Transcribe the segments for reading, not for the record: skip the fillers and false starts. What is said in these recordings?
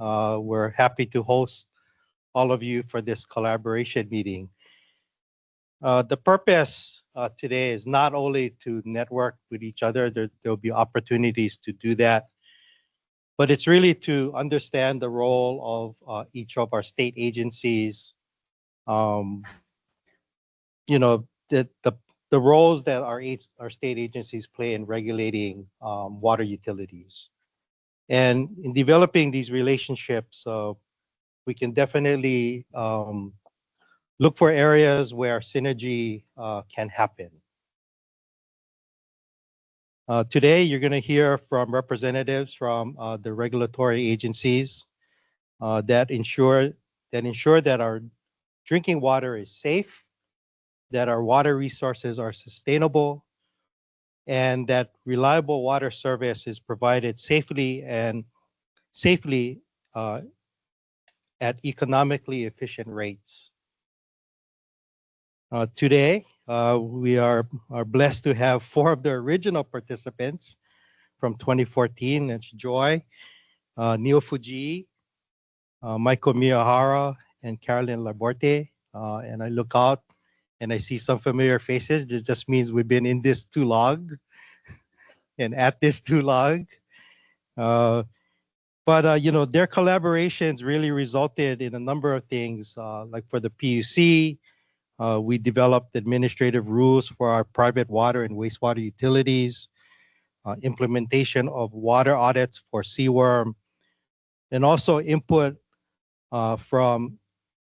We're happy to host all of you for this collaboration meeting. The purpose today is not only to network with each other, there'll be opportunities to do that, but it's really to understand the role of each of our state agencies, um, you know, the roles that our state agencies play in regulating water utilities. And in developing these relationships, we can definitely look for areas where synergy can happen. Today, you're going to hear from representatives from the regulatory agencies that ensure that our drinking water is safe, that our water resources are sustainable, and that reliable water service is provided safely uh, at economically efficient rates. Today, we are blessed to have four of the original participants from 2014. That's Joy, Neil Fuji, Michael Miyahara, and Carolyn Laborte. And I look out and I see some familiar faces. It just means we've been in this too long and at this too long. But you know, their collaborations really resulted in a number of things. Like for the PUC, we developed administrative rules for our private water and wastewater utilities, implementation of water audits for seaworm, and also input from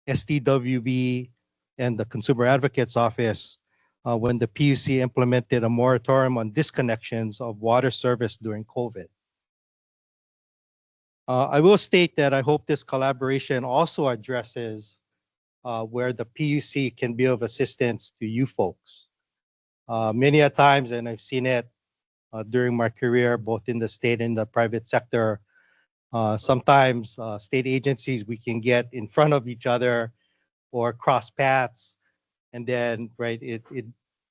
STWB and the Consumer Advocate's Office when the PUC implemented a moratorium on disconnections of water service during COVID. I will state that I hope this collaboration also addresses where the PUC can be of assistance to you folks. Many a times, and I've seen it during my career, both in the state and the private sector, sometimes state agencies, we can get in front of each other or cross paths, and then, right,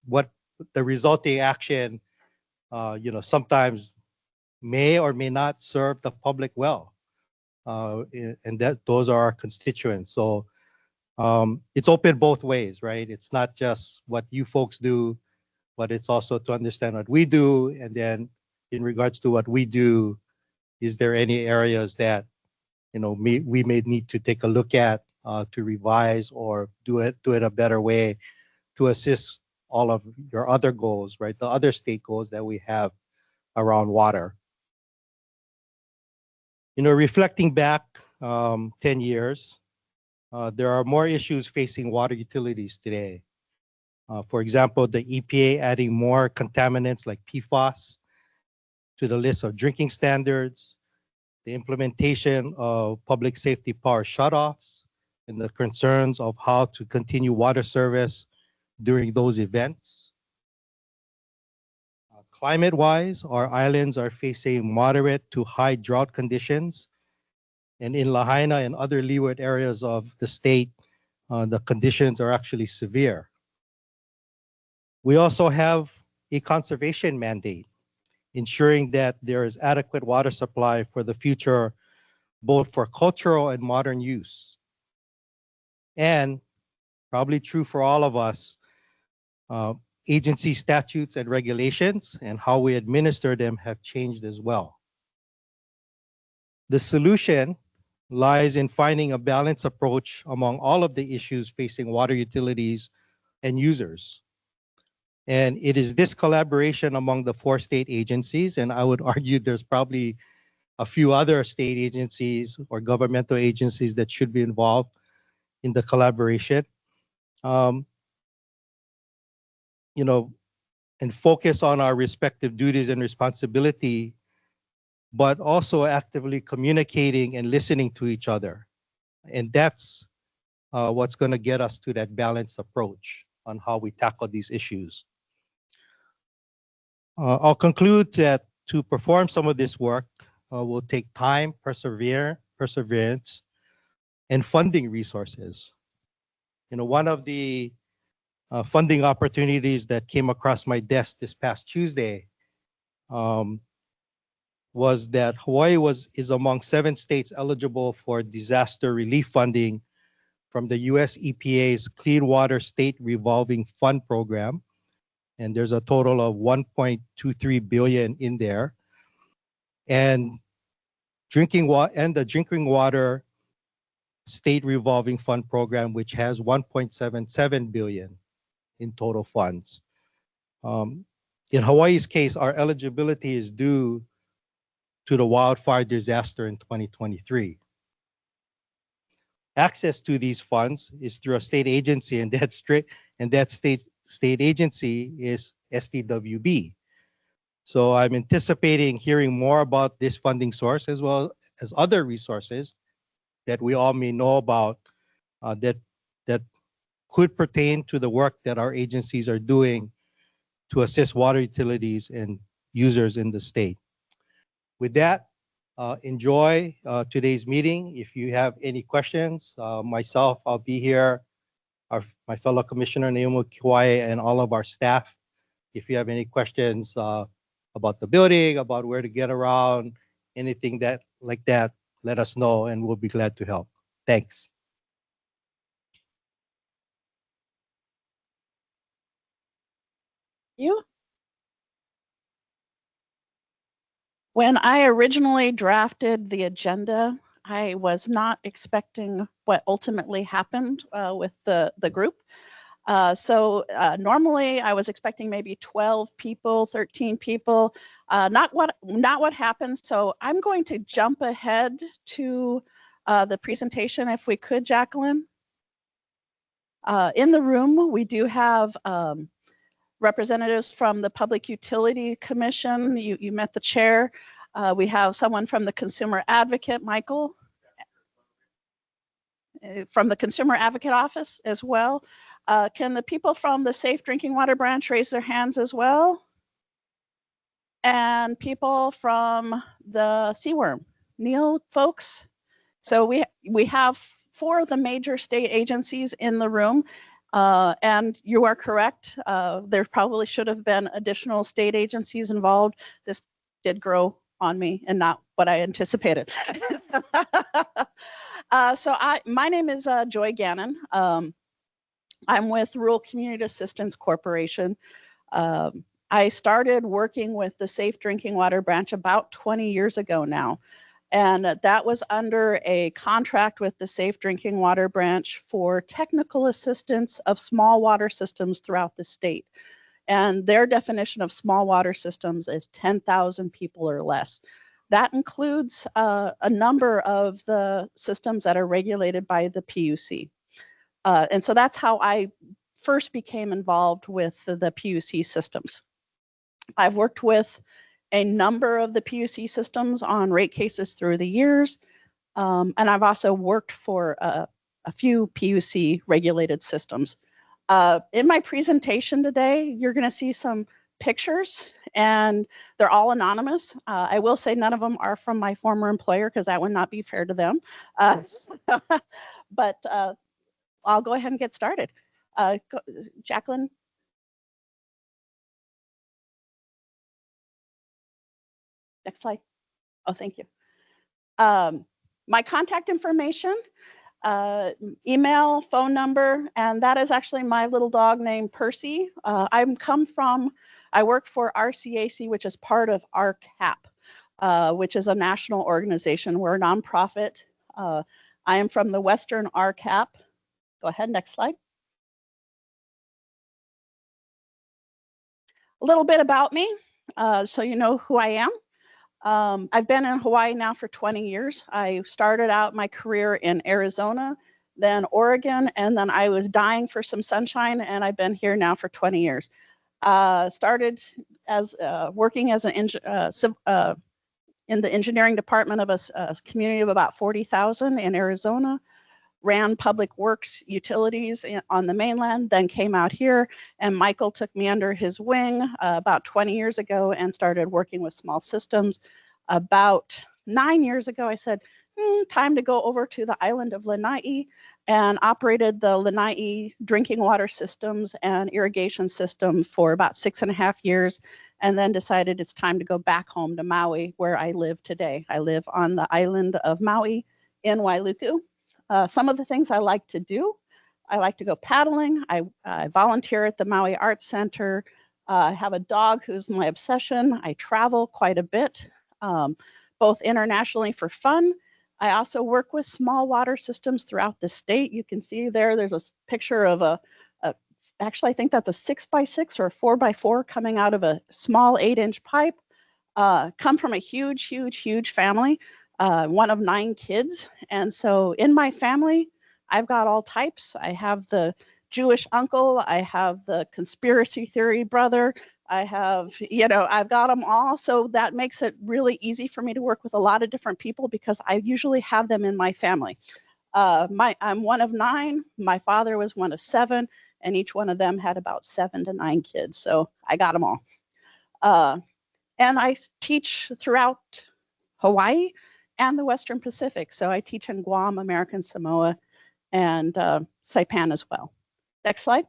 what the resulting action, you know, sometimes may or may not serve the public well. And that those are our constituents. So it's open both ways, right? It's not just what you folks do, but it's also to understand what we do. And then in regards to what we do, is there any areas that, you know, we may need to take a look at to revise or do it a better way to assist all of your other goals, right? The other state goals that we have around water. You know, reflecting back 10 years, there are more issues facing water utilities today. For example, the EPA adding more contaminants like PFAS to the list of drinking standards, the implementation of public safety power shutoffs, and the concerns of how to continue water service during those events. Climate-wise, our islands are facing moderate to high drought conditions, and in Lahaina and other leeward areas of the state, the conditions are actually severe. We also have a conservation mandate, ensuring that there is adequate water supply for the future, both for cultural and modern use. And probably true for all of us, uh, agency statutes and regulations and how we administer them have changed as well. The solution lies in finding a balanced approach among all of the issues facing water utilities and users. And it is this collaboration among the four state agencies, and I would argue there's probably a few other state agencies or governmental agencies that should be involved in the collaboration. Um, you know, and focus on our respective duties and responsibility, but also actively communicating and listening to each other. And that's what's going to get us to that balanced approach on how we tackle these issues. I'll conclude that to perform some of this work will take time, perseverance, and funding resources. You know, one of the funding opportunities that came across my desk this past Tuesday, um, was that Hawaii is among 7 states eligible for disaster relief funding from the US EPA's Clean Water State Revolving Fund program. And there's a total of 1.23 billion in there. And the Drinking Water State Revolving Fund program, which has 1.77 billion in total funds. In Hawaii's case, our eligibility is due to the wildfire disaster in 2023. Access to these funds is through a state agency, and that state agency is SDWB. So I'm anticipating hearing more about this funding source as well as other resources that we all may know about that could pertain to the work that our agencies are doing to assist water utilities and users in the state. With that, enjoy today's meeting. If you have any questions, myself, I'll be here, my fellow Commissioner Naomi Kiwai, and all of our staff. If you have any questions about the building, about where to get around, anything like that, let us know and we'll be glad to help. Thanks. You? When I originally drafted the agenda, I was not expecting what ultimately happened with the group. So normally I was expecting maybe 12 people, 13 people, not what happened. So I'm going to jump ahead to the presentation if we could, Jacqueline. In the room, we do have representatives from the Public Utility Commission. You met the chair. We have someone from the Consumer Advocate, Michael, from the Consumer Advocate Office as well. Can the people from the Safe Drinking Water Branch raise their hands as well? And people from the CWRM, Neil, folks. So we have 4 of the major state agencies in the room. And you are correct. There probably should have been additional state agencies involved. This did grow on me and not what I anticipated. So my name is Joy Gannon. I'm with Rural Community Assistance Corporation. I started working with the Safe Drinking Water Branch about 20 years ago now. And that was under a contract with the Safe Drinking Water Branch for technical assistance of small water systems throughout the state. And their definition of small water systems is 10,000 people or less. That includes a number of the systems that are regulated by the PUC. And so that's how I first became involved with the PUC systems. I've worked with a number of the PUC systems on rate cases through the years. And I've also worked for a few PUC regulated systems. In my presentation today, you're going to see some pictures and they're all anonymous. I will say none of them are from my former employer because that would not be fair to them. But I'll go ahead and get started. Jacqueline. Next slide. Oh, thank you. My contact information, email, phone number, and that is actually my little dog named Percy. I work for RCAC, which is part of RCAP, which is a national organization. We're a nonprofit. I am from the Western RCAP. Go ahead, next slide. A little bit about me, so you know who I am. I've been in Hawaii now for 20 years. I started out my career in Arizona, then Oregon, and then I was dying for some sunshine, and I've been here now for 20 years. Started as working as in the engineering department of a community of about 40,000 in Arizona. Ran public works utilities on the mainland, then came out here, and Michael took me under his wing about 20 years ago and started working with small systems. About 9 years ago, I said, time to go over to the island of Lanai, and operated the Lanai drinking water systems and irrigation system for about 6.5 years. and then decided it's time to go back home to Maui, where I live today. I live on the island of Maui in Wailuku. Some of the things I like to do, I like to go paddling. I volunteer at the Maui Arts Center. I have a dog who's my obsession. I travel quite a bit, both internationally for fun. I also work with small water systems throughout the state. You can see there's a picture of actually, I think that's a 6x6 or a 4x4 coming out of a small 8-inch pipe. Come from a huge, huge, huge family, one of 9 kids. And so in my family, I've got all types. I have the Jewish uncle, I have the conspiracy theory brother, I have, I've got them all. So that makes it really easy for me to work with a lot of different people because I usually have them in my family. I'm one of 9, my father was one of 7, and each one of them had about 7 to 9 kids. So I got them all. And I teach throughout Hawaii and the Western Pacific. So I teach in Guam, American Samoa, and Saipan as well. Next slide.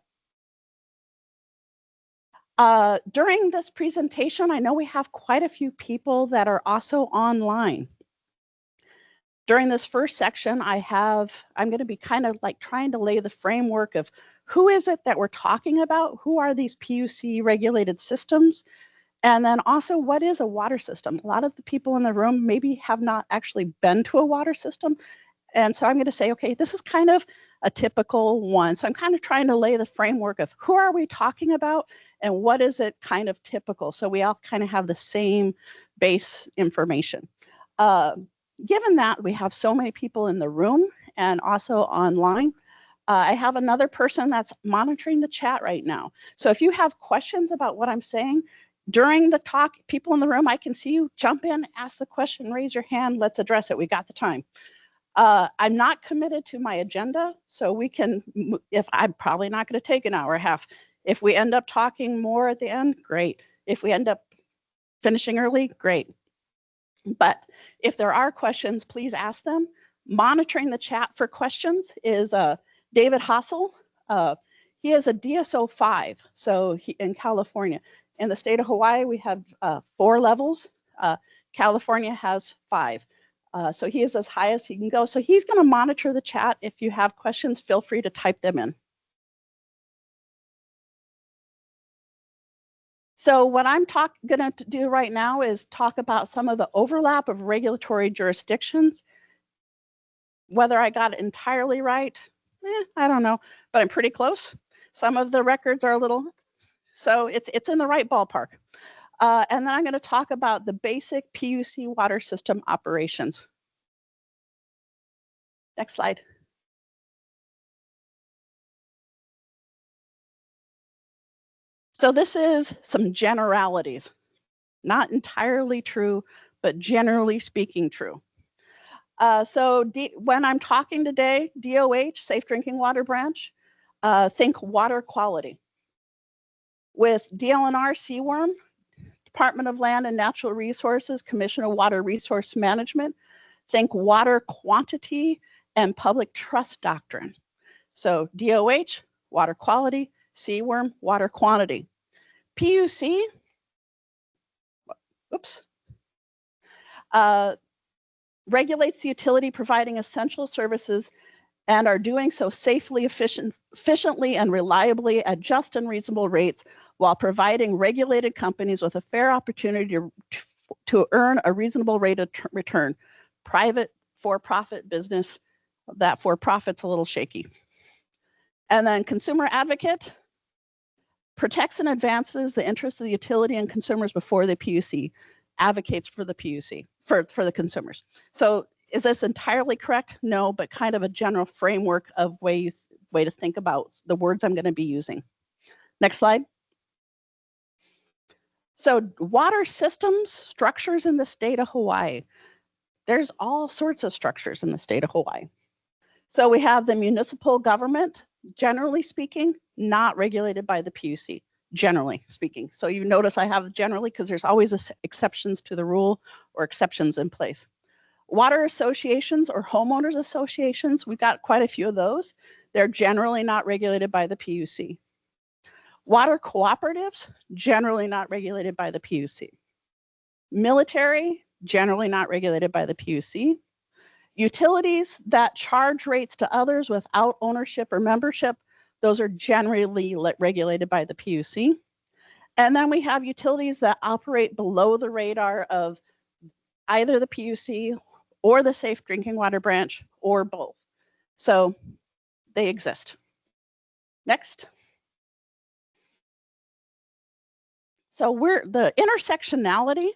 During this presentation, I know we have quite a few people that are also online. During this first section, I'm going to be kind of like trying to lay the framework of who is it that we're talking about? Who are these PUC regulated systems? And then also, what is a water system? A lot of the people in the room maybe have not actually been to a water system. And so I'm going to say, okay, this is kind of a typical one. So I'm kind of trying to lay the framework of who are we talking about and what is it kind of typical? So we all kind of have the same base information. Given that we have so many people in the room and also online, I have another person that's monitoring the chat right now. So if you have questions about what I'm saying, during the talk, people in the room, I can see you, jump in, ask the question, raise your hand, let's address it. We got the time. I'm not committed to my agenda, so we can, if I'm probably not going to take an hour and a half. If we end up talking more at the end, great. If we end up finishing early, great. But if there are questions, please ask them. Monitoring the chat for questions is David Hassel. He is a DSO 5, so in California. In the state of Hawaii, we have 4 levels. California has 5. So he is as high as he can go. So he's going to monitor the chat. If you have questions, feel free to type them in. So what I'm going to do right now is talk about some of the overlap of regulatory jurisdictions. Whether I got it entirely right, I don't know, but I'm pretty close. Some of the records are a little, so it's in the right ballpark. And then I'm going to talk about the basic PUC water system operations. Next slide. So this is some generalities, not entirely true, but generally speaking true. When I'm talking today, DOH, Safe Drinking Water Branch, think water quality. With DLNR, CWRM, Department of Land and Natural Resources, Commission of Water Resource Management, think water quantity and public trust doctrine. So DOH, water quality, CWRM, water quantity. PUC, regulates the utility providing essential services and are doing so safely, efficiently, and reliably at just and reasonable rates while providing regulated companies with a fair opportunity to earn a reasonable rate of return. Private for-profit business, that for-profit's a little shaky. And then consumer advocate, protects and advances the interests of the utility and consumers before the PUC, advocates for the PUC, for the consumers. So is this entirely correct? No, but kind of a general framework of way to think about the words I'm going to be using. Next slide. So water systems, structures in the state of Hawaii. There's all sorts of structures in the state of Hawaii. So we have the municipal government, generally speaking, not regulated by the PUC, generally speaking. So you notice I have generally because there's always exceptions to the rule or exceptions in place. Water associations or homeowners associations, we've got quite a few of those. They're generally not regulated by the PUC. Water cooperatives, generally not regulated by the PUC. Military, generally not regulated by the PUC. Utilities that charge rates to others without ownership or membership, those are generally regulated by the PUC. And then we have utilities that operate below the radar of either the PUC or the Safe Drinking Water Branch or both. So they exist. Next. So the intersectionality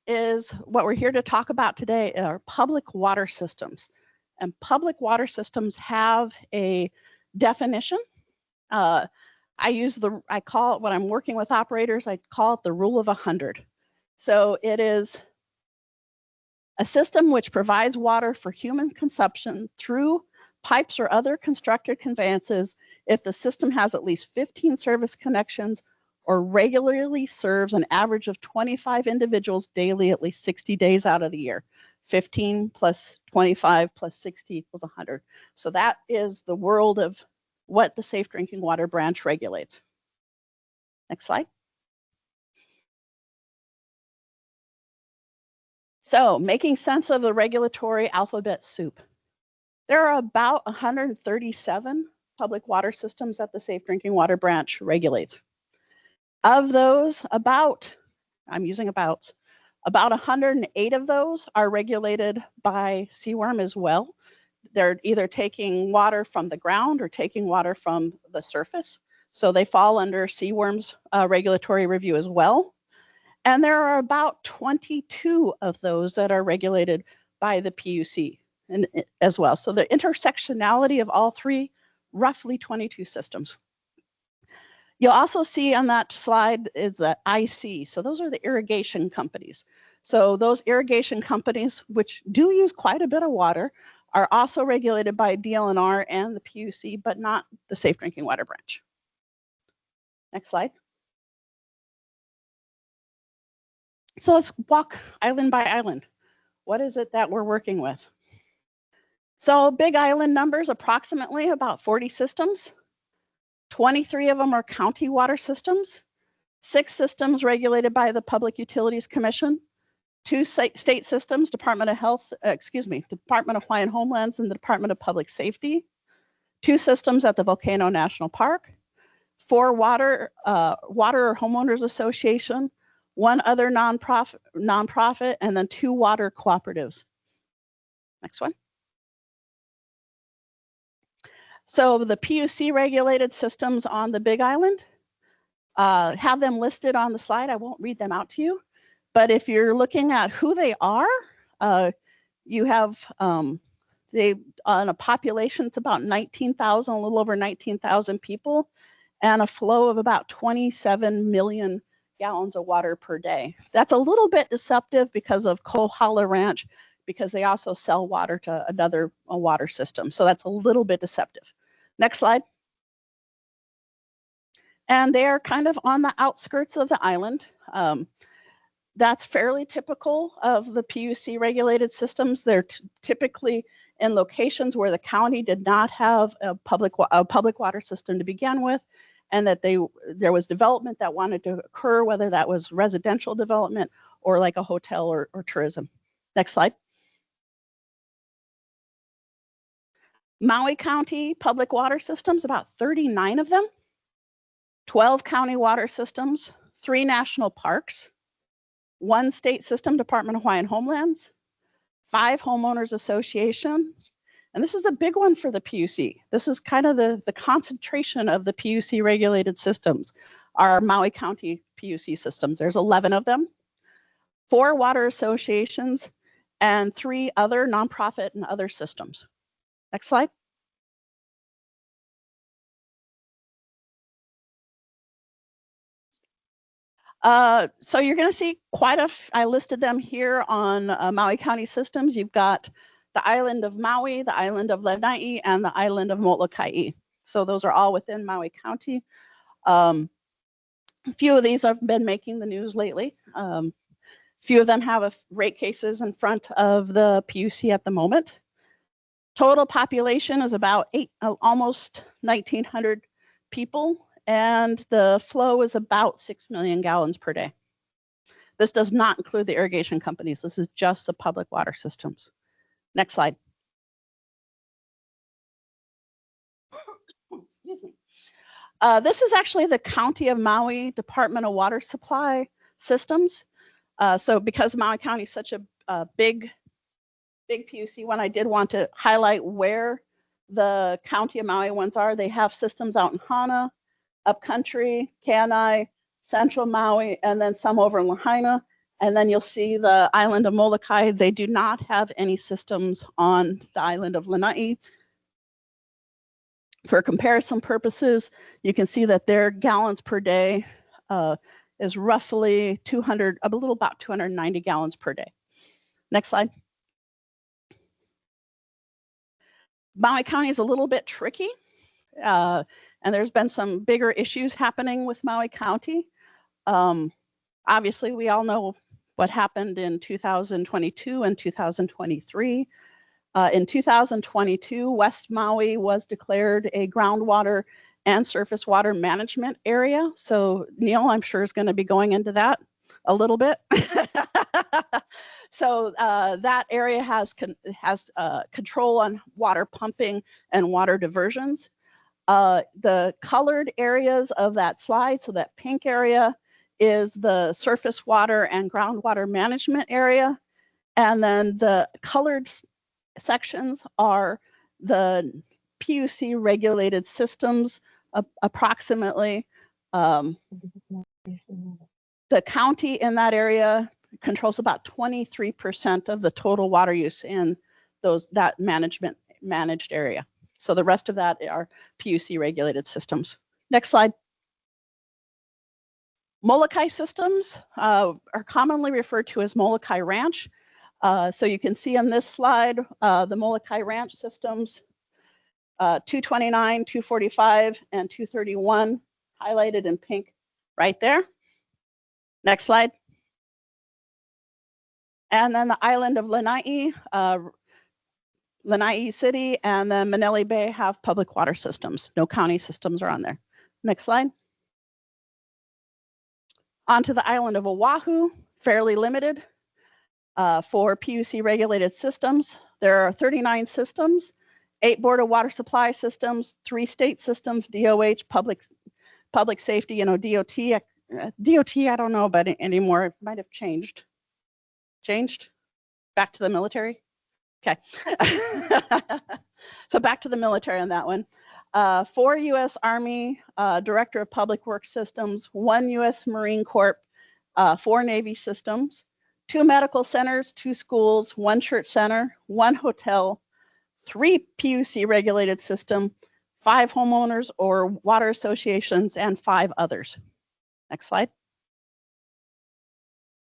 is what we're here to talk about today are public water systems. And public water systems have a definition. I call it, when I'm working with operators, I call it the rule of 100. So it is a system which provides water for human consumption through pipes or other constructed conveyances if the system has at least 15 service connections or regularly serves an average of 25 individuals daily at least 60 days out of the year. 15 plus 25 plus 60 equals 100. So that is the world of what the Safe Drinking Water Branch regulates. Next slide. So making sense of the regulatory alphabet soup. There are about 137 public water systems that the Safe Drinking Water Branch regulates. Of those, about 108 of those are regulated by CWERM as well. They're either taking water from the ground or taking water from the surface. So they fall under CWERM's regulatory review as well. And there are about 22 of those that are regulated by the PUC as well. So the intersectionality of all three, roughly 22 systems. You'll also see on that slide is the IC. So those are the irrigation companies. So those irrigation companies, which do use quite a bit of water, are also regulated by DLNR and the PUC, but not the Safe Drinking Water Branch. Next slide. So let's walk island by island. What is it that we're working with? So Big Island numbers, approximately about 40 systems. 23 of them are county water systems, 6 systems regulated by the Public Utilities Commission, 2 state systems, Department of Hawaiian Homelands and the Department of Public Safety, 2 systems at the Volcano National Park, 4 water or homeowners association, 1 other nonprofit, and then 2 water cooperatives. Next one. So the PUC regulated systems on the Big Island, have them listed on the slide. I won't read them out to you, but if you're looking at who they are, you have they on a population, it's about 19,000, a little over 19,000 people, and a flow of about 27 million gallons of water per day. That's a little bit deceptive because of Kohala Ranch, because they also sell water to another water system. So that's a little bit deceptive. Next slide. And they are kind of on the outskirts of the island. That's fairly typical of the PUC regulated systems. They're typically in locations where the county did not have a public water system to begin with, and that there was development that wanted to occur, whether that was residential development or like a hotel or tourism. Next slide. Maui County public water systems, about 39 of them, 12 county water systems, 3 national parks, 1 state system, Department of Hawaiian Homelands, 5 homeowners associations, and this is the big one for the PUC. This is kind of the concentration of the PUC regulated systems, our Maui County PUC systems. There's 11 of them, 4 water associations, and 3 other nonprofit and other systems. Next slide. So you're going to see I listed them here on Maui County systems. You've got the island of Maui, the island of Lanai, and the island of Molokai. So those are all within Maui County. A few of these have been making the news lately. Few of them have rate cases in front of the PUC at the moment. Total population is about almost 1,900 people, and the flow is about 6 million gallons per day. This does not include the irrigation companies. This is just the public water systems. Next slide. Excuse me. This is actually the County of Maui Department of Water Supply systems. So because Maui County is such a big PUC one, I did want to highlight where the County of Maui ones are. They have systems out in Hana, Upcountry, Kenai, Central Maui, and then some over in Lahaina. And then you'll see the island of Molokai. They do not have any systems on the island of Lanai. For comparison purposes, you can see that their gallons per day is roughly 200, a little about 290 gallons per day. Next slide. Maui County is a little bit tricky, and there's been some bigger issues happening with Maui County. Obviously, we all know what happened in 2022 and 2023. In 2022, West Maui was declared a groundwater and surface water management area. So Neil, I'm sure, is going to be going into that a little bit. So that area has control on water pumping and water diversions. The colored areas of that slide, so that pink area is the surface water and groundwater management area. And then the colored sections are the PUC regulated systems, approximately. The county in that area controls about 23% of the total water use in that managed area. So the rest of that are PUC regulated systems. Next slide. Molokai systems are commonly referred to as Molokai Ranch. So you can see on this slide, the Molokai Ranch systems, 229, 245, and 231 highlighted in pink right there. Next slide. And then the island of Lanai, Lanai City, and then Manele Bay have public water systems. No county systems are on there. Next slide. Onto the island of Oahu, fairly limited. For PUC regulated systems, there are 39 systems, 8 Board of Water Supply systems, 3 state systems, DOH, public safety, DOT. DOT, I don't know about it anymore. It might have changed. Changed? Back to the military? Okay. So back to the military on that one. 4 U.S. Army Director of Public Works Systems, 1 U.S. Marine Corps, 4 Navy systems, 2 medical centers, 2 schools, 1 church center, 1 hotel, 3 PUC regulated system, 5 homeowners or water associations, and 5 others. Next slide.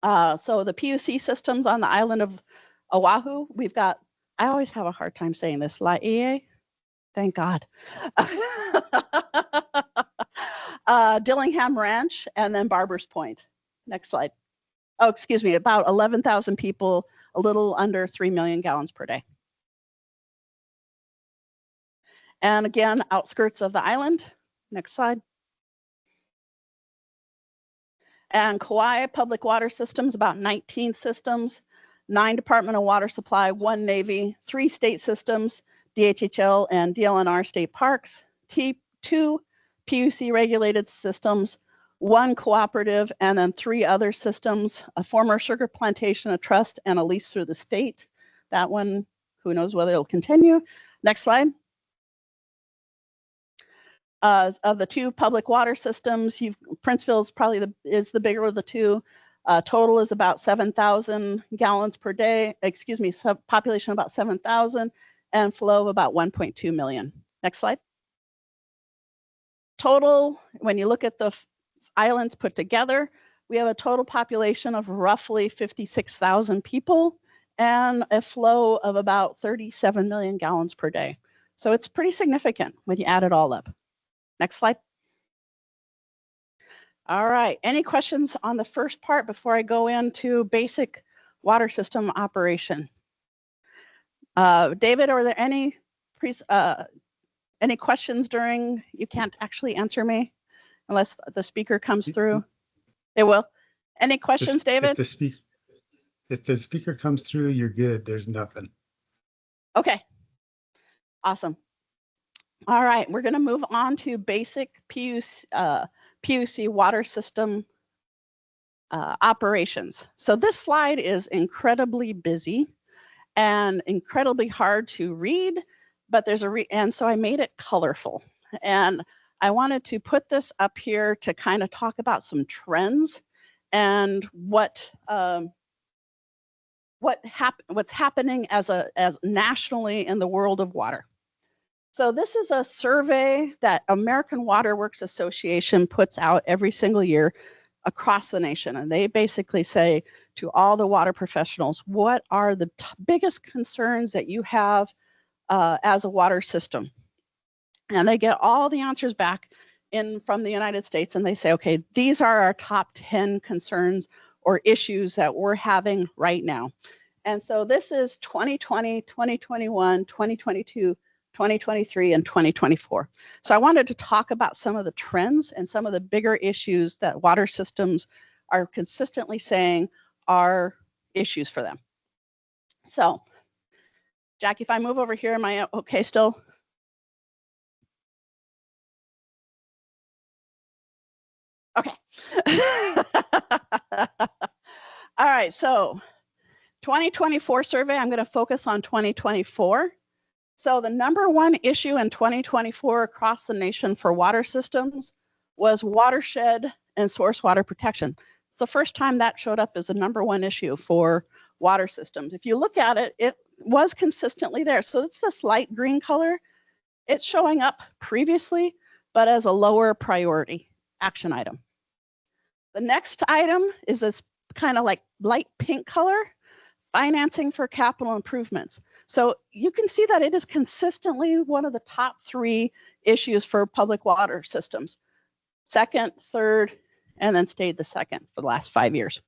So the PUC systems on the island of Oahu, we've got, I always have a hard time saying this, Laie, thank God. Dillingham Ranch, and then Barbers Point. Next slide. Oh, excuse me, about 11,000 people, a little under 3 million gallons per day. And again, outskirts of the island. Next slide. And Kauai Public Water Systems, about 19 systems, 9 Department of Water Supply, 1 Navy, 3 state systems, DHHL and DLNR state parks, 2 PUC regulated systems, 1 cooperative, and then 3 other systems, a former sugar plantation, a trust, and a lease through the state. That one, who knows whether it'll continue. Next slide. Of the 2 public water systems, Princeville is probably the bigger of the 2. Total is about 7,000 gallons per day. Excuse me, population about 7,000, and flow of about 1.2 million. Next slide. Total, when you look at the islands put together, we have a total population of roughly 56,000 people and a flow of about 37 million gallons per day. So it's pretty significant when you add it all up. Next slide. All right, any questions on the first part before I go into basic water system operation? David, are there any questions during, you can't actually answer me? unless the speaker comes through. It will. Any questions, David? If the speaker comes through, you're good. There's nothing. Okay. Awesome. All right, we're going to move on to basic PUC water system operations. So this slide is incredibly busy and incredibly hard to read, but there's and so I made it colorful. And I wanted to put this up here to kind of talk about some trends and what's happening as nationally in the world of water. So this is a survey that American Water Works Association puts out every single year across the nation. And they basically say to all the water professionals, what are the biggest concerns that you have as a water system? And they get all the answers back from the United States, and they say, okay, these are our top 10 concerns or issues that we're having right now. And so this is 2020, 2021, 2022, 2023, and 2024. So I wanted to talk about some of the trends and some of the bigger issues that water systems are consistently saying are issues for them. So, Jackie, if I move over here, am I okay still? Okay. All right, so 2024 survey, I'm going to focus on 2024. So the number one issue in 2024 across the nation for water systems was watershed and source water protection. It's the first time that showed up as the number one issue for water systems. If you look at it, it was consistently there. So it's this light green color. It's showing up previously, but as a lower priority action item. The next item is this kind of like light pink color, financing for capital improvements. So you can see that it is consistently one of the top 3 issues for public water systems. Second, third, and then stayed the second for the last 5 years.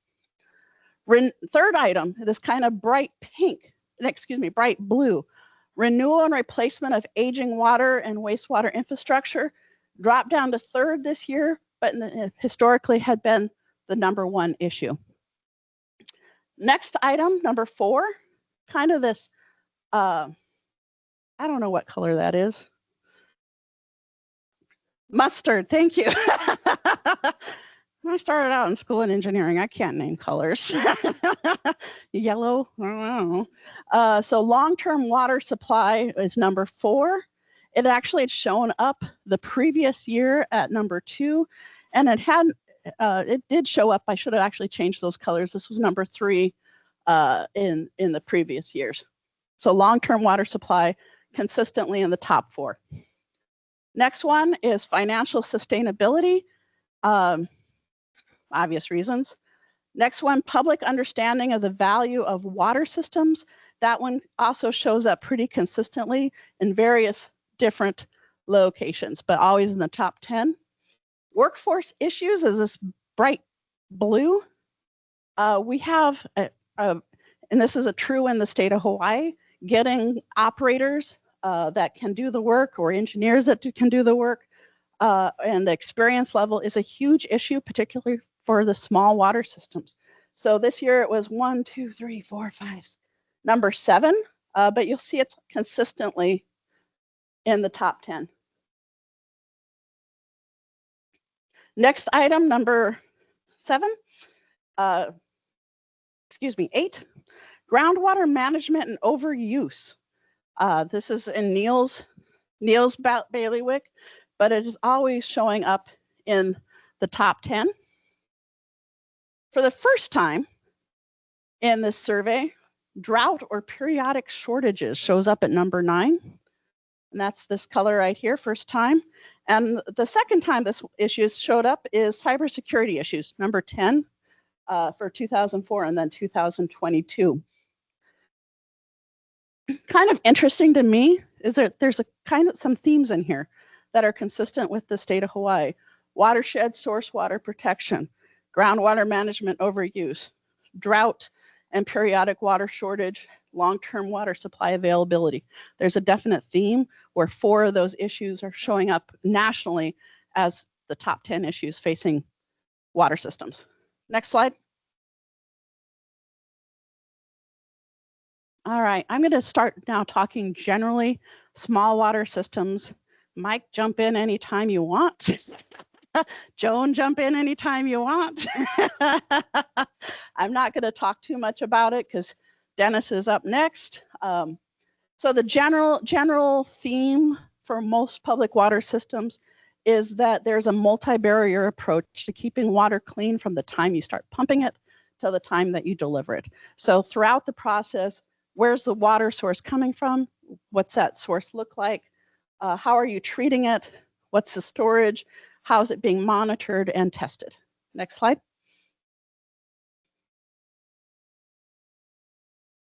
Third item, this kind of bright blue, renewal and replacement of aging water and wastewater infrastructure, dropped down to third this year, but historically had been the number one issue. Next item, number 4, kind of this, I don't know what color that is. Mustard, thank you. When I started out in school in engineering, I can't name colors. Yellow, I don't know. So long-term water supply is number 4. It actually had shown up the previous year at number 2, and it did show up. I should have actually changed those colors. This was number 3 in the previous years. So long-term water supply consistently in the top 4. Next one is financial sustainability, obvious reasons. Next one, public understanding of the value of water systems. That one also shows up pretty consistently in various different locations, but always in the top 10. Workforce issues is this bright blue. We have, and this is true in the state of Hawaii, getting operators that can do the work or engineers that can do the work. And the experience level is a huge issue, particularly for the small water systems. So this year it was 1, 2, 3, 4, 5, number 7, but you'll see it's consistently in the top 10. Next item, number 8, groundwater management and overuse. This is in Neil's bailiwick, but it is always showing up in the top 10. For the first time in this survey, drought or periodic shortages shows up at number 9. And that's this color right here, first time. And the second time this issue showed up is cybersecurity issues, number 10 for 2004 and then 2022. Kind of interesting to me is that there's some themes in here that are consistent with the state of Hawaii. Watershed source water protection, groundwater management overuse, drought and periodic water shortage, long-term water supply availability. There's a definite theme where 4 of those issues are showing up nationally as the top 10 issues facing water systems. Next slide. All right, I'm going to start now talking generally small water systems. Mike, jump in anytime you want. Joan, jump in anytime you want. I'm not going to talk too much about it because Dennis is up next. So the general theme for most public water systems is that there's a multi-barrier approach to keeping water clean from the time you start pumping it till the time that you deliver it. So throughout the process, where's the water source coming from? What's that source look like? How are you treating it? What's the storage? How is it being monitored and tested? Next slide.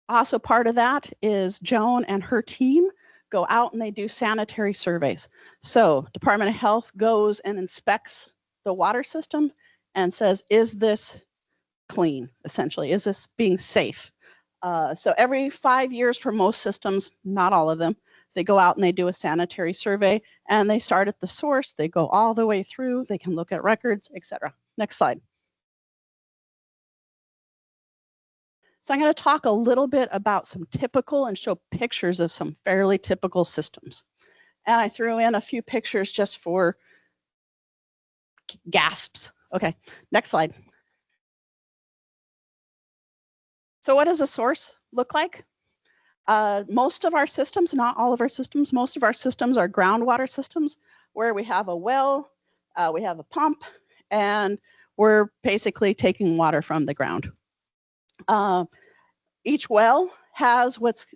Also part of that is Joan and her team go out and they do sanitary surveys. So Department of Health goes and inspects the water system and says, is this clean, essentially? Is this being safe? So every 5 years for most systems, not all of them, they go out and they do a sanitary survey and they start at the source, they go all the way through, they can look at records, etc. Next slide. So I'm going to talk a little bit about some typical and show pictures of some fairly typical systems. And I threw in a few pictures just for gasps. Okay, next slide. So what does a source look like? Most of our systems, not all of our systems, most of our systems are groundwater systems where we have a well, we have a pump, and we're basically taking water from the ground. Each well has what's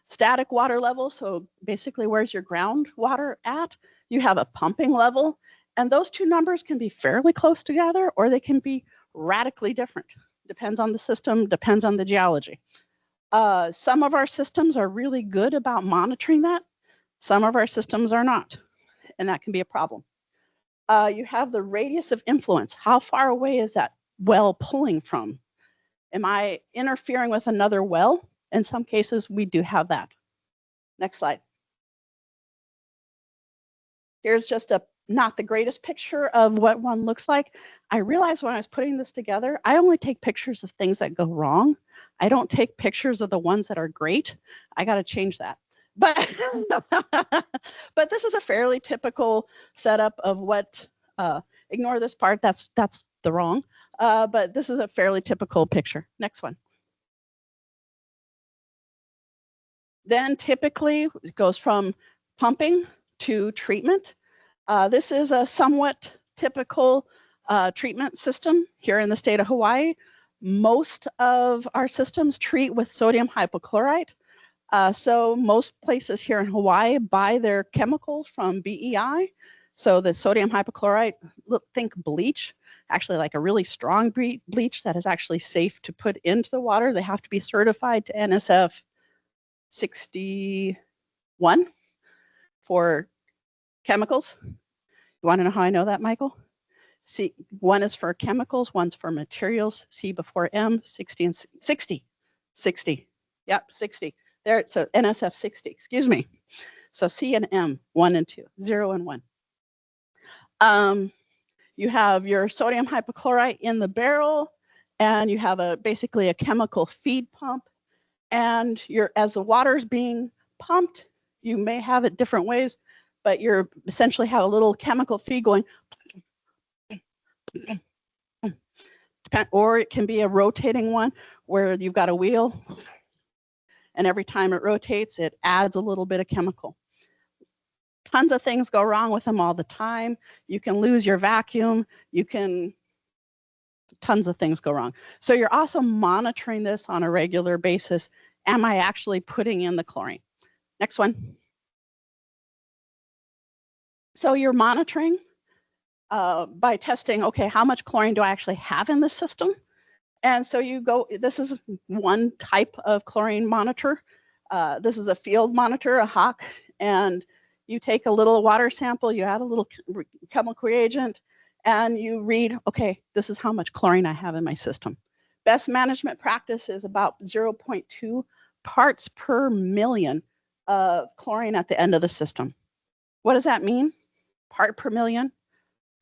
static water level, so basically where's your groundwater at? You have a pumping level, and those two numbers can be fairly close together or they can be radically different. Depends on the system, depends on the geology. Some of our systems are really good about monitoring that. Some of our systems are not, and that can be a problem. You have the radius of influence. How far away is that well pulling from? Am I interfering with another well? In some cases, we do have that. Next slide. Here's just not the greatest picture of what one looks like. I realized when I was putting this together, I only take pictures of things that go wrong. I don't take pictures of the ones that are great. I got to change that. But, but this is a fairly typical setup of what, ignore this part, that's the wrong. But this is a fairly typical picture. Next one. Then typically it goes from pumping to treatment. This is a somewhat typical treatment system here in the state of Hawaii. Most of our systems treat with sodium hypochlorite. So most places here in Hawaii buy their chemical from BEI. So the sodium hypochlorite, think bleach, actually like a really strong bleach that is actually safe to put into the water. They have to be certified to NSF 61 for chemicals. You want to know how I know that, Michael? C, one is for chemicals, one's for materials. C before M, 60 and 60. 60. Yep, 60. There, so NSF 60, excuse me. So C and M, 1 and 2, 0 and 1. You have your sodium hypochlorite in the barrel, and you have basically a chemical feed pump. And as the water's being pumped, you may have it different ways, but you're essentially have a little chemical feed going, or it can be a rotating one where you've got a wheel, and every time it rotates, it adds a little bit of chemical. Tons of things go wrong with them all the time. You can lose your vacuum. Tons of things go wrong. So you're also monitoring this on a regular basis. Am I actually putting in the chlorine? Next one. So you're monitoring by testing, okay, how much chlorine do I actually have in the system? And so you go, this is one type of chlorine monitor. This is a field monitor, a Hawk, and you take a little water sample, you add a little chemical reagent, and you read, okay, this is how much chlorine I have in my system. Best management practice is about 0.2 parts per million of chlorine at the end of the system. What does that mean? Part per million?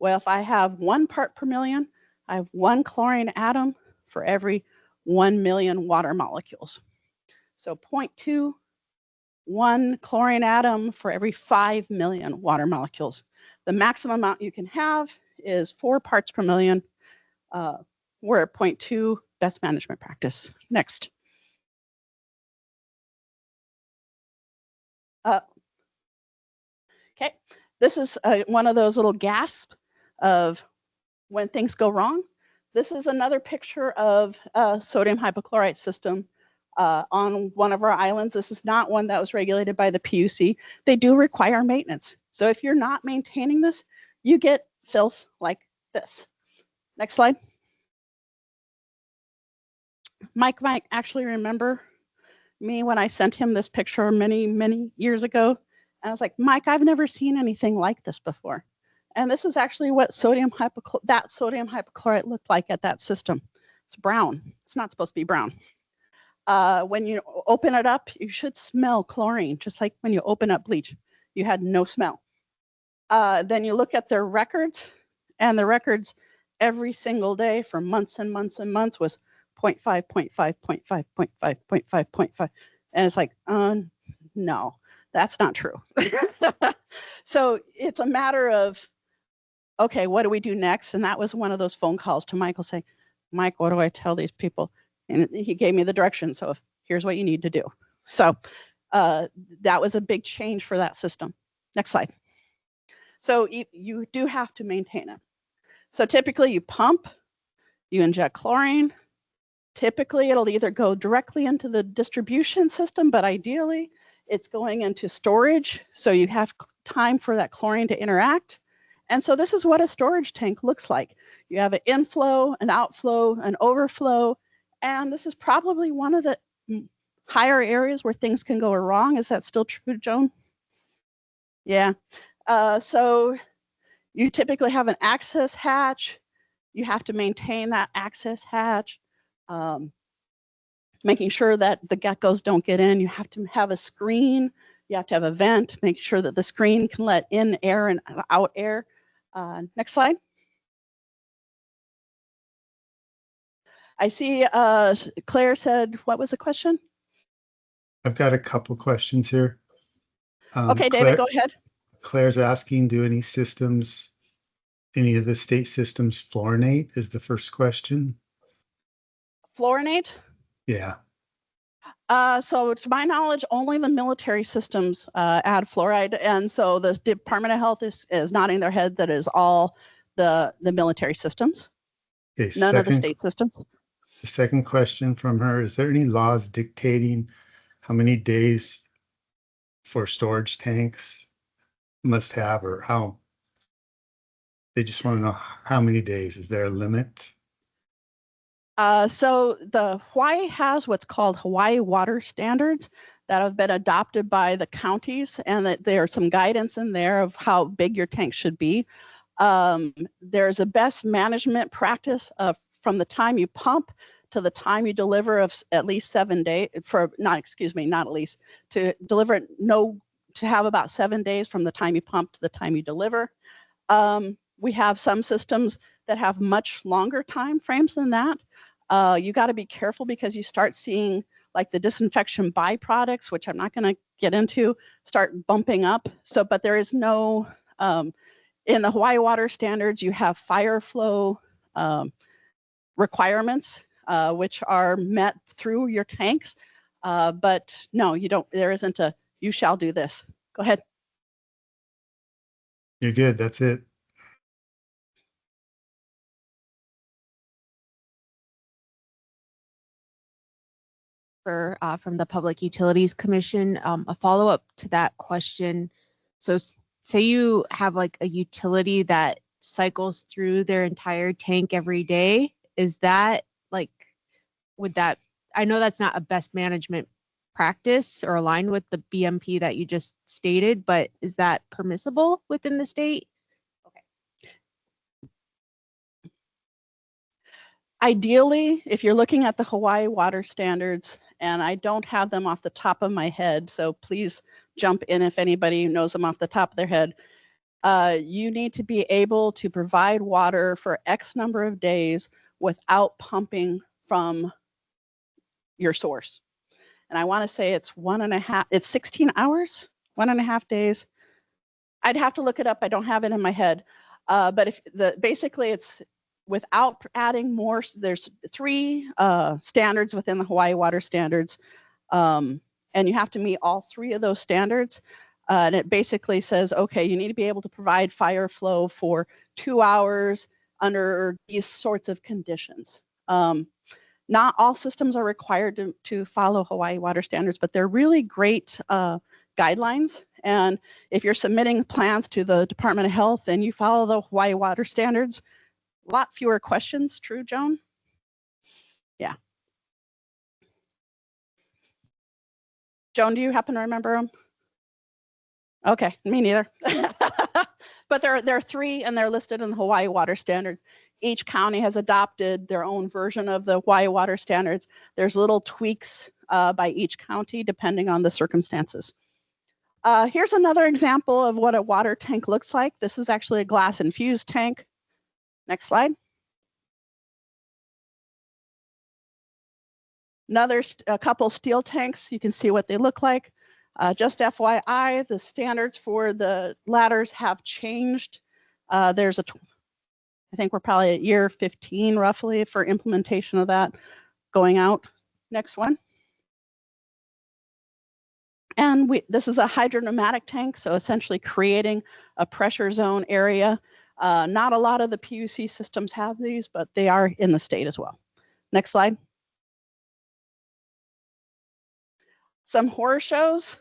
Well, if I have 1 part per million, I have 1 chlorine atom for every 1 million water molecules. So 0.2, 1 chlorine atom for every 5 million water molecules. The maximum amount you can have is 4 parts per million. We're at 0.2, best management practice. Next. Okay, this is one of those little gasps of when things go wrong. This is another picture of a sodium hypochlorite system on one of our islands. This is not one that was regulated by the PUC. They do require maintenance. So if you're not maintaining this, you get filth like this. Next slide. Mike might actually remember me when I sent him this picture many, many years ago. And I was like, Mike, I've never seen anything like this before. And this is actually what that sodium hypochlorite looked like at that system. It's brown. It's not supposed to be brown. When you open it up, you should smell chlorine, just like when you open up bleach. You had no smell. Then you look at their records, and the records every single day for months and months and months was 0.5, 0.5, 0.5, 0.5, 0.5, 0.5. And it's like, no, that's not true. So it's a matter of, okay, what do we do next? And that was one of those phone calls to Michael saying, Mike, what do I tell these people? And he gave me the direction. So here's what you need to do. So that was a big change for that system. Next slide. So you do have to maintain it. So typically you pump, you inject chlorine. Typically it'll either go directly into the distribution system, but ideally it's going into storage. So you have time for that chlorine to interact. And so this is what a storage tank looks like. You have an inflow, an outflow, an overflow, and this is probably one of the higher areas where things can go wrong. Is that still true, Joan? Yeah. So you typically have an access hatch. You have to maintain that access hatch, making sure that the geckos don't get in. You have to have a screen. You have to have a vent, make sure that the screen can let in air and out air. Next slide. I see Claire said, what was the question? I've got a couple questions here. Okay, David, go ahead. Claire's asking, do any systems, any of the state systems fluorinate is the first question. Fluorinate? Yeah. So to my knowledge, only the military systems add fluoride. And so the Department of Health is nodding their head that it is all the military systems. Okay, None of the state systems. The second question from her, is there any laws dictating how many days for storage tanks must have, or how? They just want to know how many days. Is there a limit? So the Hawaii has what's called Hawaii water standards that have been adopted by the counties, and that there's some guidance in there of how big your tank should be. There's a best management practice of from the time you pump to the time you deliver of at least 7 days to deliver to have about 7 days from the time you pump to the time you deliver. We have some systems that have much longer time frames than that. You got to be careful because you start seeing like the disinfection byproducts, which I'm not going to get into, start bumping up. So, but there is no, in the Hawaii water standards, you have fire flow requirements, which are met through your tanks. But no, you don't, there isn't a, you shall do this. Go ahead. You're good. That's it. From the Public Utilities Commission, a follow-up to that question. So say you have like a utility that cycles through their entire tank every day. Is that like, would that, I know that's not a best management practice or aligned with the BMP that you just stated, but is that permissible within the state? Ideally, if you're looking at the Hawaii water standards, and I don't have them off the top of my head, so please jump in if anybody knows them off the top of their head. you need to be able to provide water for X number of days without pumping from your source. And I want to say it's 16 hours, 1.5 days. I'd have to look it up. I don't have it in my head. But basically it's without adding more, there's 3 standards within the Hawaii Water Standards. And you have to meet all 3 of those standards. And it basically says, okay, you need to be able to provide fire flow for 2 hours under these sorts of conditions. Not all systems are required to follow Hawaii Water Standards, but they're really great guidelines. And if you're submitting plans to the Department of Health and you follow the Hawaii Water Standards, a lot fewer questions. True, Joan? Yeah. Joan, do you happen to remember them? Okay, me neither. But there are 3 and they're listed in the Hawaii Water Standards. Each county has adopted their own version of the Hawaii Water Standards. There's little tweaks by each county depending on the circumstances. Here's another example of what a water tank looks like. This is actually a glass infused tank. Next slide. A couple steel tanks. You can see what they look like. Just FYI, the standards for the ladders have changed. I think we're probably at year 15 roughly for implementation of that going out. Next one. And this is a hydropneumatic tank, so essentially creating a pressure zone area. Not a lot of the PUC systems have these, but they are in the state as well. Next slide. Some horror shows.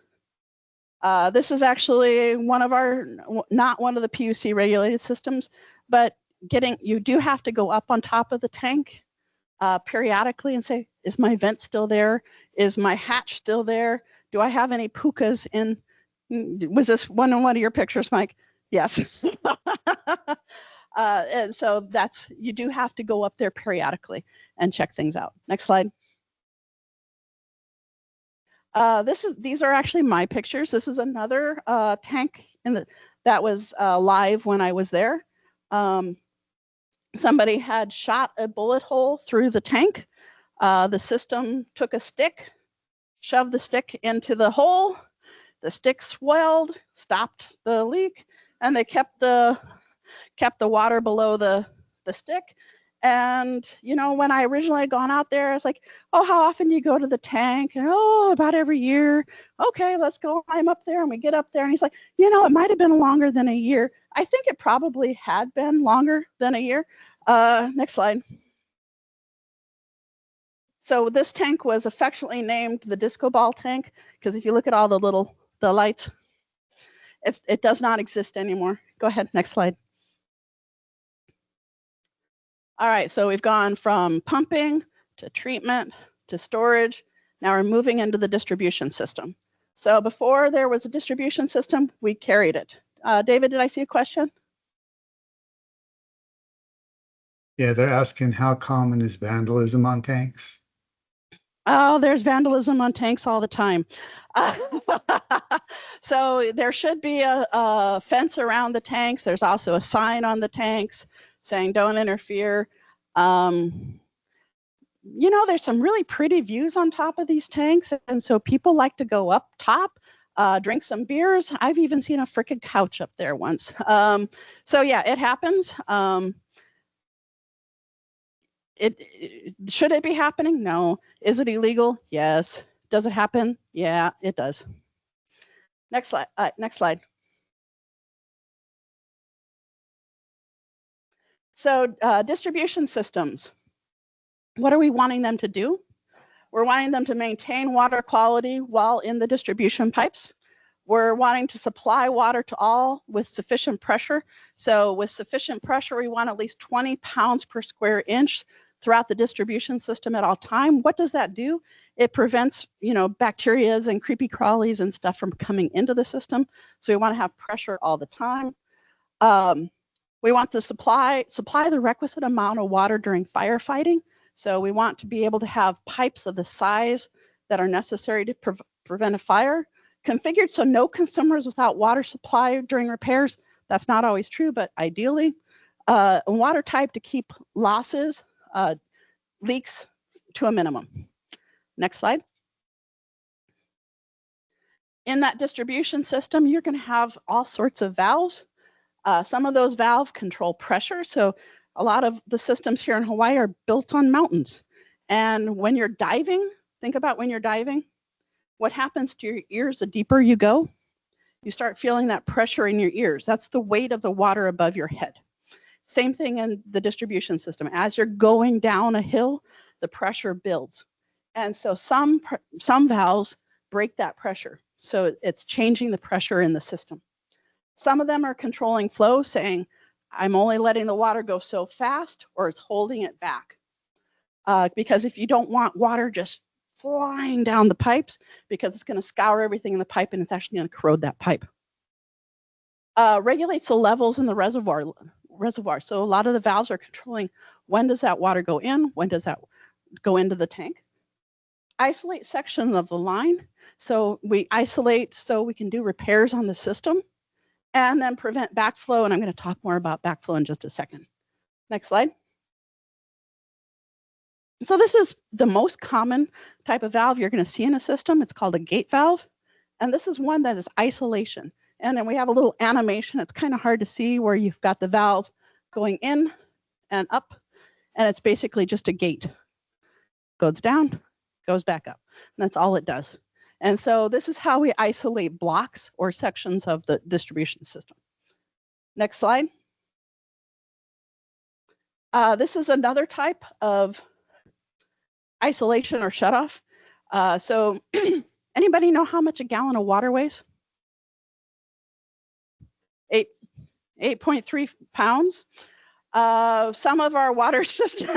This is actually not one of the PUC regulated systems, but you do have to go up on top of the tank periodically and say, is my vent still there? Is my hatch still there? Do I have any pukas in? Was this one of your pictures, Mike? Yes. And so you do have to go up there periodically and check things out. Next slide. These are actually my pictures. This is another tank that was live when I was there. Somebody had shot a bullet hole through the tank. The system took a stick, shoved the stick into the hole. The stick swelled, stopped the leak, and they kept the water below the stick. And, when I originally had gone out there, I was like, oh, how often do you go to the tank? And, oh, about every year. Okay, let's go. I'm up there. And we get up there. And he's like, it might have been longer than a year. I think it probably had been longer than a year. Next slide. So this tank was affectionately named the disco ball tank, because if you look at all the lights, it does not exist anymore. Go ahead, next slide. All right, so we've gone from pumping to treatment to storage. Now we're moving into the distribution system. So before there was a distribution system, we carried it. David, did I see a question? Yeah, they're asking how common is vandalism on tanks? Oh, there's vandalism on tanks all the time. So there should be a fence around the tanks. There's also a sign on the tanks saying don't interfere. There's some really pretty views on top of these tanks. And so people like to go up top, drink some beers. I've even seen a frickin' couch up there once. So yeah, it happens. Should it be happening? No. Is it illegal? Yes. Does it happen? Yeah, it does. Next slide. Next slide. So distribution systems. What are we wanting them to do? We're wanting them to maintain water quality while in the distribution pipes. We're wanting to supply water to all with sufficient pressure. So with sufficient pressure, we want at least 20 pounds per square inch throughout the distribution system at all time. What does that do? It prevents, bacteria and creepy crawlies and stuff from coming into the system. So we want to have pressure all the time. We want to supply the requisite amount of water during firefighting. So we want to be able to have pipes of the size that are necessary to prevent a fire, configured so no consumers without water supply during repairs. That's not always true, but ideally, water type to keep losses, leaks to a minimum. Next slide. In that distribution system, you're going to have all sorts of valves. Some of those valves control pressure. So a lot of the systems here in Hawaii are built on mountains. And when you're diving, think about when you're diving, what happens to your ears the deeper you go? You start feeling that pressure in your ears. That's the weight of the water above your head. Same thing in the distribution system. As you're going down a hill, the pressure builds. And so some valves break that pressure. So it's changing the pressure in the system. Some of them are controlling flow, saying, I'm only letting the water go so fast, or it's holding it back. Because if you don't want water just flying down the pipes, because it's going to scour everything in the pipe and it's actually going to corrode that pipe. Regulates the levels in the reservoir. So a lot of the valves are controlling when does that water go in, when does that go into the tank. Isolate sections of the line. So we isolate so we can do repairs on the system, and then prevent backflow. And I'm going to talk more about backflow in just a second. Next slide. So this is the most common type of valve you're going to see in a system. It's called a gate valve. And this is one that is isolation. And then we have a little animation. It's kind of hard to see where you've got the valve going in and up. And it's basically just a gate. Goes down, goes back up. And that's all it does. And so this is how we isolate blocks or sections of the distribution system. Next slide. This is another type of isolation or shutoff. So anybody know how much a gallon of water weighs? 8.3 pounds. Some of our water system,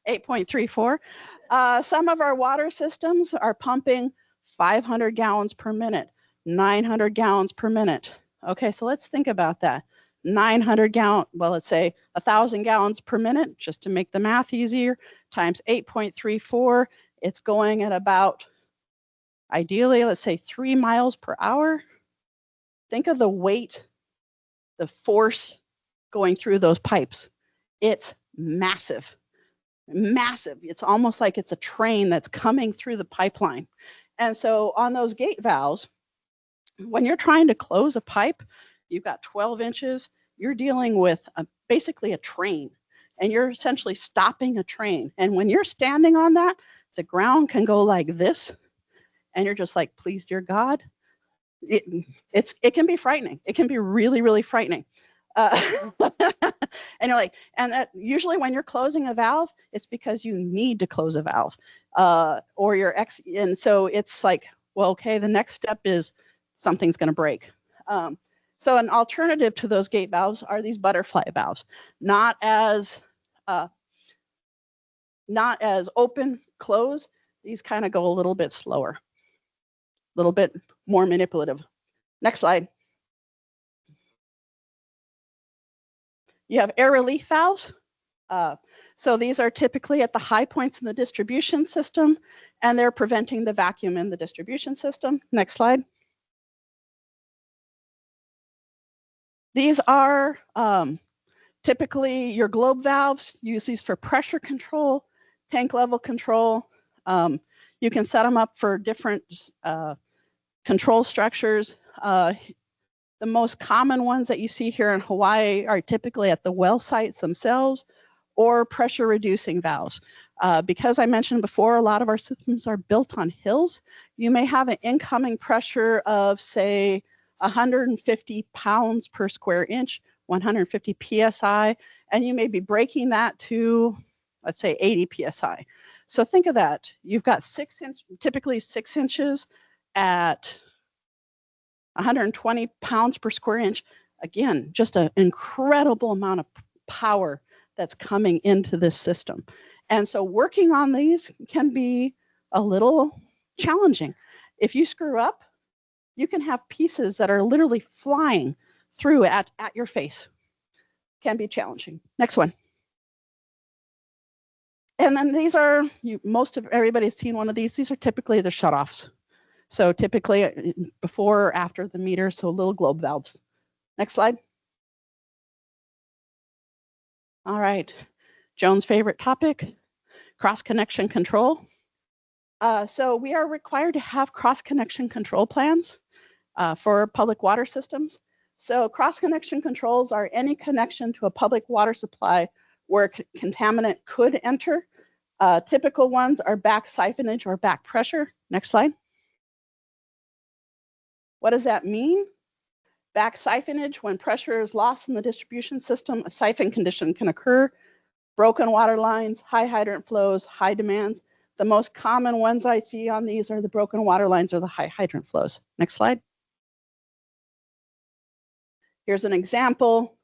8.34. Some of our water systems are pumping 500 gallons per minute, 900 gallons per minute. Okay, so let's think about that. 900 gallon, well, let's say 1,000 gallons per minute, just to make the math easier, times 8.34, it's going at about, ideally, let's say 3 miles per hour. Think of the weight, the force going through those pipes. It's massive, massive. It's almost like it's a train that's coming through the pipeline. And so on those gate valves, when you're trying to close a pipe, you've got 12 inches, you're dealing with basically a train, and you're essentially stopping a train. And when you're standing on that, the ground can go like this, and you're just like, please, dear God. It can be frightening. It can be really, really frightening. And you're like, and that usually when you're closing a valve, it's because you need to close a valve, or and so it's like, well, okay, the next step is something's going to break. So an alternative to those gate valves are these butterfly valves, not as open, close. These kind of go a little bit slower, a little bit more manipulative. Next slide. You have air relief valves. So these are typically at the high points in the distribution system, and they're preventing the vacuum in the distribution system. Next slide. These are typically your globe valves. Use these for pressure control, tank level control. You can set them up for different control structures. The most common ones that you see here in Hawaii are typically at the well sites themselves, or pressure reducing valves. Because I mentioned before, a lot of our systems are built on hills. You may have an incoming pressure of, say, 150 pounds per square inch, 150 PSI, and you may be breaking that to, let's say, 80 PSI. So think of that. You've got typically 6 inches at 120 pounds per square inch. Again, just an incredible amount of power that's coming into this system. And so working on these can be a little challenging. If you screw up, you can have pieces that are literally flying through at your face. Can be challenging. Next one. And then these are, most of everybody's seen one of these. These are typically the shutoffs. So typically before or after the meter, so little globe valves. Next slide. All right, Joan's favorite topic, cross-connection control. So we are required to have cross-connection control plans for public water systems. So cross-connection controls are any connection to a public water supply where contaminant could enter. Typical ones are back siphonage or back pressure. Next slide. What does that mean? Back siphonage, when pressure is lost in the distribution system, a siphon condition can occur. Broken water lines, high hydrant flows, high demands. The most common ones I see on these are the broken water lines or the high hydrant flows. Next slide. Here's an example.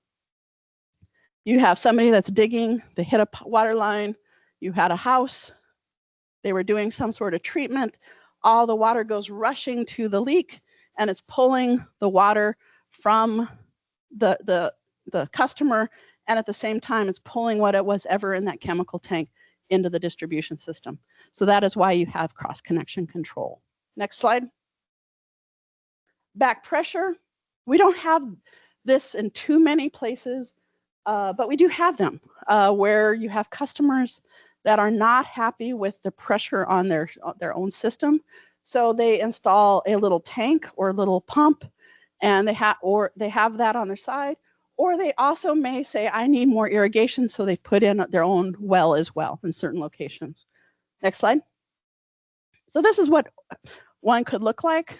You have somebody that's digging, they hit a water line, you had a house, they were doing some sort of treatment, all the water goes rushing to the leak and it's pulling the water from the customer, and at the same time it's pulling what it was ever in that chemical tank into the distribution system. So that is why you have cross-connection control. Next slide. Back pressure. We don't have this in too many places, but we do have them where you have customers that are not happy with the pressure on their own system. So they install a little tank or a little pump, and they have that on their side, or they also may say, I need more irrigation, so they put in their own well as well in certain locations. Next slide. So this is what one could look like.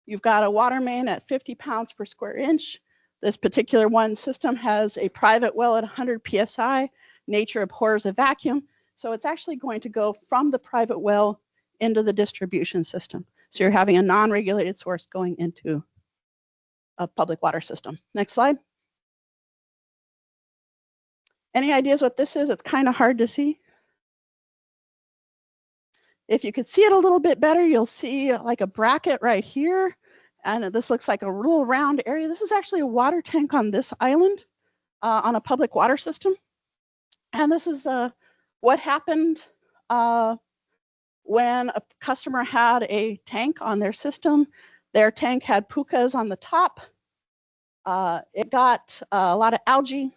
You've got a water main at 50 pounds per square inch. This particular one system has a private well at 100 PSI. Nature abhors a vacuum. So it's actually going to go from the private well into the distribution system. So you're having a non-regulated source going into a public water system. Next slide. Any ideas what this is? It's kind of hard to see. If you could see it a little bit better, you'll see like a bracket right here. And this looks like a real round area. This is actually a water tank on this island on a public water system. And this is what happened when a customer had a tank on their system. Their tank had pucas on the top. It got a lot of algae.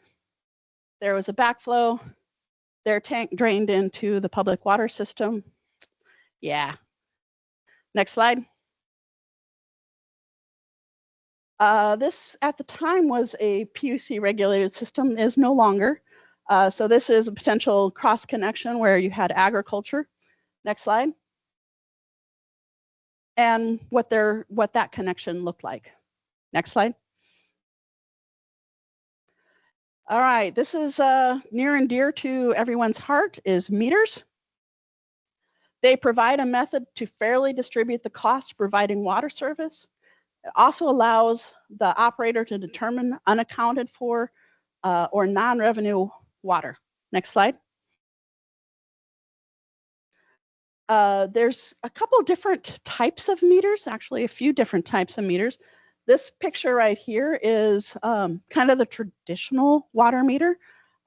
There was a backflow. Their tank drained into the public water system. Yeah. Next slide. This at the time was a PUC regulated system, is no longer. So this is a potential cross connection where you had agriculture. Next slide. And what that connection looked like. Next slide. All right, this is near and dear to everyone's heart, is meters. They provide a method to fairly distribute the cost of providing water service. It also allows the operator to determine unaccounted for or non-revenue water. Next slide. There's a couple different types of meters, actually a few different types of meters. This picture right here is kind of the traditional water meter.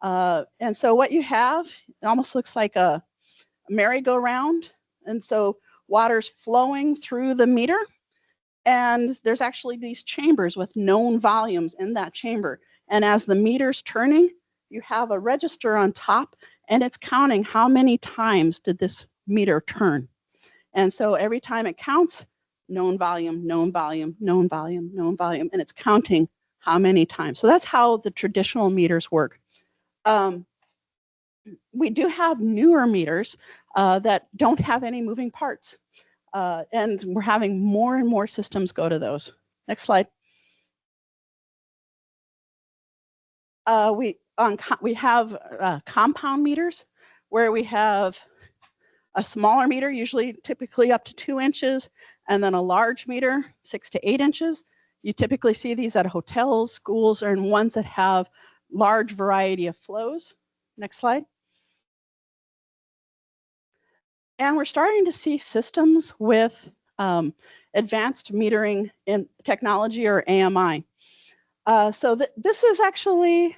And so what you have, it almost looks like a merry-go-round. And so water's flowing through the meter. And there's actually these chambers with known volumes in that chamber. And as the meter's turning, you have a register on top, and it's counting how many times did this meter turn. And so every time it counts, known volume, known volume, known volume, known volume, and it's counting how many times. So that's how the traditional meters work. We do have newer meters that don't have any moving parts. And we're having more and more systems go to those. Next slide. We have compound meters where we have a smaller meter, usually typically up to 2 inches, and then a large meter, 6 to 8 inches. You typically see these at hotels, schools, or in ones that have large variety of flows. Next slide. And we're starting to see systems with advanced metering in technology, or AMI. So this is actually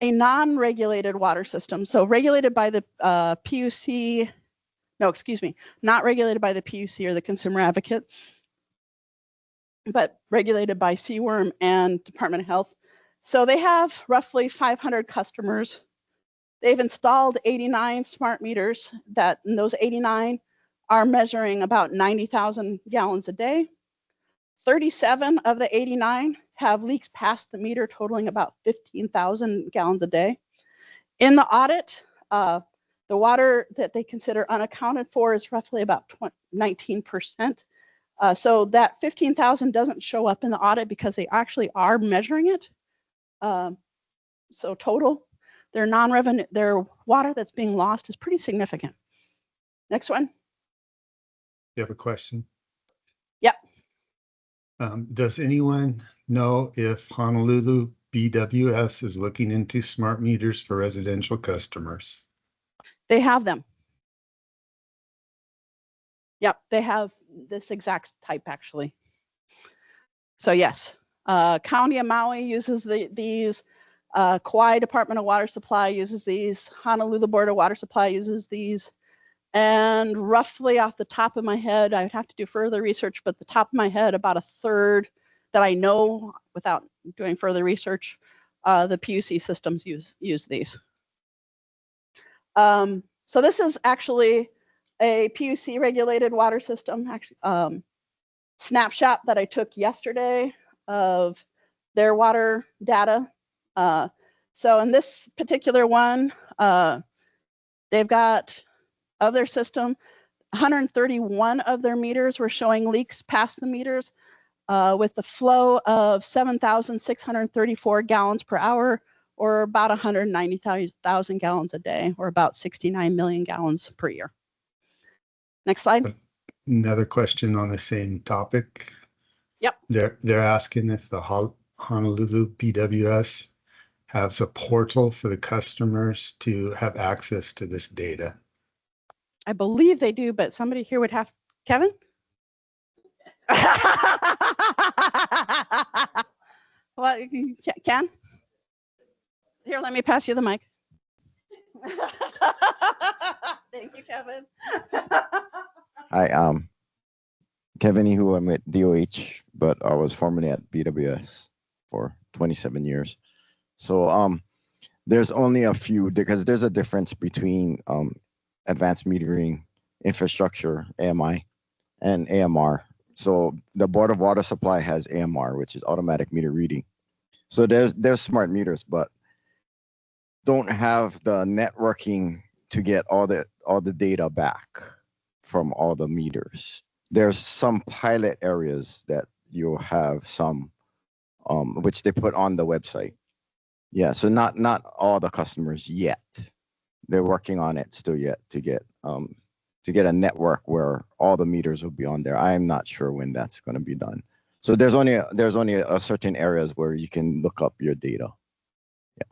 a non-regulated water system. So regulated by the PUC, no, excuse me, not regulated by the PUC or the Consumer Advocate. but regulated by CWRM and Department of Health. So they have roughly 500 customers. They've installed 89 smart meters that, and those 89 are measuring about 90,000 gallons a day. 37 of the 89 have leaks past the meter totaling about 15,000 gallons a day. In the audit, the water that they consider unaccounted for is roughly about 19%. So that 15,000 doesn't show up in the audit because they actually are measuring it. So total, their non-revenue, their water that's being lost is pretty significant. Next one. You have a question? Yep. Does anyone know if Honolulu BWS is looking into smart meters for residential customers? They have them. Yep, they have this exact type actually. So yes, County of Maui uses these, Kauai Department of Water Supply uses these, Honolulu Board of Water Supply uses these, and roughly off the top of my head, I would have to do further research, but the top of my head, about a third that I know without doing further research, the PUC systems use these. So this is actually a PUC regulated water system, actually, snapshot that I took yesterday of their water data. So in this particular one, they've got, of their system, 131 of their meters were showing leaks past the meters with the flow of 7,634 gallons per hour, or about 190,000 gallons a day, or about 69 million gallons per year. Next slide. Another question on the same topic. Yep. They're asking if the Honolulu BWS has a portal for the customers to have access to this data. I believe they do, but somebody here would have, Kevin? What, Ken? Here, let me pass you the mic. Thank you, Kevin. Hi, Kevin Ihu. I'm at DOH, but I was formerly at BWS for 27 years. So there's only a few, because there's a difference between advanced metering infrastructure, AMI, and AMR. So the Board of Water Supply has AMR, which is automatic meter reading. So there's smart meters, but don't have the networking to get all the data back from all the meters. There's some pilot areas that you'll have some, which they put on the website. Yeah, so not all the customers yet. They're working on it still yet to get a network where all the meters will be on there. I'm not sure when that's going to be done. So there's only a certain areas where you can look up your data. Yeah.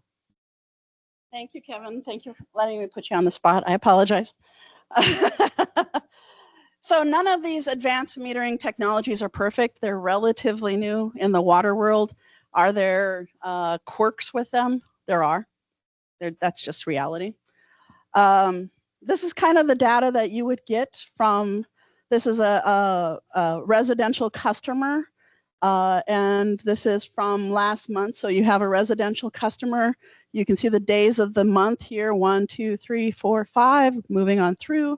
Thank you, Kevin. Thank you for letting me put you on the spot. I apologize. So none of these advanced metering technologies are perfect. They're relatively new in the water world. Are there quirks with them? There are. That's just reality. This is kind of the data that you would get from, this is a residential customer, and this is from last month. So you have a residential customer. You can see the days of the month here, 1, 2, 3, 4, 5, moving on through,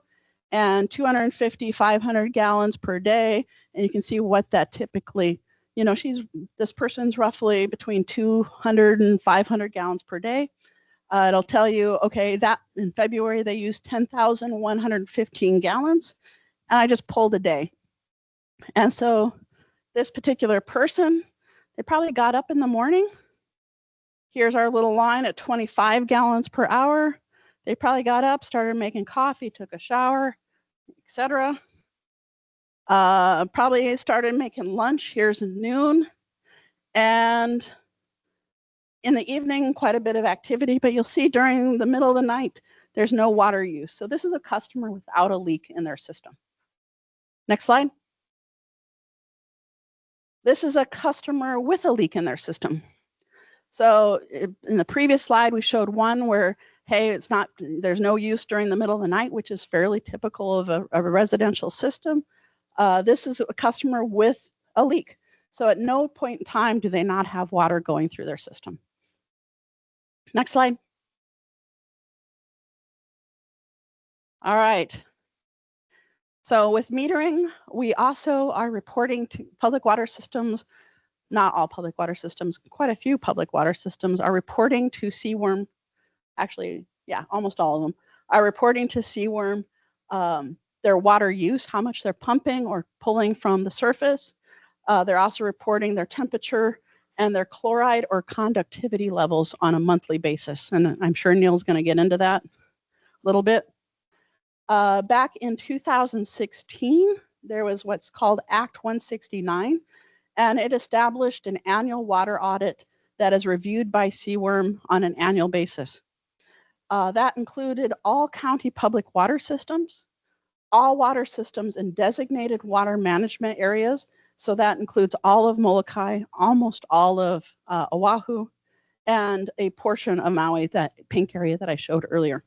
and 250, 500 gallons per day. And you can see what that typically, you know, this person's roughly between 200 and 500 gallons per day. It'll tell you, okay, that in February they used 10,115 gallons, and I just pulled a day. And so this particular person, they probably got up in the morning. Here's our little line at 25 gallons per hour. They probably got up, started making coffee, took a shower, etc. Probably started making lunch. Here's noon. And in the evening, quite a bit of activity, but you'll see during the middle of the night, there's no water use. So this is a customer without a leak in their system. Next slide. This is a customer with a leak in their system. So in the previous slide, we showed one where, hey, there's no use during the middle of the night, which is fairly typical of a residential system. This is a customer with a leak. So at no point in time do they not have water going through their system. Next slide. All right. So with metering, we also are reporting to public water systems, not all public water systems, quite a few public water systems are reporting to CWRM. Actually, yeah, almost all of them are reporting to CWRM their water use, how much they're pumping or pulling from the surface. They're also reporting their temperature and their chloride or conductivity levels on a monthly basis. And I'm sure Neil's going to get into that a little bit. Back in 2016, there was what's called Act 169, and it established an annual water audit that is reviewed by CWRM on an annual basis. That included all county public water systems, all water systems in designated water management areas. So that includes all of Molokai, almost all of Oahu, and a portion of Maui, that pink area that I showed earlier.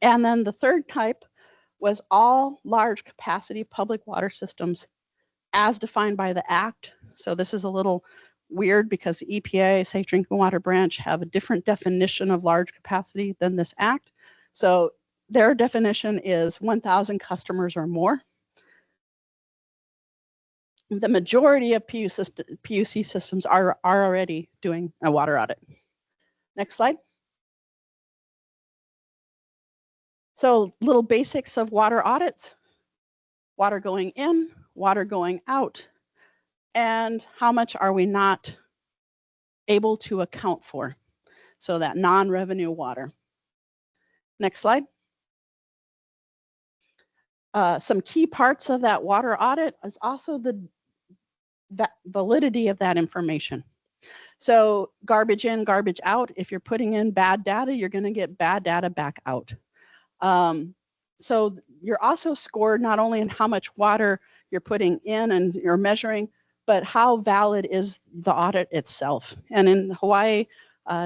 And then the third type was all large capacity public water systems as defined by the Act. So this is a little weird because the EPA, Safe Drinking Water Branch, have a different definition of large capacity than this Act. So their definition is 1,000 customers or more. The majority of PUC systems are already doing a water audit. Next slide. So little basics of water audits: water going in, water going out, and how much are we not able to account for. So that non-revenue water. Next slide. Some key parts of that water audit is also the validity of that information. So garbage in, garbage out. If you're putting in bad data, you're going to get bad data back out. So you're also scored not only in how much water you're putting in and you're measuring, but how valid is the audit itself. And in Hawaii,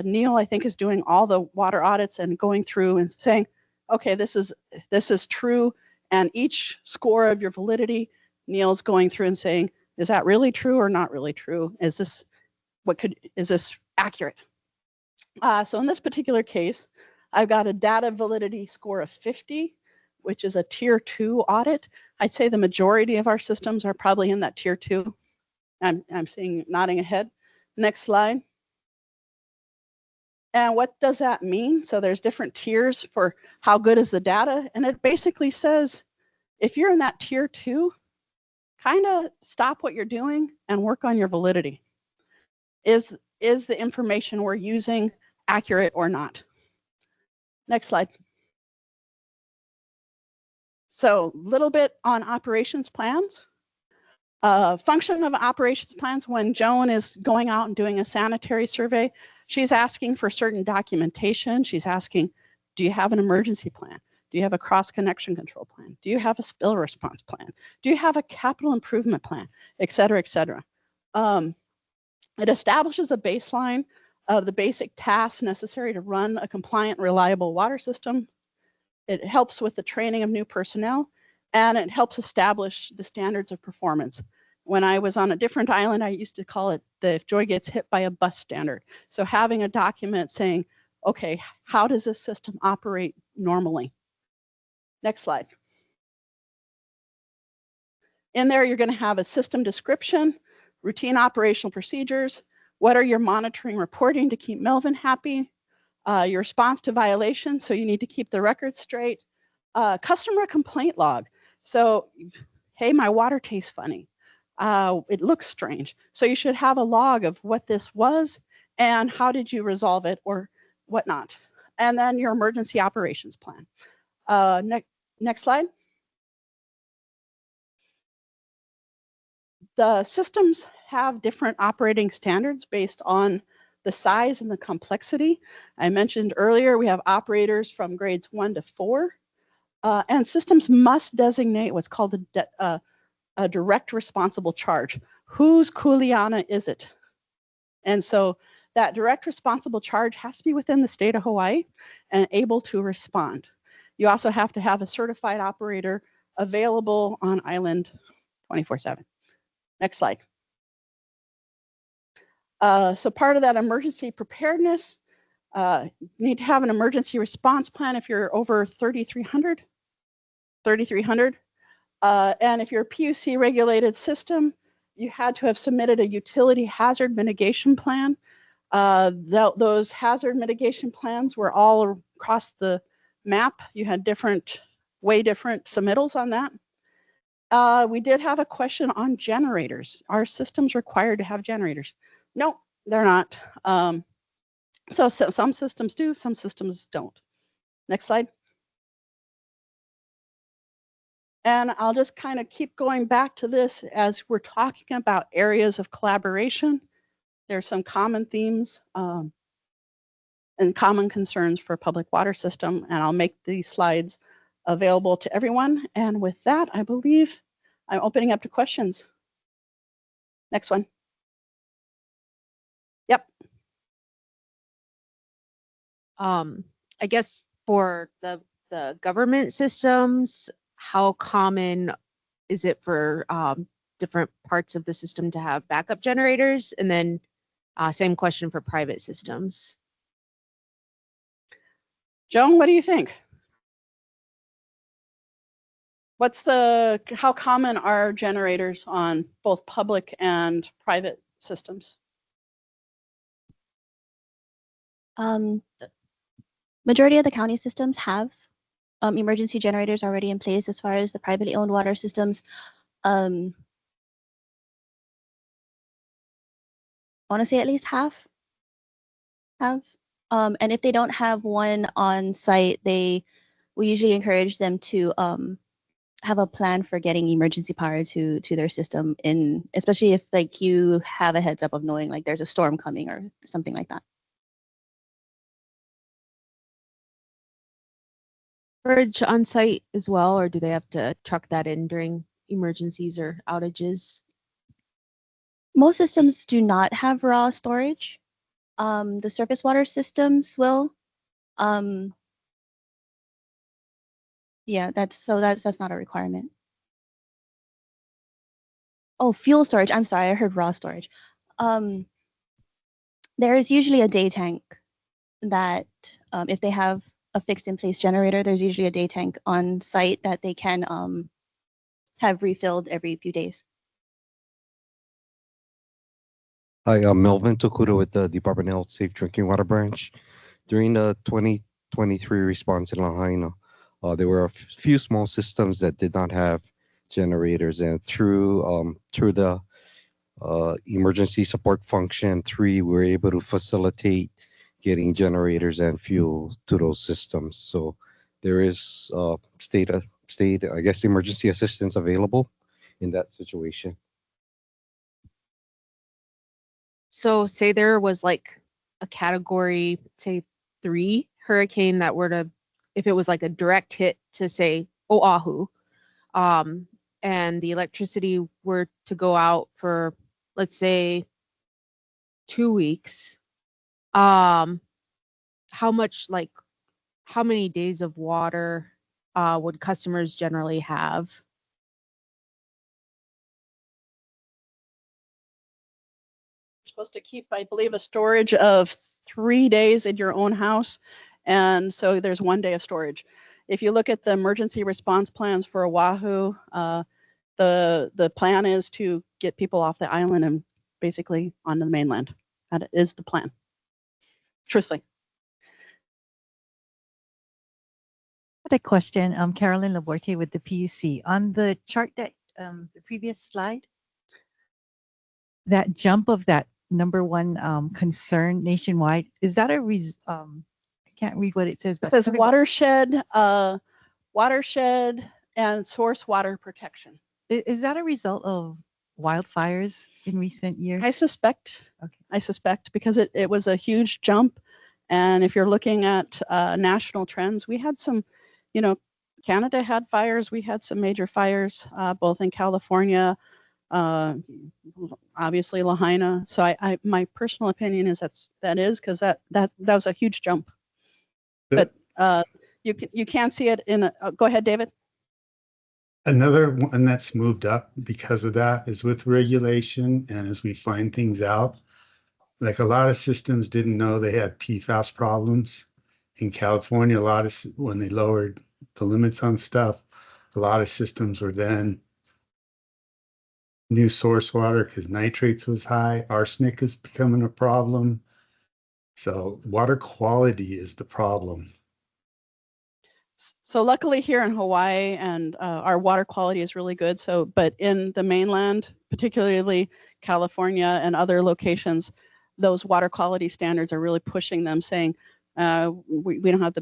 Neil, I think, is doing all the water audits and going through and saying, okay, this is true. And each score of your validity, Neil's going through and saying, is that really true or not really true? Is this accurate? So in this particular case, I've got a data validity score of 50, which is a tier 2 audit. I'd say the majority of our systems are probably in that tier 2. I'm seeing nodding ahead. Next slide. And what does that mean? So there's different tiers for how good is the data. And it basically says, if you're in that tier 2, kind of stop what you're doing and work on your validity. Is the information we're using accurate or not? Next slide. So a little bit on operations plans. Function of operations plans: when Joan is going out and doing a sanitary survey, she's asking for certain documentation. She's asking, do you have an emergency plan? Do you have a cross-connection control plan? Do you have a spill response plan? Do you have a capital improvement plan? Et cetera, et cetera. It establishes a baseline of the basic tasks necessary to run a compliant, reliable water system. It helps with the training of new personnel, and it helps establish the standards of performance. When I was on a different island, I used to call it the if Joy gets hit by a bus standard. So having a document saying, okay, how does this system operate normally? Next slide. In there, you're going to have a system description, routine operational procedures. What are your monitoring reporting to keep Melvin happy? Your response to violations, so you need to keep the record straight. Customer complaint log. So, hey, my water tastes funny. It looks strange. So you should have a log of what this was and how did you resolve it or whatnot. And then your emergency operations plan. Next slide. The systems have different operating standards based on the size and the complexity. I mentioned earlier, we have operators from grades 1 to 4, and systems must designate what's called a direct responsible charge. Whose kuleana is it? And so that direct responsible charge has to be within the state of Hawaii and able to respond. You also have to have a certified operator available on island 24/7. Next slide. So part of that emergency preparedness, you need to have an emergency response plan if you're over 3,300. And if you're a PUC regulated system, you had to have submitted a utility hazard mitigation plan. Those hazard mitigation plans were all across the map. You had way different submittals on that. We did have a question on generators. Are systems required to have generators? No, they're not. So some systems do, some systems don't. Next slide. And I'll just kind of keep going back to this as we're talking about areas of collaboration. There's some common themes and common concerns for public water system, and I'll make these slides available to everyone. And with that, I believe I'm opening up to questions. Next one. Yep. I guess for the government systems, how common is it for different parts of the system to have backup generators? And then same question for private systems. Joan, what do you think? How common are generators on both public and private systems? Majority of the county systems have emergency generators already in place. As far as the privately owned water systems, I want to say at least half have. And if they don't have one on site, we usually encourage them to have a plan for getting emergency power to their system, especially if like you have a heads up of knowing like there's a storm coming or something like that. Storage on site as well, or do they have to truck that in during emergencies or outages? Most systems do not have raw storage. The surface water systems will. Yeah, that's not a requirement. Oh, fuel storage. I'm sorry, I heard raw storage. There is usually a day tank that if they have a fixed in place generator, there's usually a day tank on site that they can have refilled every few days. Hi, I'm Melvin Tokuda with the Department of Health Safe Drinking Water Branch. During the 2023 response in Lahaina, there were a few small systems that did not have generators, and through the emergency support function 3, we were able to facilitate getting generators and fuel to those systems. So there is state, I guess, emergency assistance available in that situation. So say there was like a category, say 3 hurricane that were to, if it was like a direct hit to say Oahu, and the electricity were to go out for, let's say, 2 weeks, how many days of water would customers generally have? You're supposed to keep, I believe, a storage of 3 days in your own house. And so there's 1 day of storage. If you look at the emergency response plans for Oahu, the plan is to get people off the island and basically onto the mainland. That is the plan, truthfully. I had a question. I'm Carolyn Laborte with the PUC. On the chart that the previous slide, that jump of that #1 concern nationwide, is that I can't read what it says. It says watershed and source water protection. Is that a result of wildfires in recent years? I suspect. Okay. I suspect because it was a huge jump. And if you're looking at national trends, we had some, Canada had fires. We had some major fires, both in California, obviously Lahaina. So my personal opinion is that is because that was a huge jump. But you can see it in go ahead, David. Another one that's moved up because of that is with regulation, and as we find things out, Like a lot of systems didn't know they had PFAS problems. In California, when they lowered the limits on stuff, a lot of systems were then new source water because nitrates was high. Arsenic is becoming a problem. So water quality is the problem. So luckily here in Hawaii and our water quality is really good. So, but in the mainland, particularly California and other locations, those water quality standards are really pushing them, saying we don't have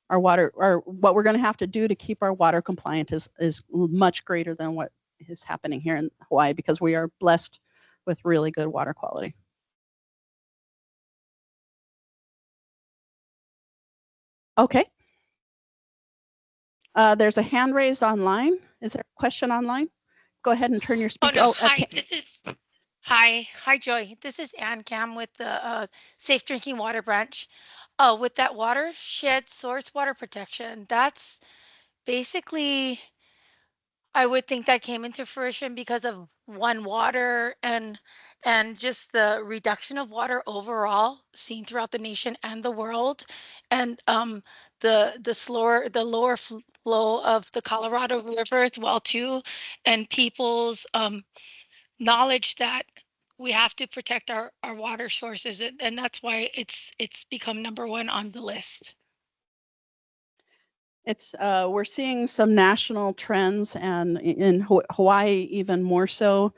our water, or what we're going to have to do to keep our water compliant is much greater than what is happening here in Hawaii, because we are blessed with really good water quality. Okay. There's a hand raised online. Is there a question online? Go ahead and turn your Oh speaker. no, hi, Okay. this is hi Joy. This is Ann Cam with the Safe Drinking Water Branch. With that watershed source water protection, that's basically, I would think that came into fruition because of One Water and just the reduction of water overall seen throughout the nation and the world, and the lower flow of the Colorado River as well too, and people's knowledge that we have to protect our water sources, and that's why it's become number one on the list. It's we're seeing some national trends, and in Hawaii even more so.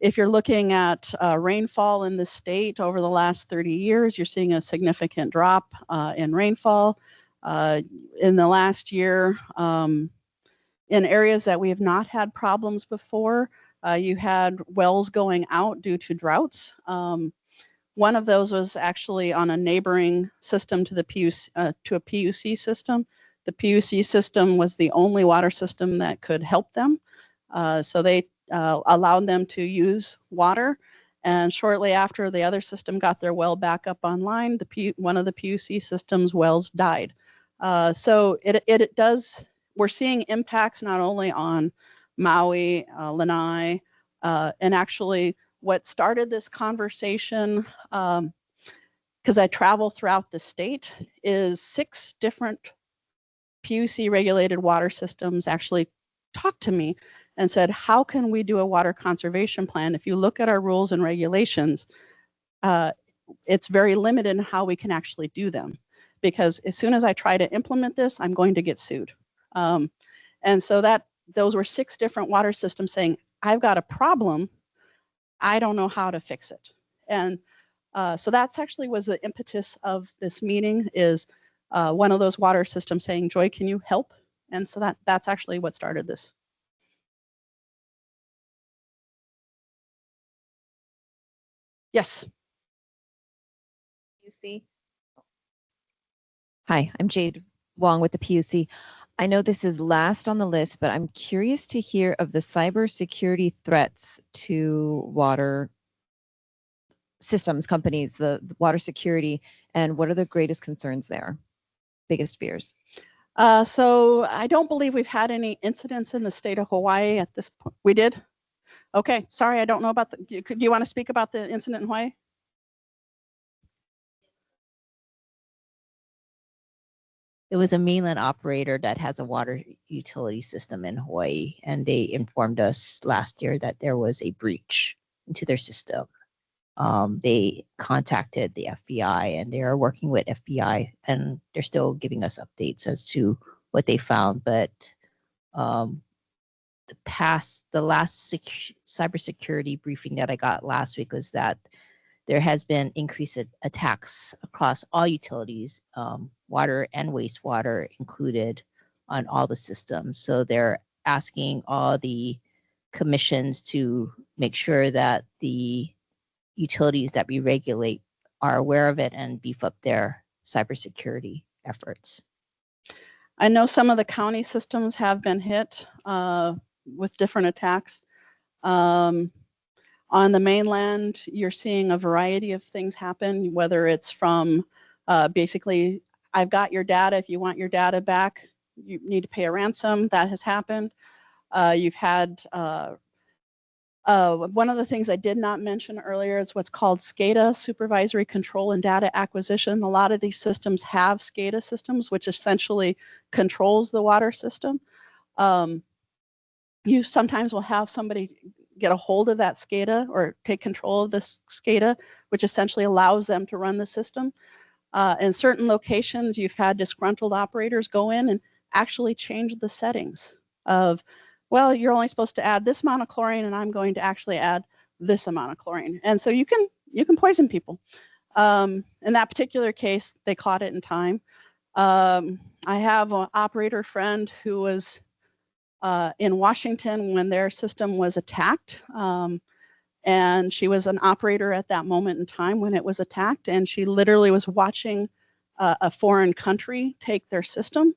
If you're looking at rainfall in the state over the last 30 years, you're seeing a significant drop in rainfall. In the last year, in areas that we have not had problems before, you had wells going out due to droughts. One of those was actually on a neighboring system to the to a PUC system. The PUC system was the only water system that could help them. So they allowed them to use water. And shortly after the other system got their well back up online, one of the PUC system's wells died. So it does, we're seeing impacts not only on Maui, Lanai, and actually what started this conversation, because I travel throughout the state, is 6 different PUC regulated water systems actually talked to me and said, how can we do a water conservation plan? If you look at our rules and regulations, it's very limited in how we can actually do them, because as soon as I try to implement this, I'm going to get sued. And so those were 6 different water systems saying, I've got a problem, I don't know how to fix it. And so that's actually was the impetus of this meeting, is one of those water systems saying, Joy, can you help? And so that's actually what started this. Yes. PUC. Hi, I'm Jade Wong with the PUC. I know this is last on the list, but I'm curious to hear of the cybersecurity threats to water systems companies, the water security, and what are the greatest concerns there, biggest fears? So I don't believe we've had any incidents in the state of Hawaii at this point. We did? Okay, sorry, I don't know about do you want to speak about the incident in Hawaii? It was a mainland operator that has a water utility system in Hawaii, and they informed us last year that there was a breach into their system. They contacted the FBI, and they are working with FBI, and they're still giving us updates as to what they found. But the last cybersecurity briefing that I got last week was that there has been increased attacks across all utilities, water and wastewater included, on all the systems. So they're asking all the commissions to make sure that the utilities that we regulate are aware of it and beef up their cybersecurity efforts. I know some of the county systems have been hit with different attacks. On the mainland, you're seeing a variety of things happen, whether it's from basically, I've got your data, if you want your data back, you need to pay a ransom. That has happened. You've had One of the things I did not mention earlier is what's called SCADA, Supervisory Control and Data Acquisition. A lot of these systems have SCADA systems, which essentially controls the water system. You sometimes will have somebody get a hold of that SCADA or take control of this SCADA, which essentially allows them to run the system. In certain locations, you've had disgruntled operators go in and actually change the settings of, well, you're only supposed to add this amount of chlorine and I'm going to actually add this amount of chlorine. And so you can poison people. In that particular case, they caught it in time. I have an operator friend who was in Washington when their system was attacked. And she was an operator at that moment in time when it was attacked. And she literally was watching a foreign country take their system.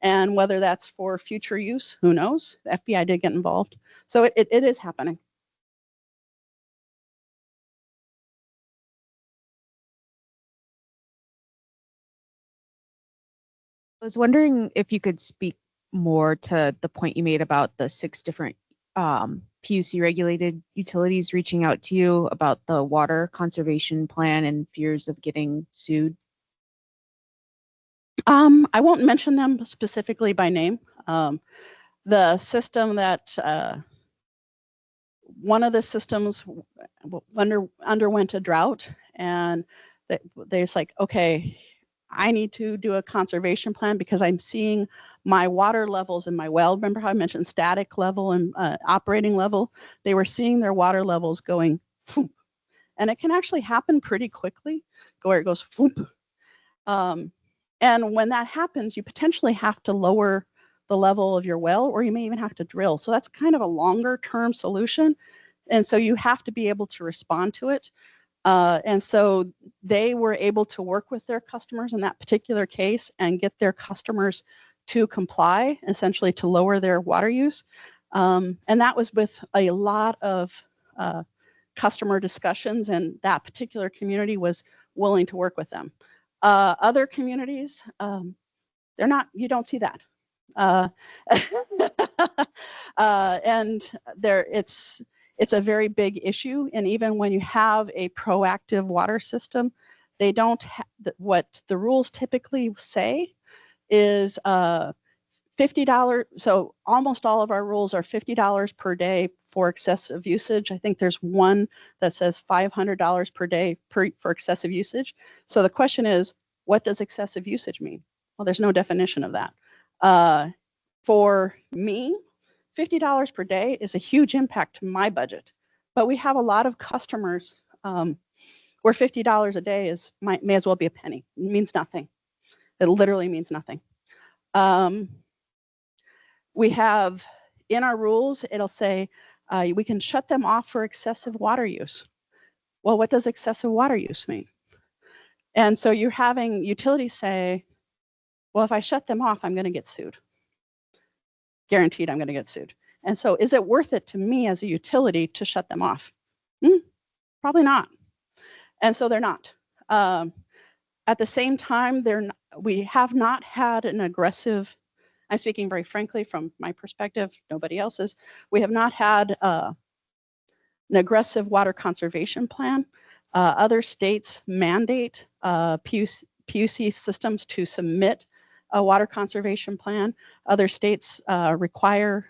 And whether that's for future use, who knows? The FBI did get involved. So it is happening. I was wondering if you could speak more to the point you made about the 6 different PUC regulated utilities reaching out to you about the water conservation plan and fears of getting sued. I won't mention them specifically by name. The system that one of the systems underwent a drought, and they're like, okay, I need to do a conservation plan because I'm seeing my water levels in my well. Remember how I mentioned static level and operating level? They were seeing their water levels going, whoop. And it can actually happen pretty quickly, where it goes, whoop. And when that happens, you potentially have to lower the level of your well, or you may even have to drill. So that's kind of a longer term solution. And so you have to be able to respond to it. And so they were able to work with their customers in that particular case and get their customers to comply, essentially to lower their water use. And that was with a lot of customer discussions, and that particular community was willing to work with them. Other communities, they're not, you don't see that. And it's a very big issue. And even when you have a proactive water system, they don't what the rules typically say is $50. So almost all of our rules are $50 per day for excessive usage. I think there's one that says $500 per day for excessive usage. So the question is, what does excessive usage mean? Well, there's no definition of that. For me, $50 per day is a huge impact to my budget, but we have a lot of customers where $50 a day may as well be a penny. It means nothing. It literally means nothing. We have in our rules, it'll say we can shut them off for excessive water use. Well, what does excessive water use mean? And so you're having utilities say, well, if I shut them off, I'm going to get sued. Guaranteed I'm going to get sued. And so is it worth it to me as a utility to shut them off? Probably not. And so they're not. At the same time, we have not had an aggressive, I'm speaking very frankly from my perspective, nobody else's, we have not had an aggressive water conservation plan. Other states mandate PUC systems to submit a water conservation plan. Other states require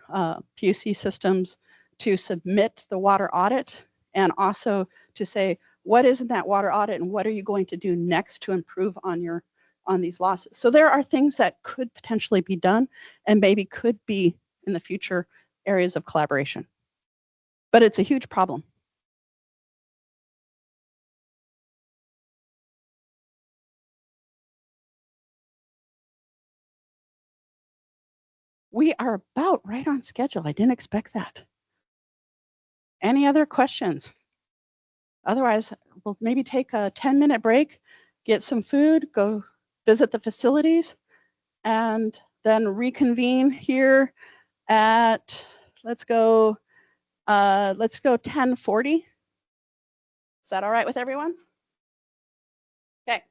PUC systems to submit the water audit and also to say, what is in that water audit and what are you going to do next to improve on these losses? So there are things that could potentially be done and maybe could be in the future areas of collaboration. But it's a huge problem. We are about right on schedule. I didn't expect that. Any other questions? Otherwise, we'll maybe take a 10-minute break, get some food, go visit the facilities, and then reconvene here at, let's go 10:40. Is that all right with everyone? Okay.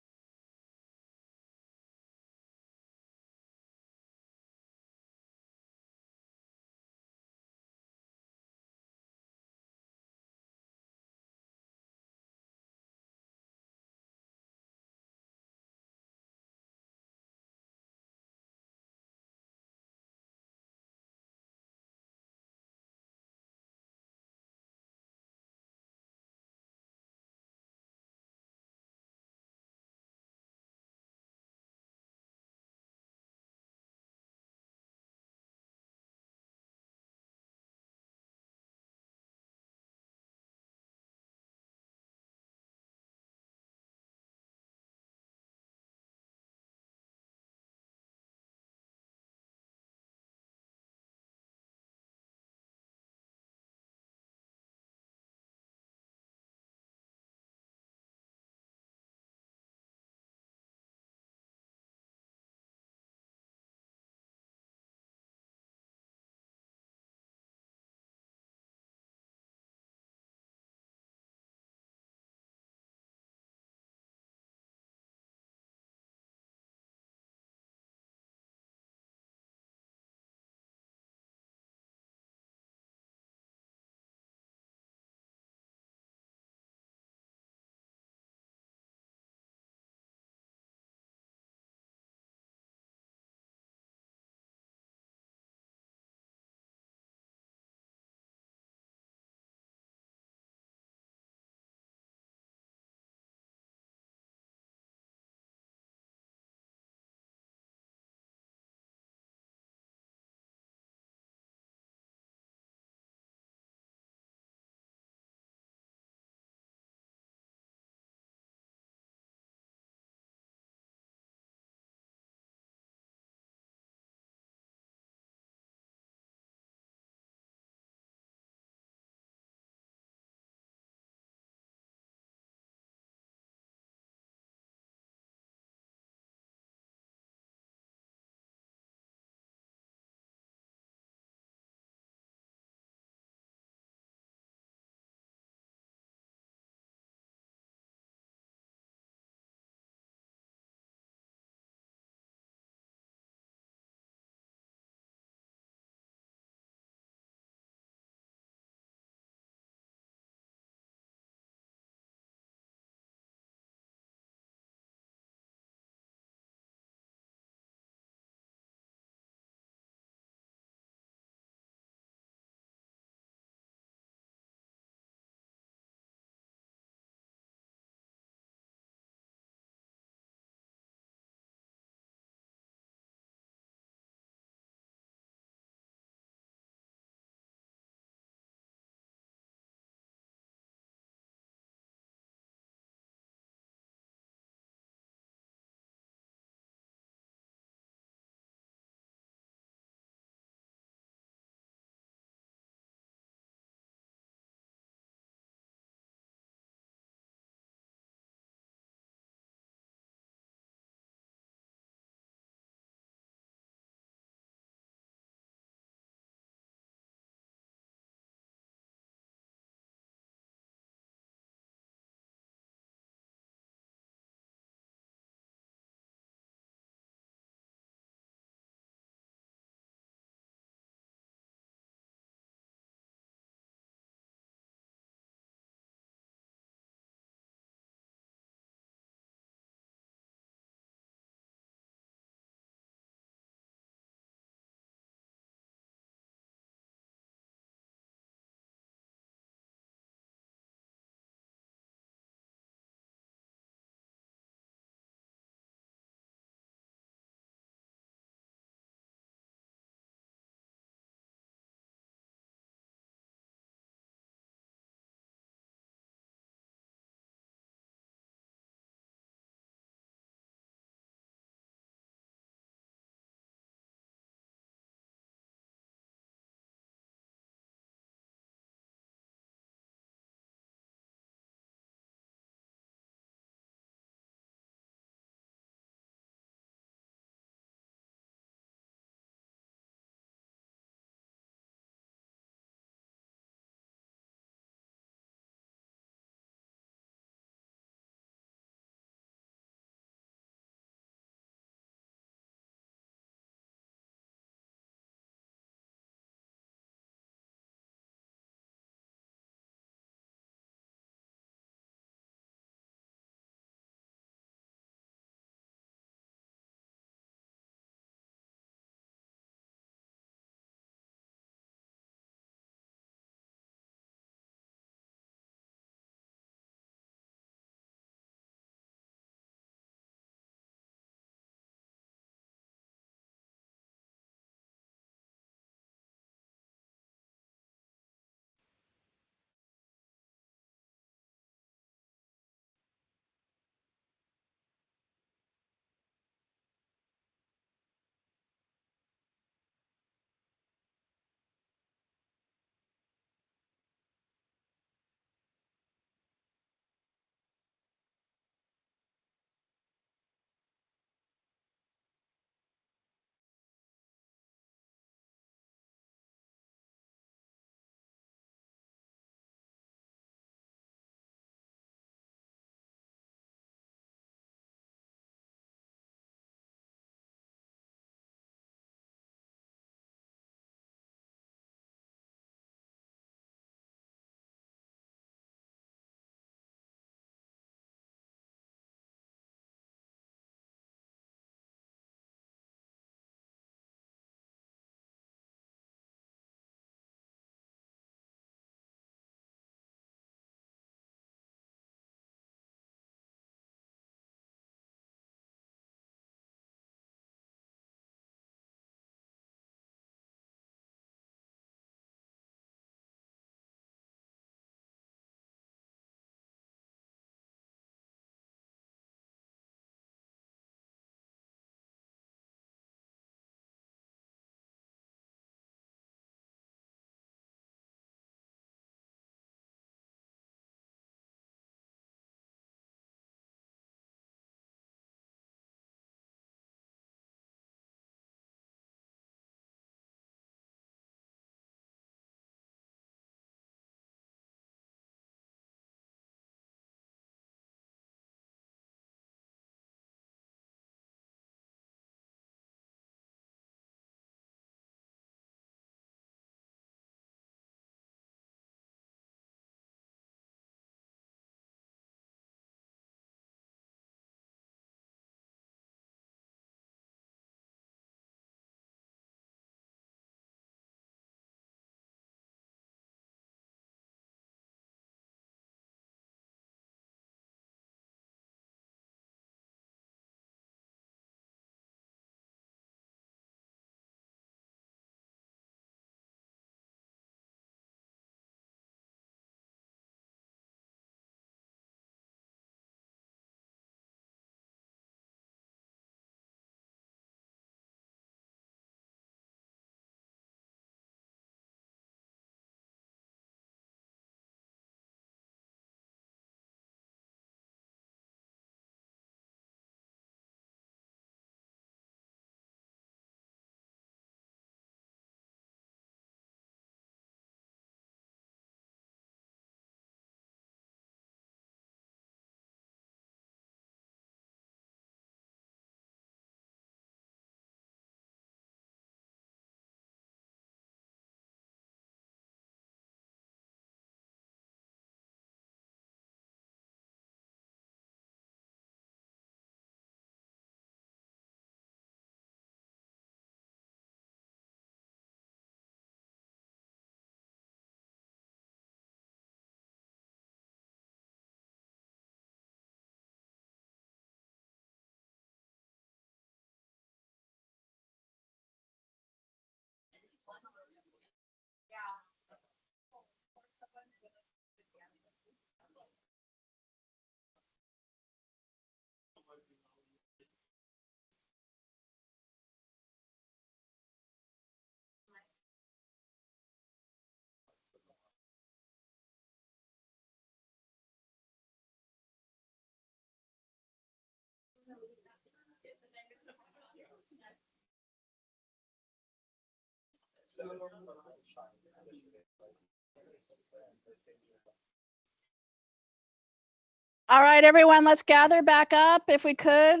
All right, everyone, let's gather back up if we could.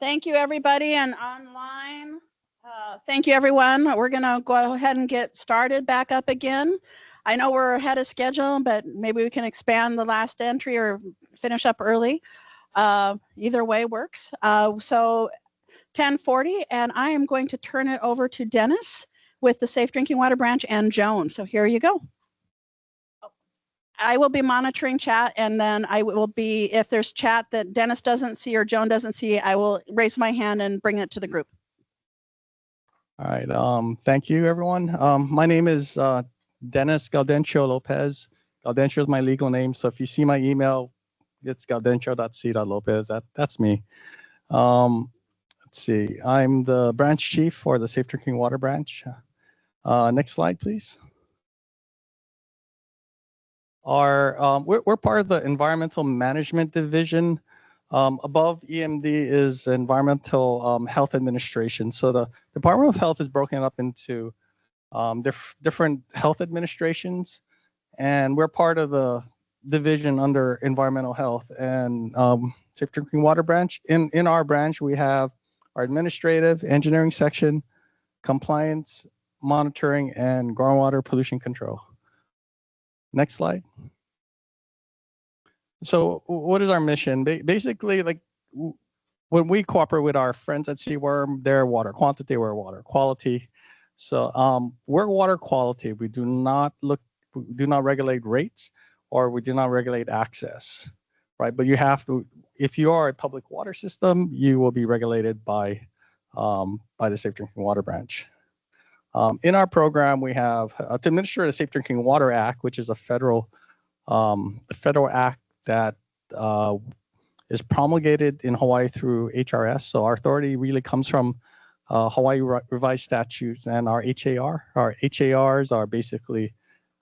Thank you, everybody, and online. Thank you, everyone. We're going to go ahead and get started back up again. I know we're ahead of schedule, but maybe we can expand the last entry or finish up early. Either way works. So 10:40, and I am going to turn it over to Dennis with the Safe Drinking Water Branch and Joan. So here you go. I will be monitoring chat, and then I will be, if there's chat that Dennis doesn't see or Joan doesn't see, I will raise my hand and bring it to the group. All right. Thank you, everyone. My name is Dennis Gaudencio Lopez. Gaudencio is my legal name. So if you see my email, it's gaudencio.c.lopez. That's me. Let's see. I'm the branch chief for the Safe Drinking Water Branch. Next slide, please. We're part of the Environmental Management Division. Above EMD is Environmental Health Administration. So the Department of Health is broken up into different health administrations, and we're part of the division under environmental health and Safe Drinking Water Branch. In our branch, we have our administrative, engineering section, compliance, monitoring, and groundwater pollution control. Next slide. So what is our mission? Basically, like when we cooperate with our friends at CWRM, their water quantity, we're water quality. So we're water quality. We do not regulate rates, or we do not regulate access, right? But you have to, if you are a public water system, you will be regulated by the Safe Drinking Water Branch. In our program, we have to administer the Safe Drinking Water Act, which is a federal act that is promulgated in Hawaii through HRS. So our authority really comes from Hawaii Revised Statutes and our HAR. Our HARs are basically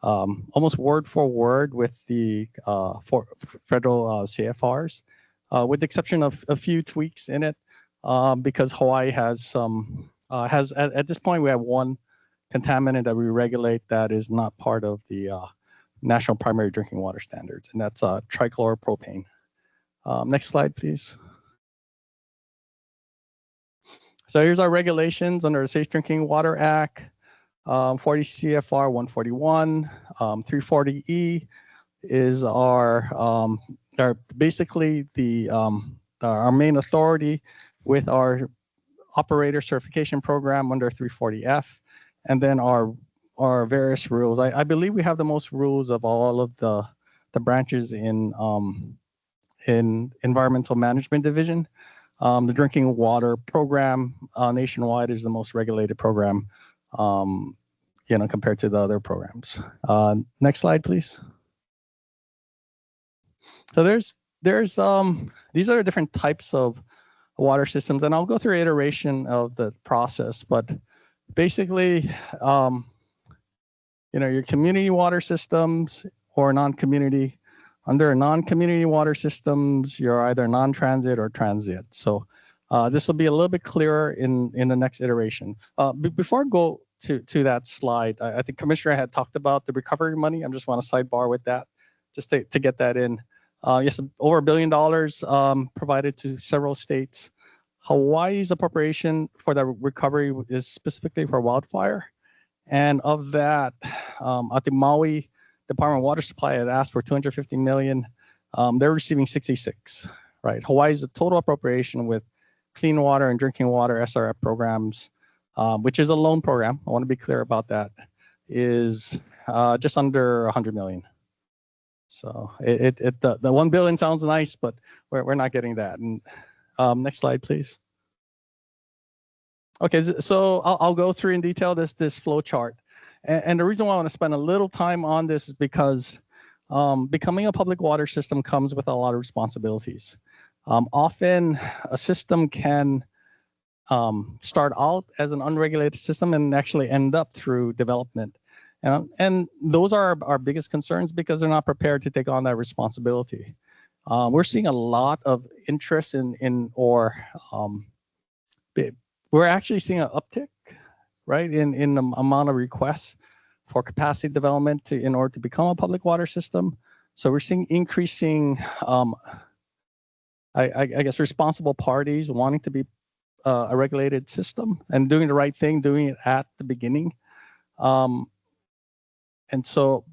almost word for word with the federal CFRs, with the exception of a few tweaks in it, because Hawaii has some, at this point, we have one contaminant that we regulate that is not part of the National Primary Drinking Water Standards, and that's trichloropropane. Next slide, please. So here's our regulations under the Safe Drinking Water Act. 40 CFR 141, 340E is our basically the our main authority with our operator certification program under 340F, and then our various rules. I believe we have the most rules of all of the branches in Environmental Management Division. The drinking water program nationwide is the most regulated program, compared to the other programs. Next slide, please. So these are the different types of water systems, and I'll go through iteration of the process, but basically, your community water systems or non-community. Under non-community water systems, you're either non-transit or transit. So this will be a little bit clearer in the next iteration. Before I go to that slide, I think Commissioner had talked about the recovery money. I just want to sidebar with that, just to get that in. Yes, over $1 billion provided to several states. Hawaii's appropriation for the recovery is specifically for wildfire. And of that, I think Maui Department of Water Supply had asked for $250 million. They're receiving 66, right? Hawaii's total appropriation with clean water and drinking water SRF programs, which is a loan program, I want to be clear about that, is just under 100 million. So the 1 billion sounds nice, but we're not getting that. And next slide, please. Okay, so I'll go through in detail this flow chart. And the reason why I want to spend a little time on this is because becoming a public water system comes with a lot of responsibilities. Often a system can start out as an unregulated system and actually end up through development. And those are our biggest concerns because they're not prepared to take on that responsibility. We're seeing a lot of interest we're actually seeing an uptick, right, in the amount of requests for capacity development in order to become a public water system. So we're seeing increasing, I guess, responsible parties wanting to be a regulated system and doing the right thing, doing it at the beginning. And so,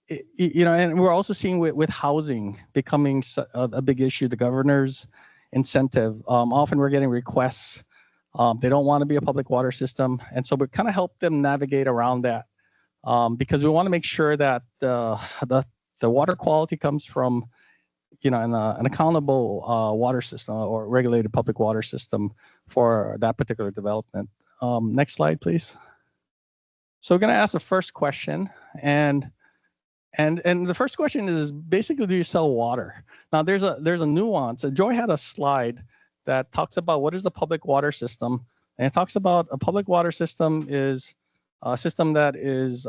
and we're also seeing with housing becoming a big issue, the governor's incentive. Often we're getting requests. They don't want to be a public water system. And so we kind of help them navigate around that because we want to make sure that the water quality comes from, an accountable water system or regulated public water system for that particular development. Next slide, please. So we're going to ask the first question, and the first question is basically, do you sell water? Now there's a nuance. Joy had a slide that talks about what is a public water system, and it talks about a public water system is a system that is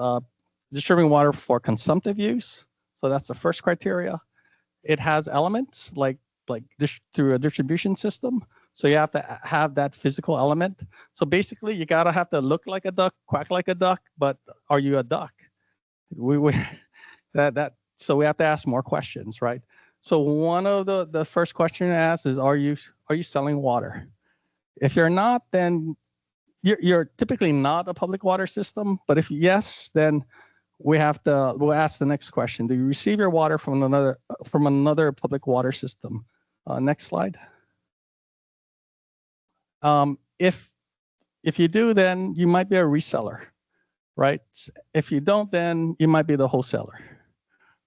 distributing water for consumptive use. So that's the first criteria. It has elements like through a distribution system. So you have to have that physical element. So basically, you gotta have to look like a duck, quack like a duck, but are you a duck? So we have to ask more questions, right? So one of the first question to ask is, are you selling water? If you're not, then you're typically not a public water system. But if yes, then we'll ask the next question: do you receive your water from another public water system? Next slide. If you do, then you might be a reseller, right? If you don't, then you might be the wholesaler,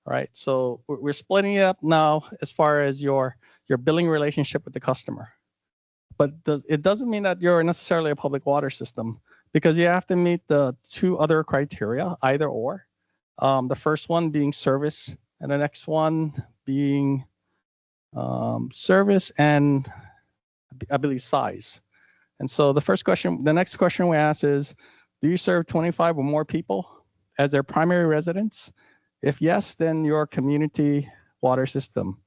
right? So we're splitting it up now as far as your billing relationship with the customer. But it doesn't mean that you're necessarily a public water system, because you have to meet the two other criteria, either or. The first one being service, and the next one being service and I believe size. And so the next question we ask is, do you serve 25 or more people as their primary residents? If yes, then you're a community water system.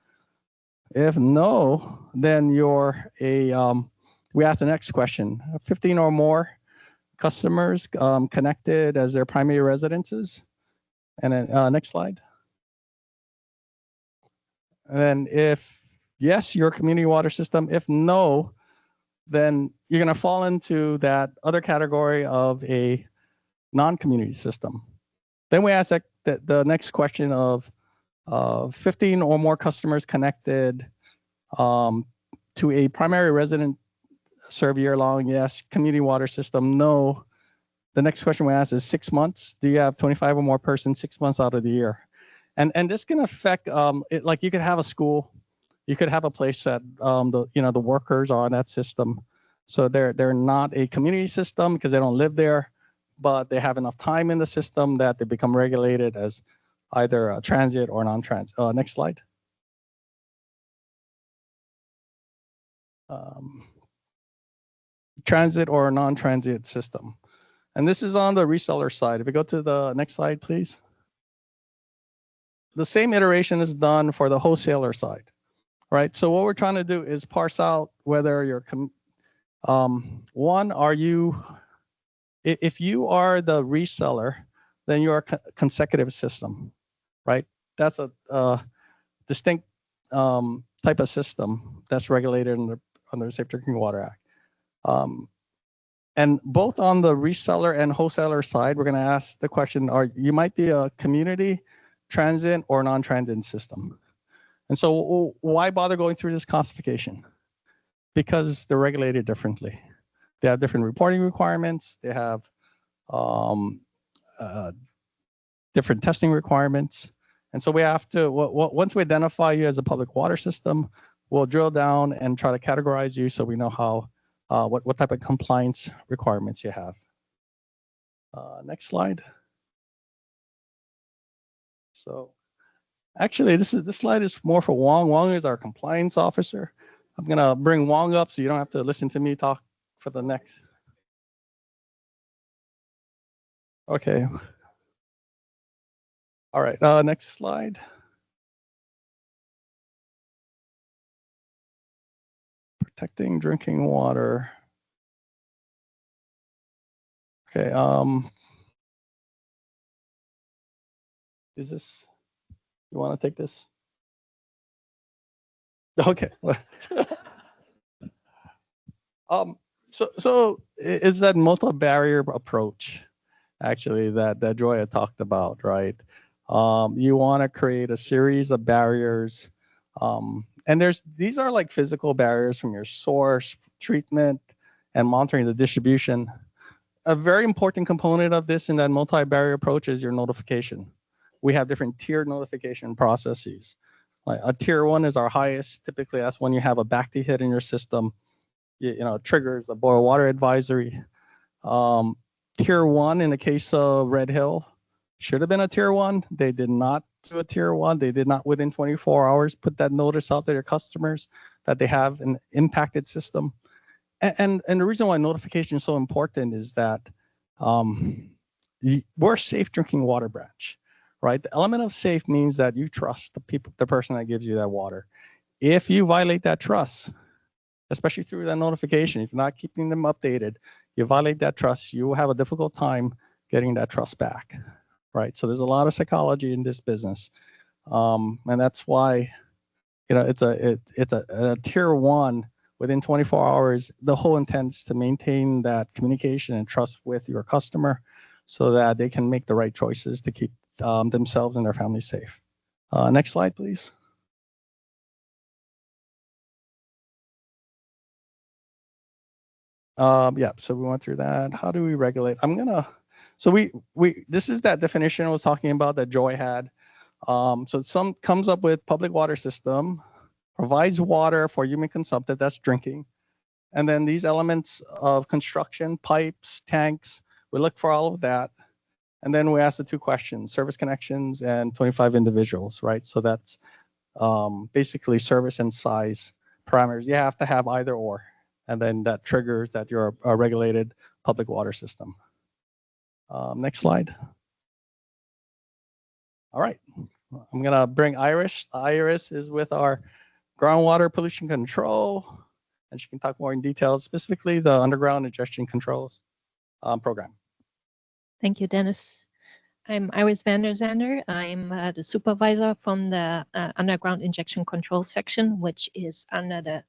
If no, then you're we ask the next question: 15 or more customers connected as their primary residences. And then next slide. And then if yes, you're a community water system. If no, then you're going to fall into that other category of a non-community system. Then we ask the next question of 15 or more customers connected to a primary resident served year-long. Yes, community water system. No. The next question we ask is 6 months. Do you have 25 or more persons 6 months out of the year? And this can affect like you could have a school, you could have a place that the workers are on that system. So they're not a community system because they don't live there, but they have enough time in the system that they become regulated as either a transit or non-transit. Next slide. Transit or non-transit system. And this is on the reseller side. If we go to the next slide, please. The same iteration is done for the wholesaler side, right? So what we're trying to do is parse out whether you're, if you are the reseller, then you're a consecutive system, right? That's a distinct type of system that's regulated under the Safe Drinking Water Act. And both on the reseller and wholesaler side, we're going to ask the question, you might be a community, transit, or non-transit system. And so why bother going through this classification? Because they're regulated differently. They have different reporting requirements. They have different testing requirements. And so we have to, once we identify you as a public water system, we'll drill down and try to categorize you so we know how what type of compliance requirements you have. Next slide. So actually, this slide is more for Wong. Wong is our compliance officer. I'm gonna bring Wong up so you don't have to listen to me talk for the next. Okay. All right, next slide. protecting drinking water. Okay, is this, you want to take this? Okay. So it's that multi-barrier approach, actually, that Joy had talked about, right? You want to create a series of barriers, and these are like physical barriers from your source, treatment, and monitoring the distribution. A very important component of this in that multi-barrier approach is your notification. We have different tiered notification processes. Like a tier 1 is our highest. Typically, that's when you have a BACT hit in your system. You know, triggers a boil water advisory. Tier 1 in the case of Red Hill should have been a tier 1. They did not do a tier 1. They did not within 24 hours put that notice out to their customers that they have an impacted system. And the reason why notification is so important is that we're a safe drinking water branch, right? The element of safe means that you trust the person that gives you that water. If you violate that trust, especially through that notification, if you're not keeping them updated, you violate that trust, you will have a difficult time getting that trust back, right? So there's a lot of psychology in this business. And that's why, you know, it's a tier 1 within 24 hours. The whole intent is to maintain that communication and trust with your customer so that they can make the right choices to keep themselves and their families safe. Next slide, please. Yeah, so we went through that. How do we regulate? This is that definition I was talking about that Joy had. So some comes up with public water system, provides water for human consumption, that's drinking. And then these elements of construction, pipes, tanks, we look for all of that. And then we ask the 2 questions, service connections and 25 individuals, right? So that's basically service and size parameters. You have to have either or. And then that triggers that you're a regulated public water system. Next slide. All right, I'm gonna bring Iris. Iris is with our groundwater pollution control, and she can talk more in detail, specifically the underground injection controls program. Thank you, Dennis. I'm Iris van der Zander. I'm the supervisor from the underground injection control section, which is under the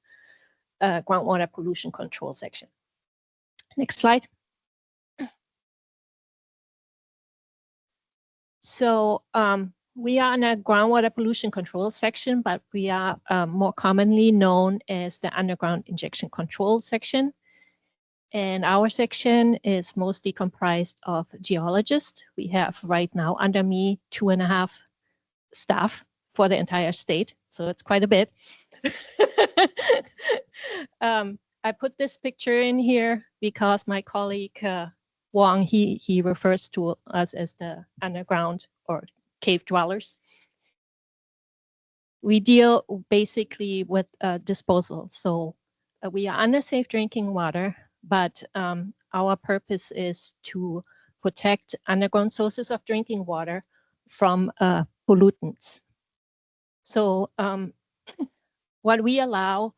groundwater pollution control section. Next slide. So we are in a groundwater pollution control section, but we are more commonly known as the underground injection control section. And our section is mostly comprised of geologists. We have right now under me 2.5 staff for the entire state. So it's quite a bit. I put this picture in here because my colleague Wong, he refers to us as the underground or cave dwellers. We deal basically with disposal. So we are under safe drinking water, but our purpose is to protect underground sources of drinking water from pollutants. So what we allow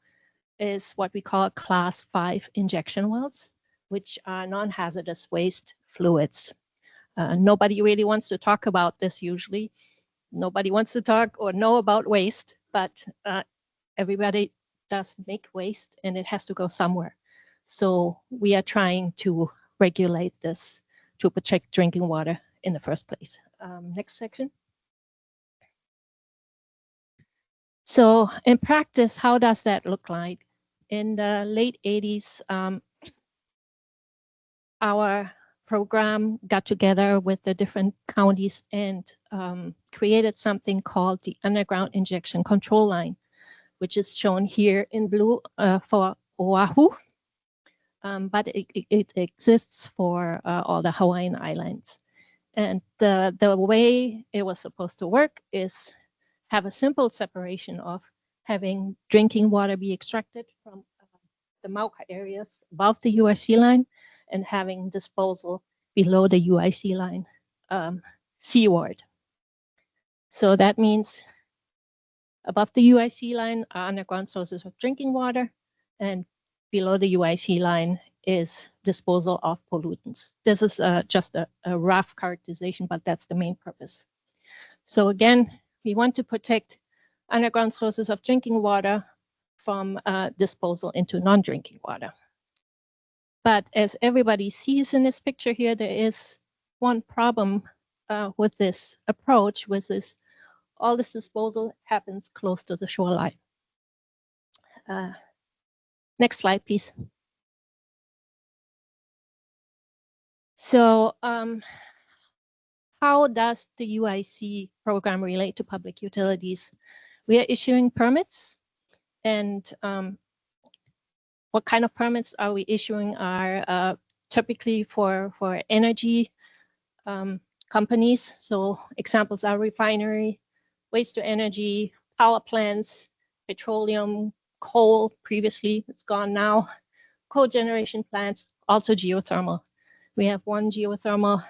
is what we call class 5 injection wells, which are non-hazardous waste fluids. Nobody really wants to talk about this usually. Nobody wants to talk or know about waste, but everybody does make waste and it has to go somewhere. So we are trying to regulate this to protect drinking water in the first place. Next section. So in practice, how does that look like? In the late 80s, our program got together with the different counties and created something called the underground injection control line, which is shown here in blue for Oahu. But it exists for all the Hawaiian Islands. And the way it was supposed to work is have a simple separation of having drinking water be extracted from the Mauka areas above the UIC line and having disposal below the UIC line seaward. So that means above the UIC line are underground sources of drinking water, and below the UIC line is disposal of pollutants. This is just a rough characterization, but that's the main purpose. So again, we want to protect underground sources of drinking water from disposal into non-drinking water. But as everybody sees in this picture here, there is one problem with this approach, which is all this disposal happens close to the shoreline. Next slide, please. So how does the UIC program relate to public utilities? We are issuing permits, and what kind of permits are we issuing are typically for energy companies. So examples are refinery, waste to energy, power plants, petroleum, coal, previously, it's gone now, cogeneration plants, also geothermal. We have one geothermal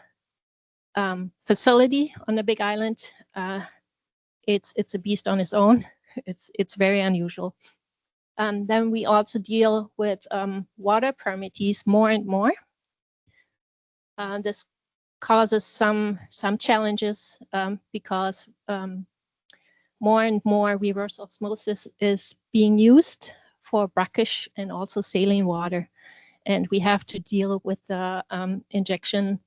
facility on the Big Island. It's a beast on its own. It's very unusual. Then we also deal with water permittees more and more. This causes some challenges because more and more reverse osmosis is being used for brackish and also saline water. And we have to deal with the injection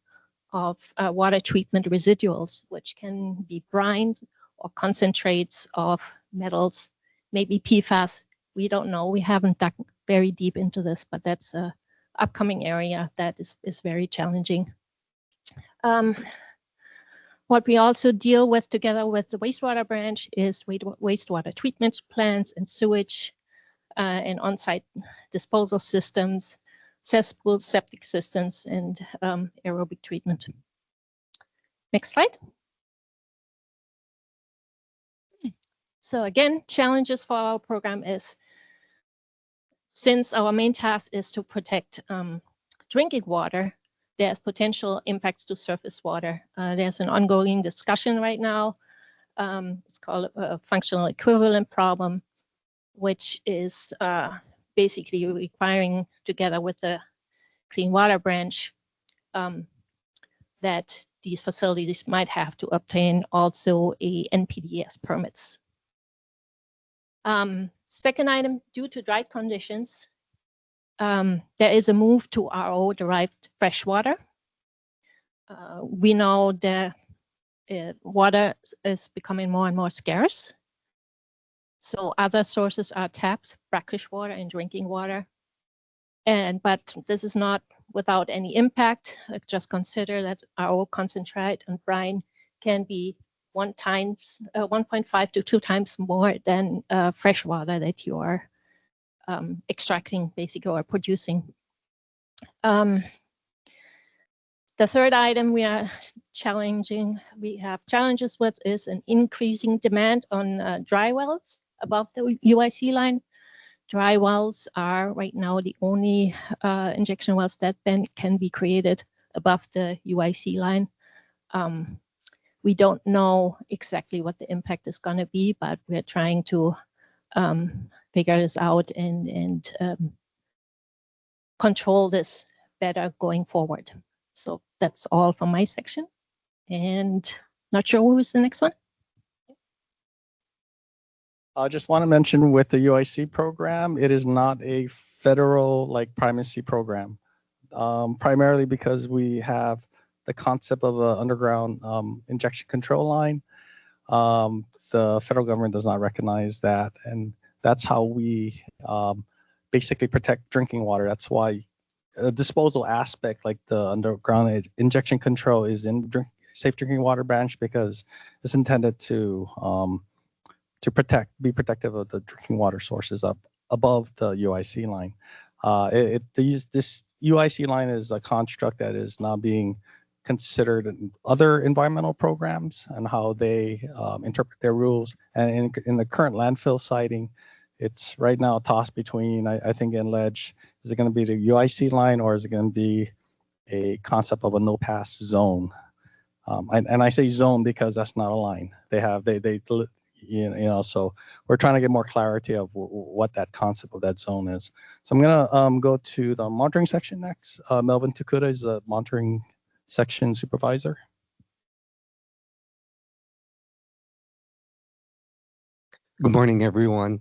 of water treatment residuals, which can be brines or concentrates of metals, maybe PFAS. We don't know. We haven't dug very deep into this, but that's an upcoming area that is very challenging. What we also deal with together with the wastewater branch is wastewater treatment plants and sewage and on-site disposal systems, cesspools, septic systems, and aerobic treatment. Next slide. So again, challenges for our program is, since our main task is to protect drinking water, there's potential impacts to surface water. There's an ongoing discussion right now. It's called a functional equivalent problem, which is basically requiring, together with the Clean Water Branch, that these facilities might have to obtain also a NPDES permits. Second item, due to dry conditions, there is a move to RO-derived fresh water. We know that water is becoming more and more scarce. So other sources are tapped, brackish water and drinking water. But this is not without any impact. Just consider that RO concentrate and brine can be 1.5 to 2 times more than fresh water that you are extracting, basically, or producing. The third item we have challenges with is an increasing demand on dry wells above the UIC line. Dry wells are right now the only injection wells that can be created above the UIC line. We don't know exactly what the impact is going to be, but we're trying to figure this out and control this better going forward. So that's all from my section. And not sure who is the next one. I just want to mention with the UIC program, it is not a federal primacy program, primarily because we have the concept of an underground injection control line. The federal government does not recognize that, and that's how we basically protect drinking water. That's why a disposal aspect like the underground injection control is in Safe Drinking Water Branch, because it's intended to be protective of the drinking water sources up above the UIC line. This UIC line is a construct that is now being considered in other environmental programs and how they interpret their rules. And in the current landfill siting, it's right now a toss between, I think in Ledge, is it going to be the UIC line or is it going to be a concept of a no-pass zone? And I say zone because that's not a line. So we're trying to get more clarity of what that concept of that zone is. So I'm gonna go to the monitoring section next. Melvin Takuda is the monitoring section supervisor. Good morning, everyone.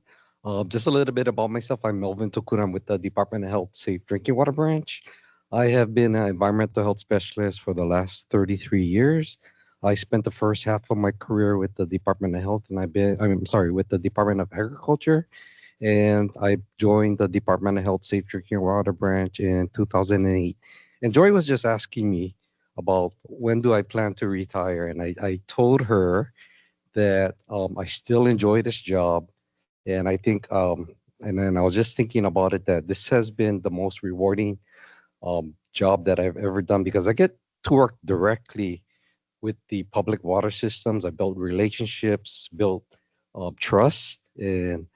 Just a little bit about myself. I'm Melvin Tokuda. I'm with the Department of Health Safe Drinking Water Branch. I have been an environmental health specialist for the last 33 years. I spent the first half of my career with the Department of Health, and with the Department of Agriculture. And I joined the Department of Health Safe Drinking Water Branch in 2008. And Joy was just asking me about when do I plan to retire, and I told her that I still enjoy this job. And I think, and then I was just thinking about it, that this has been the most rewarding job that I've ever done, because I get to work directly with the public water systems. I built relationships, built trust, and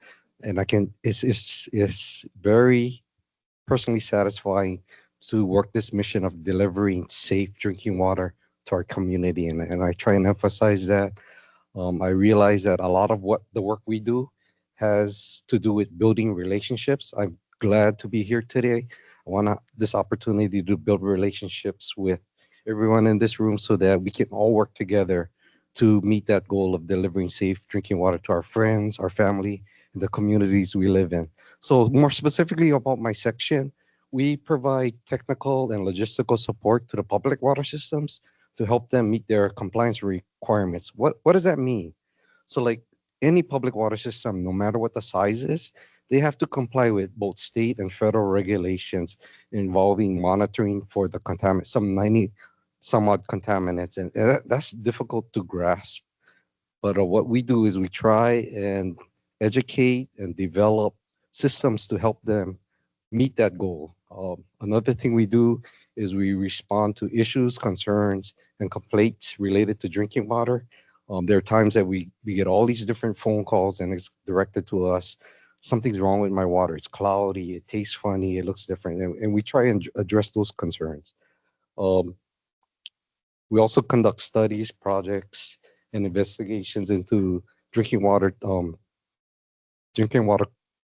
it's very personally satisfying to work this mission of delivering safe drinking water to our community. And I try and emphasize that. I realize that a lot of what the work we do has to do with building relationships. I'm glad to be here today. I want this opportunity to build relationships with everyone in this room so that we can all work together to meet that goal of delivering safe drinking water to our friends, our family, and the communities we live in. So more specifically about my section, we provide technical and logistical support to the public water systems to help them meet their compliance requirements. What does that mean? So like any public water system, no matter what the size is, they have to comply with both state and federal regulations involving monitoring for the contaminants, some 90 some odd contaminants, and that's difficult to grasp. But what we do is we try and educate and develop systems to help them meet that goal. Another thing we do is we respond to issues, concerns, and complaints related to drinking water. There are times that we get all these different phone calls and it's directed to us. Something's wrong with my water. It's cloudy, it tastes funny, it looks different. And we try and address those concerns. We also conduct studies, projects, and investigations into drinking water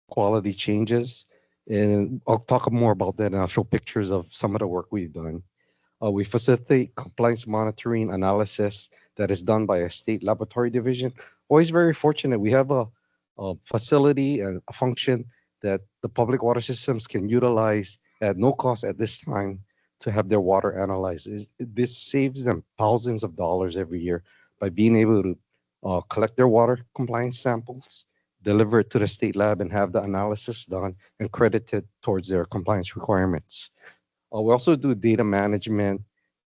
quality changes. And I'll talk more about that, and I'll show pictures of some of the work we've done. We facilitate compliance monitoring analysis that is done by a state laboratory division. Always very fortunate. We have a facility and a function that the public water systems can utilize at no cost at this time to have their water analyzed. This saves them thousands of dollars every year by being able to collect their water compliance samples, deliver it to the state lab, and have the analysis done and credited towards their compliance requirements. We also do data management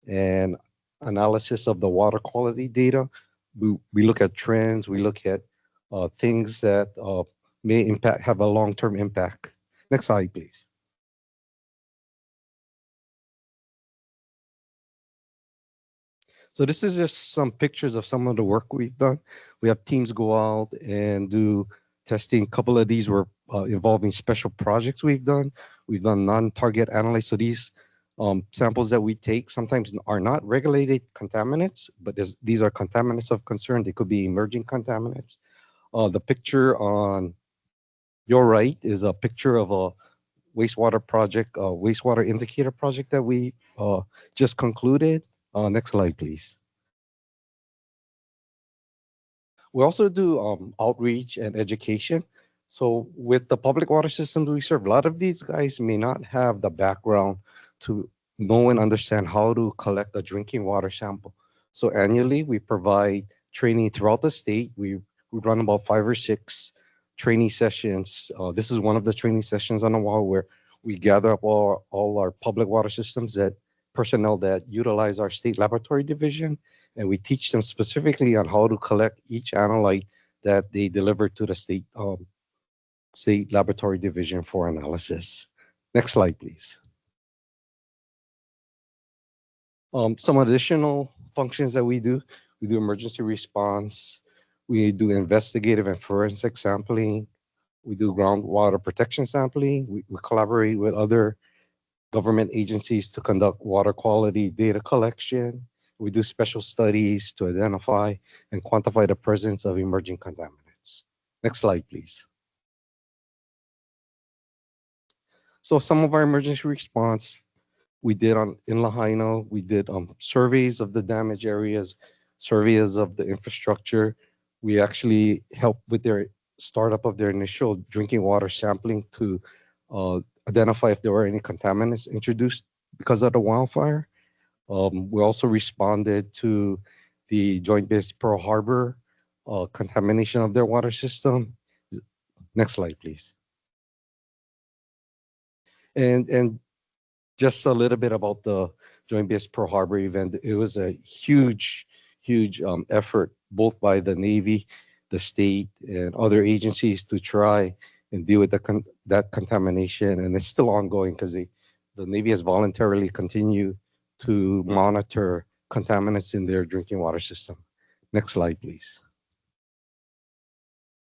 and analysis of the water quality data. We look at trends, we look at things that may have a long-term impact. Next slide, please. So this is just some pictures of some of the work we've done. We have teams go out and do testing. A couple of these were involving special projects we've done. We've done non-target analysis. So these samples that we take sometimes are not regulated contaminants, but these are contaminants of concern. They could be emerging contaminants. The picture on your right is a picture of a wastewater project, wastewater indicator project that we just concluded. Next slide, please. We also do outreach and education. So with the public water systems we serve, a lot of these guys may not have the background to know and understand how to collect a drinking water sample. So annually, we provide training throughout the state. We run about 5 or 6 training sessions. This is one of the training sessions on the wall where we gather up all our public water systems personnel that utilize our state laboratory division, and we teach them specifically on how to collect each analyte that they deliver to the state laboratory division for analysis. Next slide, please. Some additional functions that we do emergency response, we do investigative and forensic sampling, we do groundwater protection sampling, we collaborate with other government agencies to conduct water quality data collection. We do special studies to identify and quantify the presence of emerging contaminants. Next slide, please. So some of our emergency response we did in Lahaina, we did surveys of the damaged areas, surveys of the infrastructure. We actually helped with their startup of their initial drinking water sampling to identify if there were any contaminants introduced because of the wildfire. We also responded to the Joint Base Pearl Harbor contamination of their water system. Next slide, please. And just a little bit about the Joint Base Pearl Harbor event. It was a huge effort, both by the Navy, the state, and other agencies to try and deal with that contamination. And it's still ongoing because the Navy has voluntarily continued to monitor contaminants in their drinking water system. Next slide, please.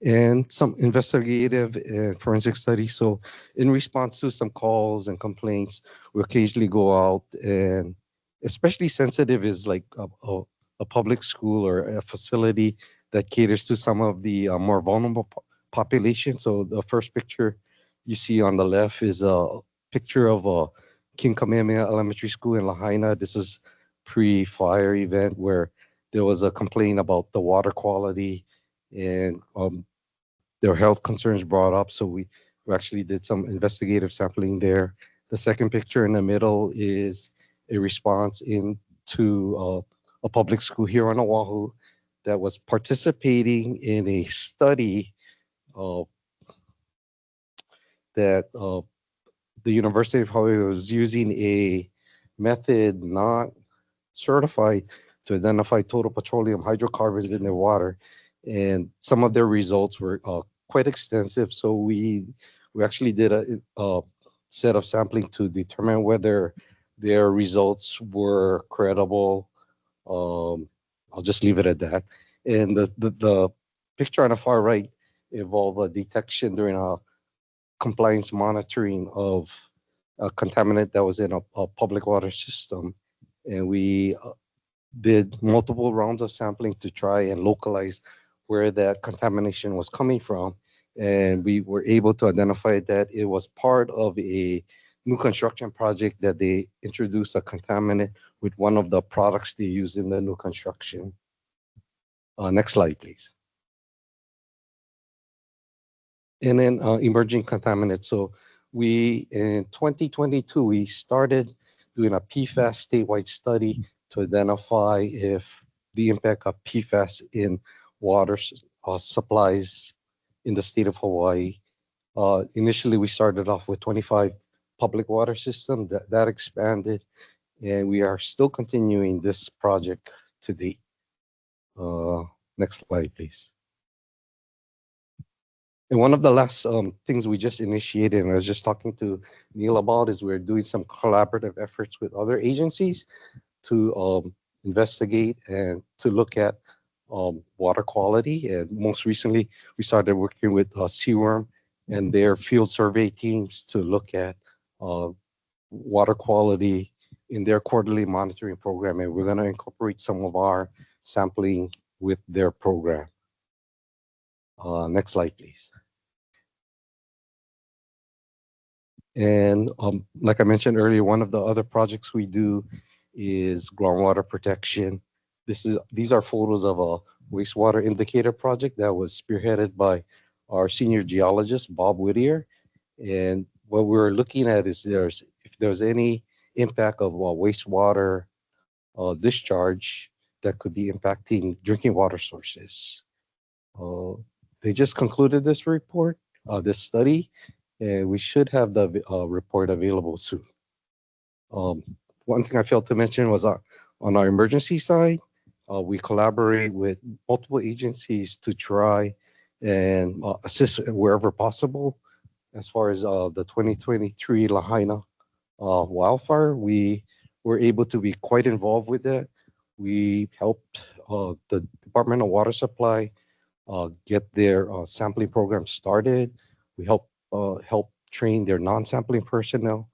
And some investigative and forensic studies. So in response to some calls and complaints, we occasionally go out, and especially sensitive is like a public school or a facility that caters to some of the more vulnerable population. So the first picture you see on the left is a picture of King Kamehameha Elementary School in Lahaina. This is pre-fire event where there was a complaint about the water quality, and there were health concerns brought up. So we actually did some investigative sampling there. The second picture in the middle is a response into a public school here on Oahu that was participating in a study that the University of Hawaii was using a method not certified to identify total petroleum hydrocarbons in their water. And some of their results were quite extensive. So we actually did a set of sampling to determine whether their results were credible. I'll just leave it at that. And the picture on the far right involved a detection during a compliance monitoring of a contaminant that was in a public water system. And we did multiple rounds of sampling to try and localize where that contamination was coming from. And we were able to identify that it was part of a new construction project that they introduced a contaminant with one of the products they use in the new construction. Next slide, please. And then emerging contaminants. So in 2022, we started doing a PFAS statewide study to identify if the impact of PFAS in water supplies in the state of Hawaii. Initially, we started off with 25 public water systems. That expanded, and we are still continuing this project to date. Next slide, please. And one of the last things we just initiated, and I was just talking to Neil about, is we're doing some collaborative efforts with other agencies to investigate and to look at water quality. And most recently, we started working with CWRM and their field survey teams to look at water quality in their quarterly monitoring program. And we're going to incorporate some of our sampling with their program. Next slide, please. And like I mentioned earlier, one of the other projects we do is groundwater protection. These are photos of a wastewater indicator project that was spearheaded by our senior geologist, Bob Whittier. And what we're looking at is if there's any impact of wastewater discharge that could be impacting drinking water sources. They just concluded this report, this study, and we should have the report available soon. One thing I failed to mention was on our emergency side, we collaborate with multiple agencies to try and assist wherever possible. As far as the 2023 Lahaina wildfire, we were able to be quite involved with that. We helped the Department of Water Supply get their sampling program started. We helped train their non-sampling personnel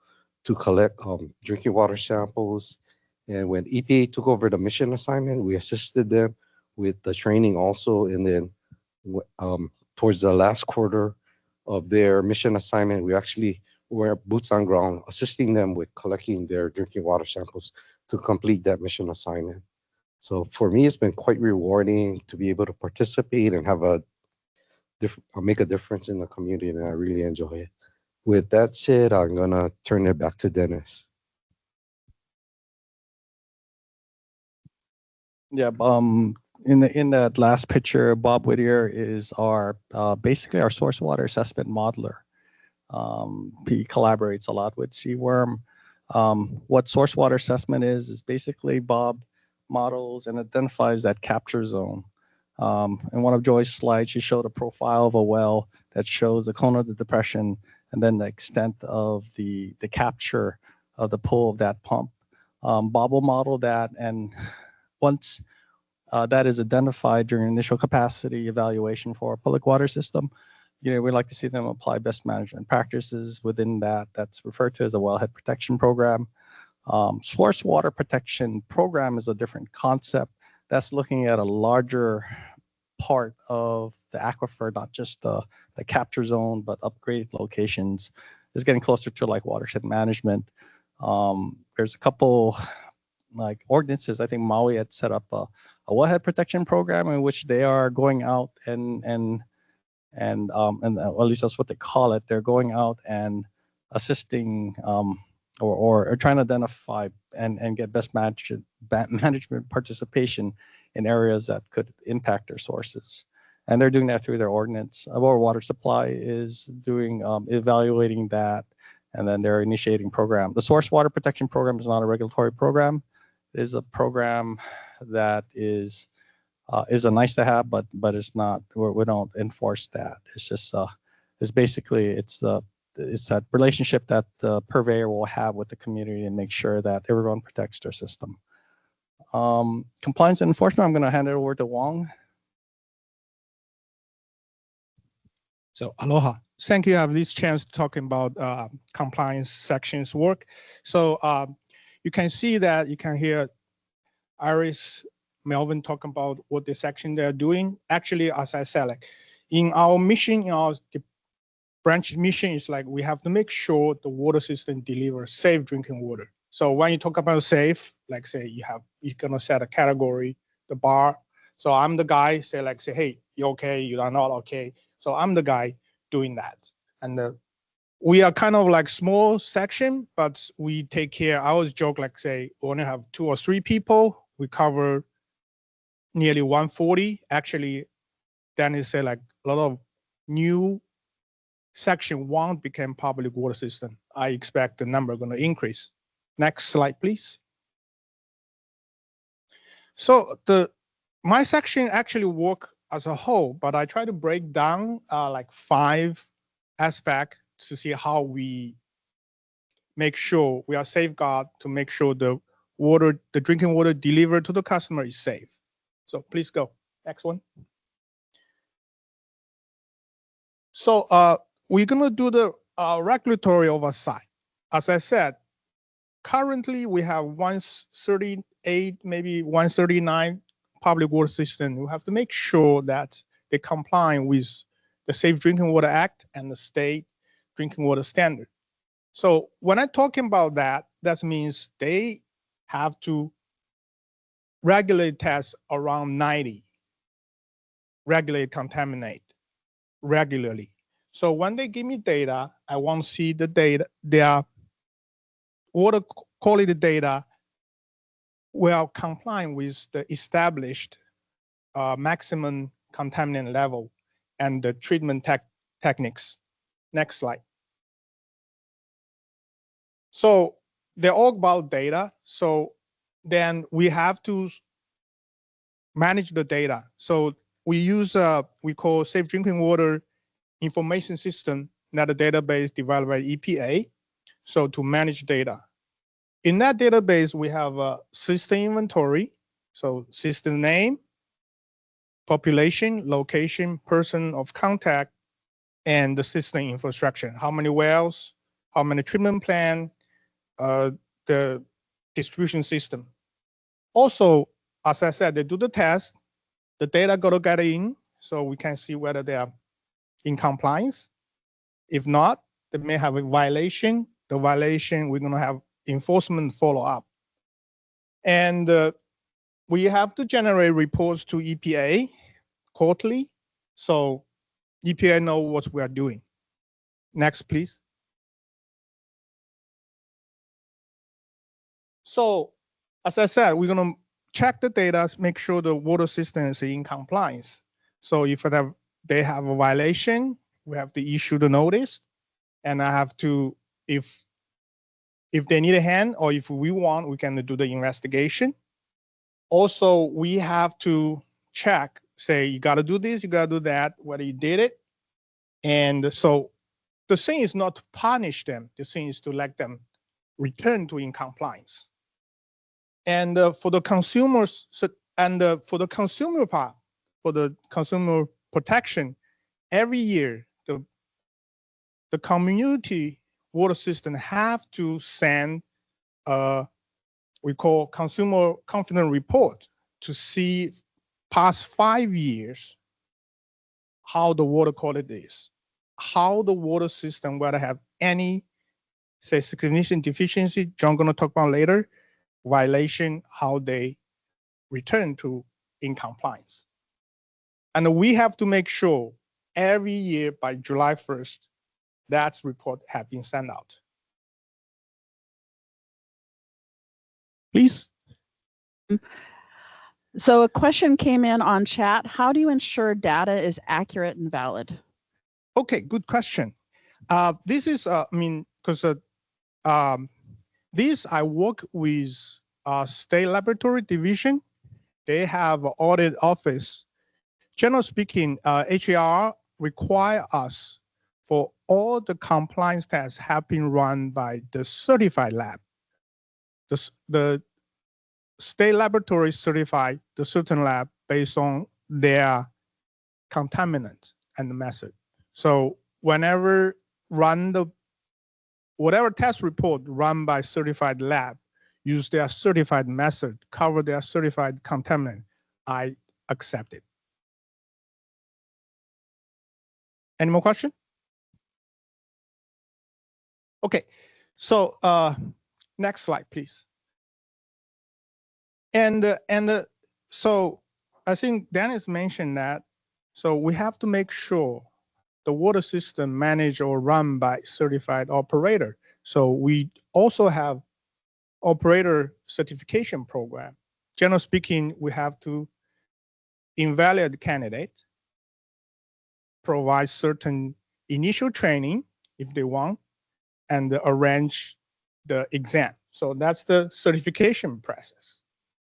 to collect drinking water samples. And when EPA took over the mission assignment, we assisted them with the training also. And then towards the last quarter of their mission assignment, we actually were boots on ground, assisting them with collecting their drinking water samples to complete that mission assignment. So for me, it's been quite rewarding to be able to participate and have make a difference in the community, and I really enjoy it. With that said, I'm gonna turn it back to Dennis. Yeah, in that last picture, Bob Whittier is our basically our source water assessment modeler. He collaborates a lot with Seaworm. What source water assessment is basically Bob models and identifies that capture zone. In one of Joy's slides, she showed a profile of a well that shows the cone of the depression and then the extent of the capture of the pull of that pump. Bob will model that, and once that is identified during initial capacity evaluation for a public water system, we'd like to see them apply best management practices within that. That's referred to as a wellhead protection program. Source water protection program is a different concept. That's looking at a larger part of the aquifer, not just the capture zone, but upgraded locations. It's getting closer to like watershed management. There's a couple like ordinances. I think Maui had set up a wellhead protection program in which they are going out and at least that's what they call it. They're going out and assisting or trying to identify and get best management participation in areas that could impact their sources. And they're doing that through their ordinance. Our water supply is doing evaluating that, and then they're initiating program. The source water protection program is not a regulatory program. It is a program that is a nice to have, but it's not. We don't enforce that. It's just it's basically it's that relationship that the purveyor will have with the community and make sure that everyone protects their system. Compliance and enforcement, I'm going to hand it over to Wong. So aloha. Thank you. I have this chance to talk about compliance sections work. So you can see that you can hear Iris, Melvin talking about what the section they're doing. Actually, as I said, like in our mission, the branch mission is like we have to make sure the water system delivers safe drinking water. So when you talk about safe, like say you're gonna set a category, the bar. So I'm the guy say, hey, you okay? You are not okay. So I'm the guy doing that. And we are kind of like small section, but we take care. I always joke like say we only have 2 or 3 people. We cover nearly 140. Actually, then it say like a lot of new section 1 became public water system. I expect the number going to increase. Next slide, please. So my section actually work as a whole, but I try to break down like 5 aspects to see how we make sure we are safeguard to make sure the drinking water delivered to the customer is safe. So please go. Next one. So we're going to do the regulatory oversight. As I said, currently we have 138, maybe 139 public water system. We have to make sure that they comply with the Safe Drinking Water Act and the state drinking water standard. So when I'm talking about that, that means they have to regulate test around 90, regulate contaminate regularly. So when they give me data, I want to see the data, their water quality data will complying with the established maximum contaminant level and the treatment techniques. Next slide. So they're all about data. So then we have to manage the data. So we use we call Safe Drinking Water Information System, not a database developed by EPA. So to manage data. In that database, we have a system inventory. So system name, population, location, person of contact, and the system infrastructure. How many wells, how many treatment plan, the distribution system. Also, as I said, they do the test, the data got to get in, so we can see whether they are in compliance. If not, they may have a violation. The violation, we're going to have enforcement follow up. And we have to generate reports to EPA quarterly, so EPA know what we are doing. Next, please. So, as I said, we're going to check the data, make sure the water system is in compliance. So if they have a violation, we have to issue the notice, and I have to, if they need a hand or if we want, we can do the investigation. Also, we have to check, say, you got to do this, you got to do that, whether you did it. And so the thing is not to punish them. The thing is to let them return to in compliance. And for the consumers, for the consumer part, for the consumer protection, every year, the community water system have to send we call consumer confidence report to see past 5 years how the water quality is, how the water system, whether have any, say, significant deficiency, John gonna talk about later, violation, how they return to in compliance. And we have to make sure every year by July 1st, that report have been sent out. Please. So a question came in on chat. How do you ensure data is accurate and valid? Okay, good question. This is, I mean, because this I work with State Laboratory Division. They have an audit office. Generally speaking, HAR require us for all the compliance tests have been run by the certified lab. The state laboratory certified the certain lab based on their contaminants and the method. So whenever whatever test report run by certified lab, use their certified method, cover their certified contaminant, I accept it. Any more question? Okay, so next slide, please. And so I think Dennis mentioned that. So we have to make sure the water system managed or run by certified operator. So we also have operator certification program. Generally speaking, we have to evaluate the candidate, provide certain initial training if they want, and arrange the exam. So that's the certification process.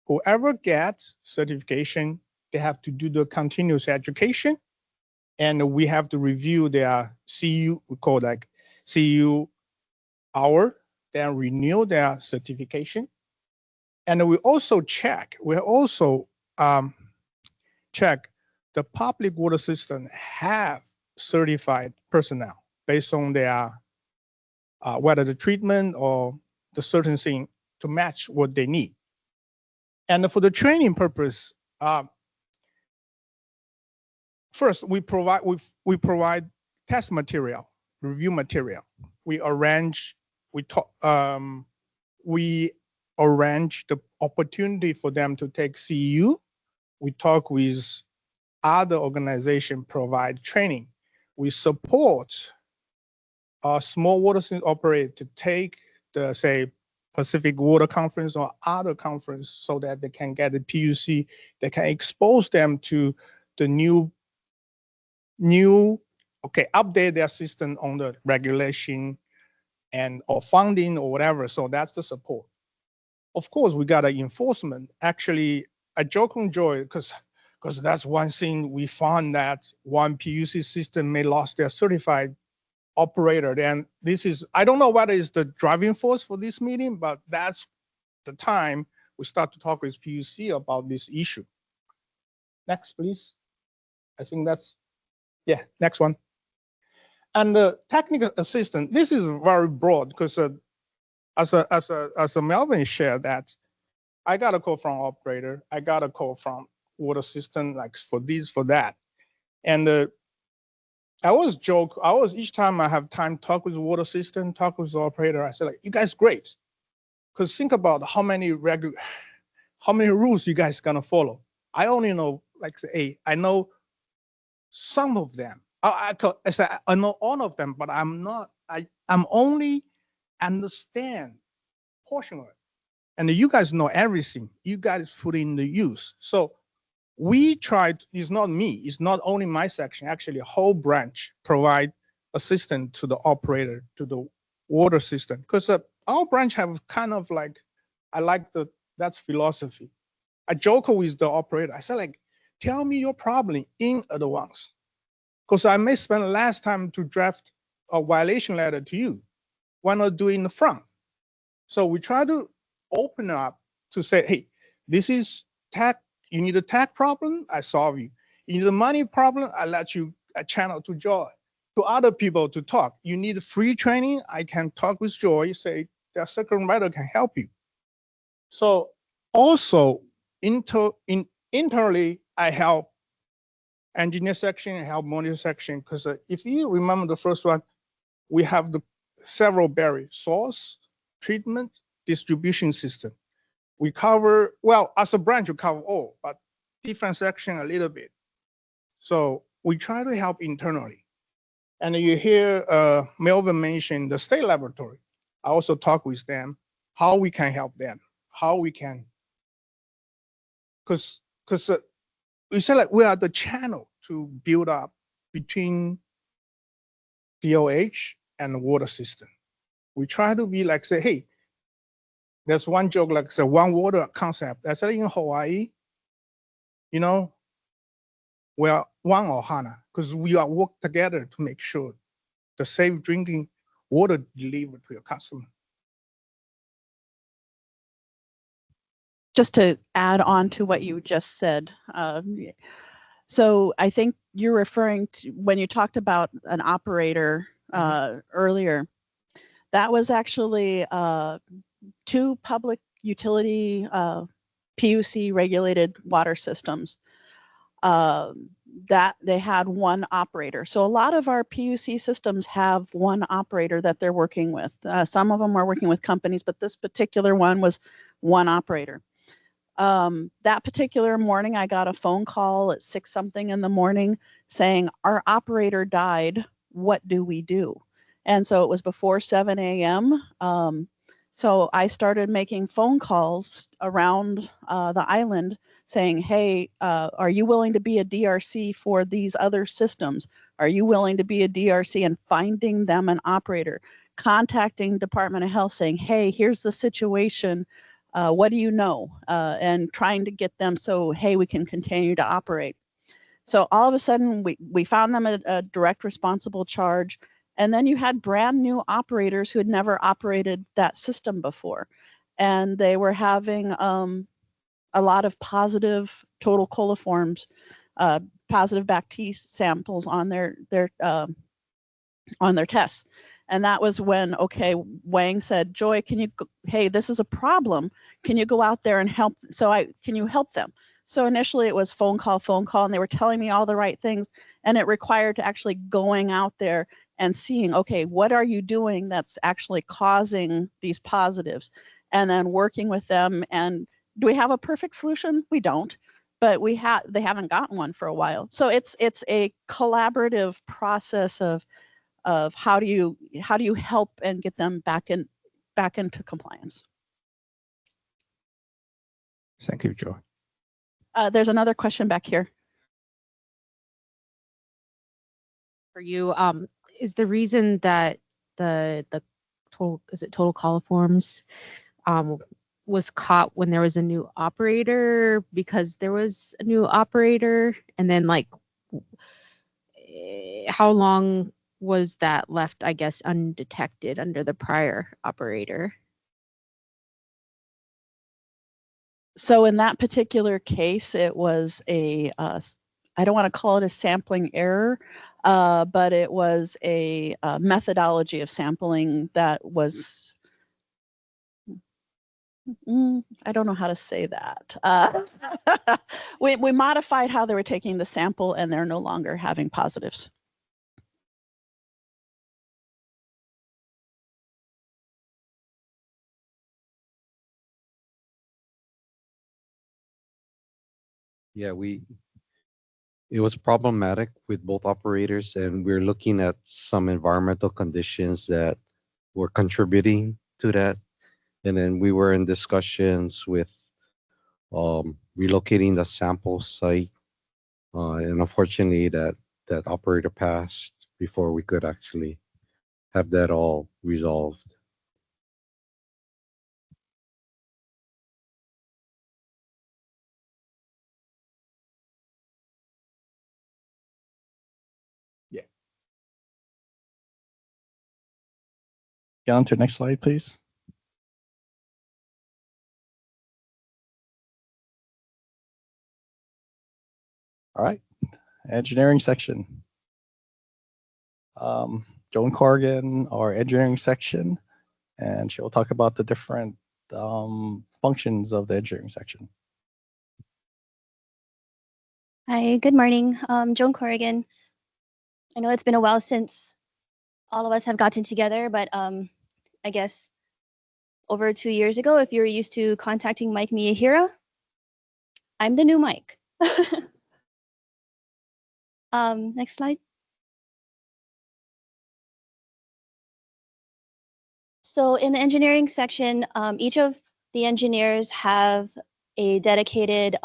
Whoever gets certification, they have to do the continuous education, and we have to review their CU, we call like CU hour, then renew their certification. And we also check, check the public water system have certified personnel based on their, whether the treatment or the certain thing to match what they need. And for the training purpose, first we provide test material, review material. We arrange the opportunity for them to take CEU. We talk with other organizations provide training. We support a small water system operator to take the, say, Pacific Water Conference or other conference so that they can get the PUC, they can expose them to the new, update their system on the regulation and or funding or whatever. So that's the support. Of course, we got an enforcement. Actually, I joke and joy because that's one thing we found that one PUC system may lost their certified operator. Then this is, I don't know whether it's the driving force for this meeting, but that's the time we start to talk with PUC about this issue. Next, please. I think that's, yeah, next one. And the technical assistant, this is very broad because as a Melvin shared that, I got a call from operator, I got a call from water system, like for this, for that. And I always joke. Each time I have time talk with the water system, talk with the operator. I say like, you guys great, because think about how many rules you guys gonna follow. I only know like I know some of them. I know all of them, but I'm only understand portion of it. And you guys know everything. You guys put in the use. So we tried, it's not me, it's not only my section, actually a whole branch provide assistance to the operator, to the water system. Because our branch have kind of like, that's philosophy. I joke with the operator. I said like, tell me your problem in advance. Because I may spend last time to draft a violation letter to you. Why not do it in the front? So we try to open up to say, hey, this is tax. You need a tax problem, I solve you. You need a money problem, I let you a channel to Joy, to other people to talk. You need free training, I can talk with Joy, say the second writer can help you. So also internally, I help engineer section, I help monitor section, because if you remember the first one, we have the several barriers: source, treatment, distribution system. We cover, well, as a branch, we cover all, but different section a little bit. So we try to help internally. And you hear Melvin mention the state laboratory. I also talk with them, how we can help them, how we can, because we say like we are the channel to build up between DOH and the water system. We try to be like, say, hey, there's one joke like the one water concept. That's in Hawaii, you know, we are one Ohana because we are work together to make sure the safe drinking water delivered to your customer. Just to add on to what you just said. So I think you're referring to when you talked about an operator earlier, that was actually 2 public utility PUC regulated water systems that they had one operator. So a lot of our PUC systems have one operator that they're working with. Some of them are working with companies, but this particular one was one operator. That particular morning, I got a phone call at 6 something in the morning saying, our operator died. What do we do? And so it was before 7 a.m. So I started making phone calls around the island saying, hey, are you willing to be a DRC for these other systems? Are you willing to be a DRC, and finding them an operator, contacting Department of Health saying, hey, here's the situation. What do you know? And trying to get them so, hey, we can continue to operate. So all of a sudden, we found them a direct responsible charge. And then you had brand new operators who had never operated that system before. And they were having a lot of positive total coliforms, positive bac T samples on their tests. And that was when, okay, Wang said, Joy, can you, hey, this is a problem. Can you go out there and help? Can you help them? So initially it was phone call, and they were telling me all the right things. And it required to actually going out there and seeing, okay, what are you doing that's actually causing these positives? And then working with them. And do we have a perfect solution? We don't, but they haven't gotten one for a while. So it's a collaborative process of how do you help and get them back into compliance. Thank you, Joy. There's another question back here. For you, is the reason that the total coliforms was caught when there was a new operator because there was a new operator, and then like how long was that left, I guess, undetected under the prior operator? So in that particular case, it was I don't want to call it a sampling error, but it was a methodology of sampling that was, I don't know how to say that. We modified how they were taking the sample, and they're no longer having positives. Yeah, it was problematic with both operators, and we're looking at some environmental conditions that were contributing to that. And then we were in discussions with relocating the sample site, and unfortunately, that operator passed before we could actually have that all resolved. Yeah. Get on to the next slide, please. All right, engineering section. Joan Corrigan, our engineering section, and she'll talk about the different functions of the engineering section. Hi, good morning. Joan Corrigan. I know it's been a while since all of us have gotten together, but I guess over 2 years ago, if you're used to contacting Mike Miyahira, I'm the new Mike. Next slide. So in the engineering section, each of the engineers have a dedicated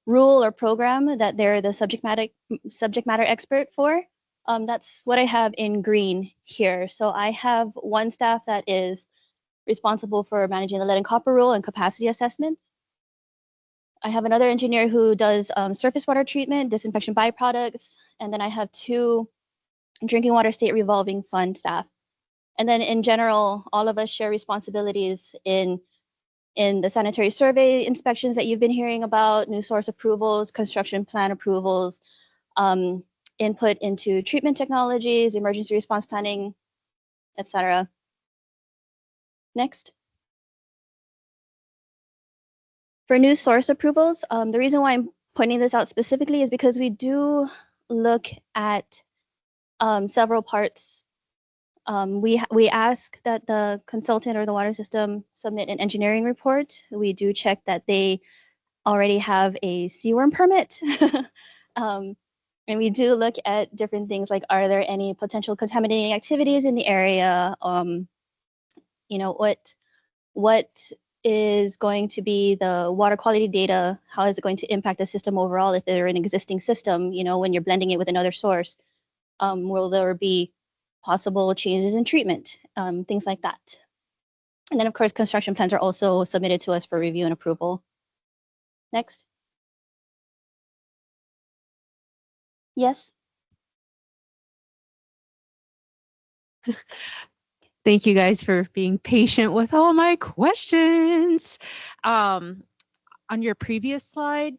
rule or program that they're the subject matter expert for. That's what I have in green here. So I have one staff that is responsible for managing the lead and copper rule and capacity assessments. I have another engineer who does surface water treatment, disinfection byproducts, and then I have 2 drinking water state revolving fund staff. And then in general, all of us share responsibilities in the sanitary survey inspections that you've been hearing about, new source approvals, construction plan approvals, input into treatment technologies, emergency response planning, etc. Next. For new source approvals, the reason why I'm pointing this out specifically is because we do look at several parts. We ask that the consultant or the water system submit an engineering report. We do check that they already have a seaworm permit. And we do look at different things like, are there any potential contaminating activities in the area? You know, what is going to be the water quality data? How is it going to impact the system overall if they're an existing system, you know, when you're blending it with another source? Will there be possible changes in treatment, things like that. And then of course, construction plans are also submitted to us for review and approval. Next. Yes. Thank you guys for being patient with all my questions. On your previous slide,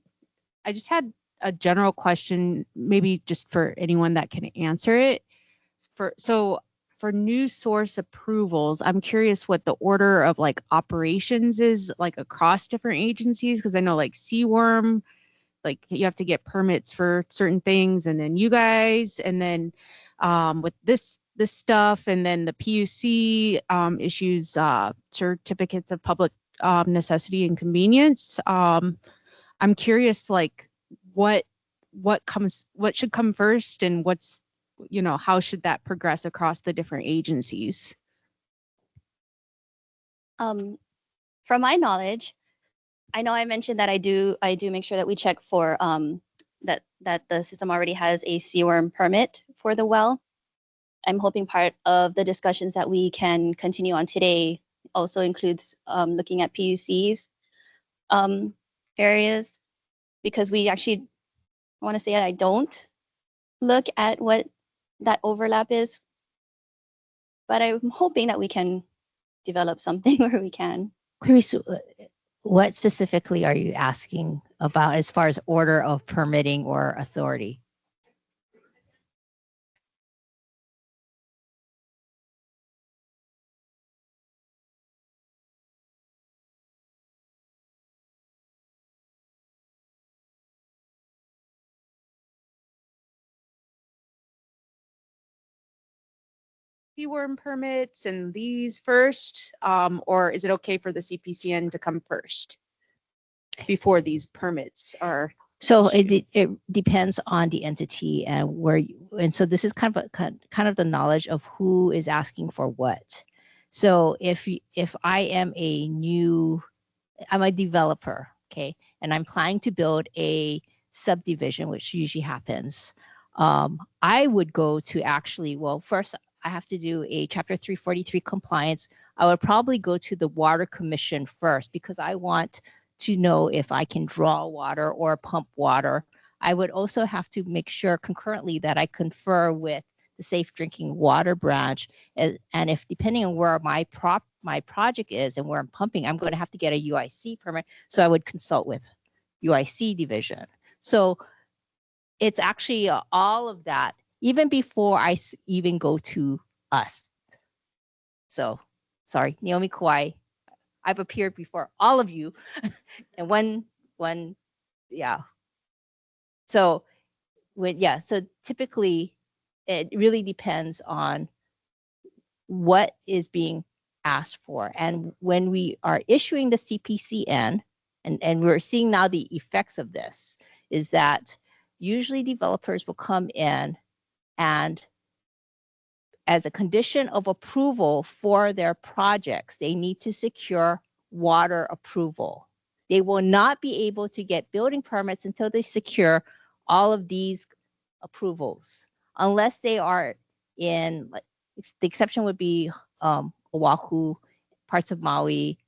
I just had a general question, maybe just for anyone that can answer it. For new source approvals, I'm curious what the order of like operations is like across different agencies, because I know like Seaworm, like you have to get permits for certain things, and then you guys, and then with this stuff, and then the PUC issues certificates of public necessity and convenience. I'm curious, like what should come first, and what's, you know, how should that progress across the different agencies? From my knowledge, I know I mentioned that I do make sure that we check for that the system already has a seaworm permit for the well. I'm hoping part of the discussions that we can continue on today also includes looking at PUC's areas, because we actually, I want to say I don't look at what that overlap is, but I'm hoping that we can develop something where we can. Clarice, what specifically are you asking about as far as order of permitting or authority? Seaworm permits and these first, or is it okay for the CPCN to come first before these permits are So it depends on the entity and where you, and so this is kind of the knowledge of who is asking for what. So if I am I'm a developer, okay, and I'm planning to build a subdivision, which usually happens, I would go to actually, well, first I have to do a Chapter 343 compliance. I would probably go to the Water Commission first because I want to know if I can draw water or pump water. I would also have to make sure concurrently that I confer with the Safe Drinking Water branch, and if depending on where my project is and where I'm pumping, I'm going to have to get a UIC permit. So I would consult with UIC division. So it's actually all of that, even before I even go to us. So sorry, Naomi Kawai. I've appeared before all of you, and one, yeah. So so typically it really depends on what is being asked for. And when we are issuing the CPCN, and we're seeing now the effects of this, is that usually developers will come in and as a condition of approval for their projects, they need to secure water approval. They will not be able to get building permits until they secure all of these approvals, unless they are in, like, the exception would be Oahu, parts of Maui,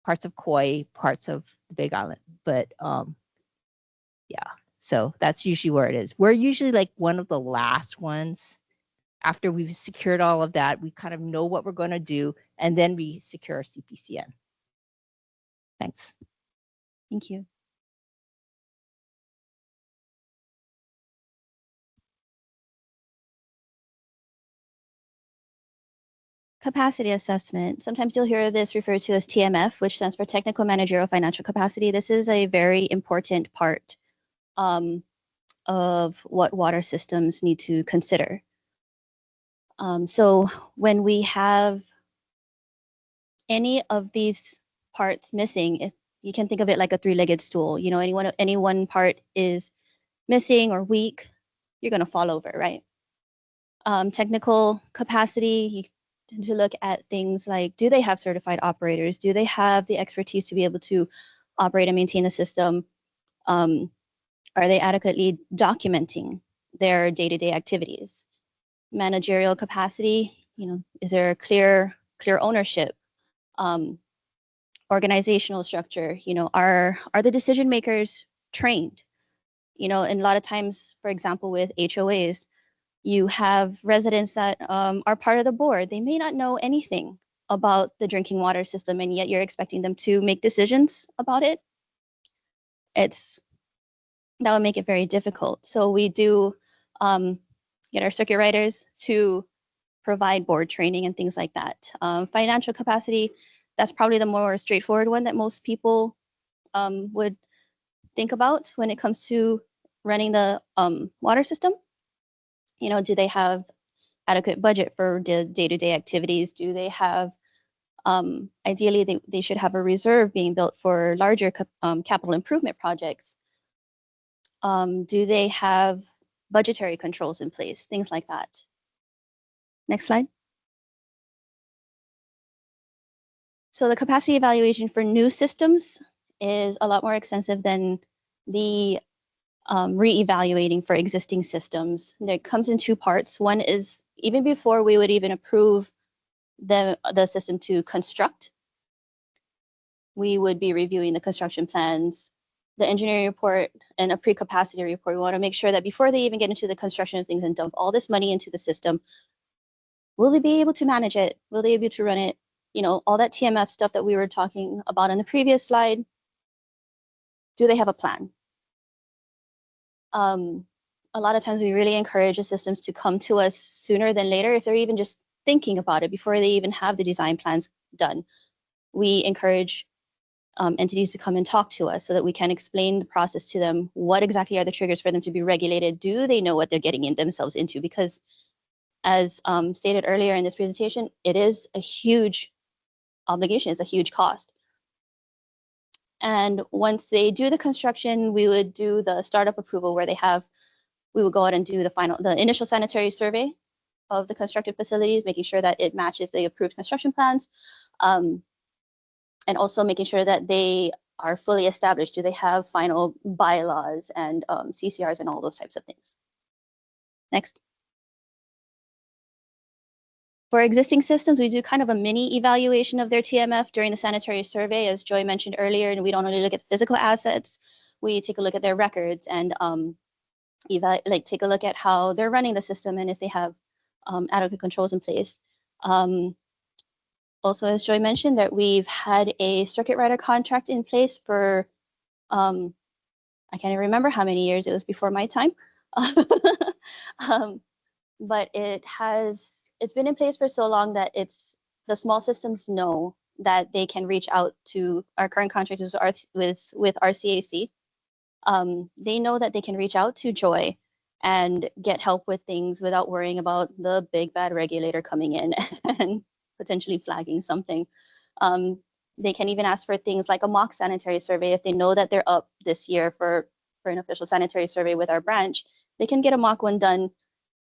parts of Kauai, parts of the Big Island. But yeah, so that's usually where it is. We're usually like one of the last ones. After we've secured all of that, we kind of know what we're going to do, and then we secure our CPCN. Thanks. Thank you. Capacity assessment. Sometimes you'll hear this referred to as TMF, which stands for Technical Managerial Financial Capacity. This is a very important part of what water systems need to consider. So when we have any of these parts missing, you can think of it like a three-legged stool. You know, any one part is missing or weak, you're going to fall over, right? Technical capacity, you tend to look at things like, do they have certified operators? Do they have the expertise to be able to operate and maintain the system? Are they adequately documenting their day-to-day activities? Managerial capacity, you know, is there a clear ownership? Organizational structure, you know, are the decision makers trained? You know, and a lot of times, for example, with HOAs, you have residents that are part of the board. They may not know anything about the drinking water system, and yet you're expecting them to make decisions about it. That would make it very difficult. So we do get our circuit riders to provide board training and things like that. Financial capacity, that's probably the more straightforward one that most people would think about when it comes to running the water system. You know, do they have adequate budget for the day-to-day activities? Do they have, ideally, they should have a reserve being built for larger capital improvement projects. Do they have budgetary controls in place? Things like that. Next slide. So the capacity evaluation for new systems is a lot more extensive than the re-evaluating for existing systems. It comes in two parts. One is even before we would even approve the system to construct, we would be reviewing the construction plans, the engineering report, and a pre-capacity report. We want to make sure that before they even get into the construction of things and dump all this money into the system, will they be able to manage it? Will they be able to run it? You know, all that TMF stuff that we were talking about in the previous slide. Do they have a plan? A lot of times we really encourage the systems to come to us sooner than later. If they're even just thinking about it before they even have the design plans done, we encourage entities to come and talk to us so that we can explain the process to them. What exactly are the triggers for them to be regulated? Do they know what they're getting themselves into? Because as stated earlier in this presentation, it is a huge obligation. It's a huge cost. And once they do the construction, we would do the startup approval where we would go out and do the initial sanitary survey of the constructed facilities, making sure that it matches the approved construction plans. And also making sure that they are fully established. Do they have final bylaws and CCRs and all those types of things? Next. For existing systems, we do kind of a mini evaluation of their TMF during the sanitary survey, as Joy mentioned earlier, and we don't only look at physical assets, we take a look at their records and take a look at how they're running the system and if they have adequate controls in place. Also, as Joy mentioned, that we've had a circuit rider contract in place for, I can't even remember how many years, it was before my time. But it's been in place for so long that the small systems know that they can reach out to our current contractors with RCAC. They know that they can reach out to Joy and get help with things without worrying about the big bad regulator coming in and potentially flagging something. They can even ask for things like a mock sanitary survey if they know that they're up this year for an official sanitary survey with our branch. They can get a mock one done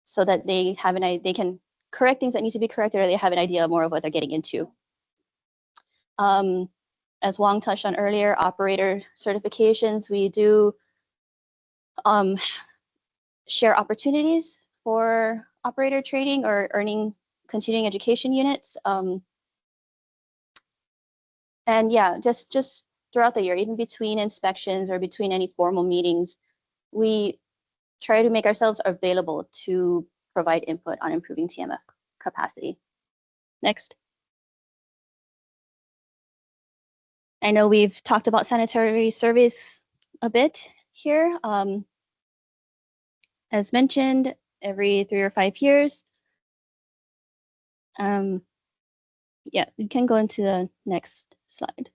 so that they can correct things that need to be corrected, or they have an idea more of what they're getting into. As Wong touched on earlier, operator certifications, we do share opportunities for operator training or earning continuing education units. And yeah, just throughout the year, even between inspections or between any formal meetings, we try to make ourselves available to provide input on improving TMF capacity. Next. I know we've talked about sanitary surveys a bit here. As mentioned, every 3 or 5 years. Yeah, we can go into the next slide.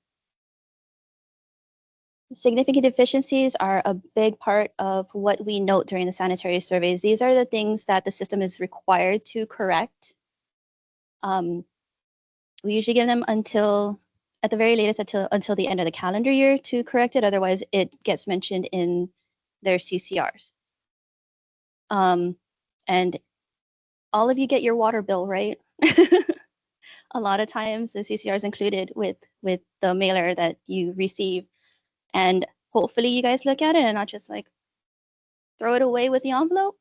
Significant deficiencies are a big part of what we note during the sanitary surveys. These are the things that the system is required to correct. We usually give them at the very latest, until the end of the calendar year to correct it. Otherwise, it gets mentioned in their CCRs. And all of you get your water bill, right? A lot of times the CCR is included with the mailer that you receive. And hopefully you guys look at it and not just like throw it away with the envelope.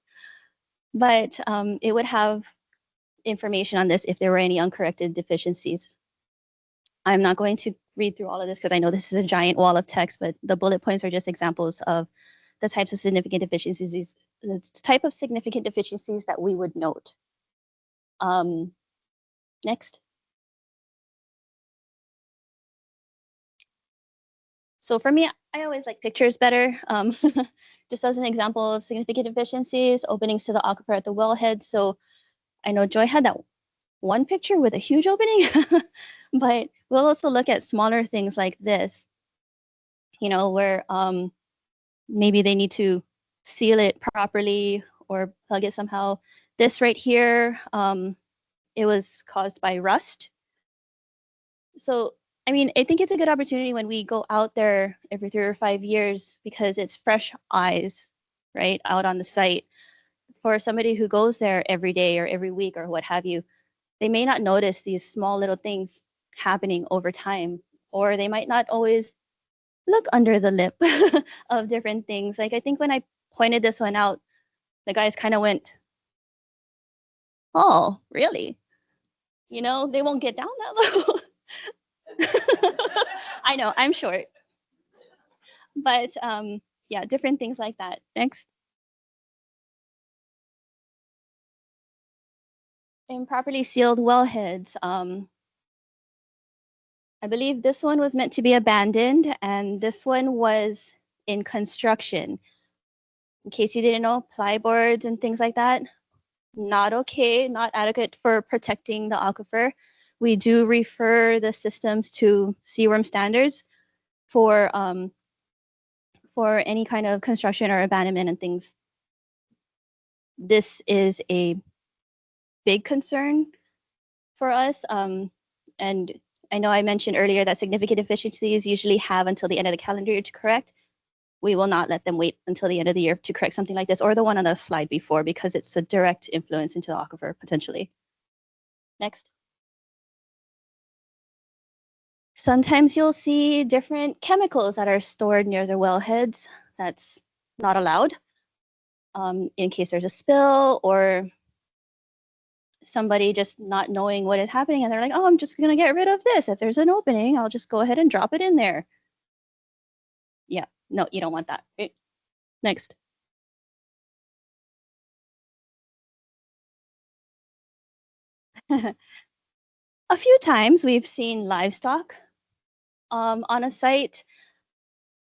But it would have information on this if there were any uncorrected deficiencies. I'm not going to read through all of this because I know this is a giant wall of text, but the bullet points are just examples of the types of significant deficiencies, the type of significant deficiencies that we would note. Next. So for me, I always like pictures better. Just as an example of significant deficiencies, openings to the aquifer at the wellhead. So I know Joy had that one picture with a huge opening, but we'll also look at smaller things like this, where maybe they need to seal it properly or plug it somehow. This right here, it was caused by rust. So, I mean, I think it's a good opportunity when we go out there every 3 or 5 years because it's fresh eyes, right, out on the site. For somebody who goes there every day or every week or what have you, they may not notice these small little things happening over time, or they might not always look under the lip of different things. Like I think when I pointed this one out, the guys kind of went, "Oh, really? They won't get down that low." I know, I'm short. But yeah, different things like that. Next. Improperly sealed wellheads. I believe this one was meant to be abandoned, and this one was in construction. In case you didn't know, plyboards and things like that, not okay, not adequate for protecting the aquifer. We do refer the systems to CWRM standards for any kind of construction or abandonment and things. This is a big concern for us, and I know I mentioned earlier that significant deficiencies usually have until the end of the calendar year to correct. We will not let them wait until the end of the year to correct something like this, or the one on the slide before, because it's a direct influence into the aquifer potentially. Next. Sometimes you'll see different chemicals that are stored near the wellheads. That's not allowed in case there's a spill or somebody just not knowing what is happening and they're like, oh, I'm just going to get rid of this. If there's an opening, I'll just go ahead and drop it in there. Yeah, no, you don't want that. Right? Next. A few times we've seen livestock on a site,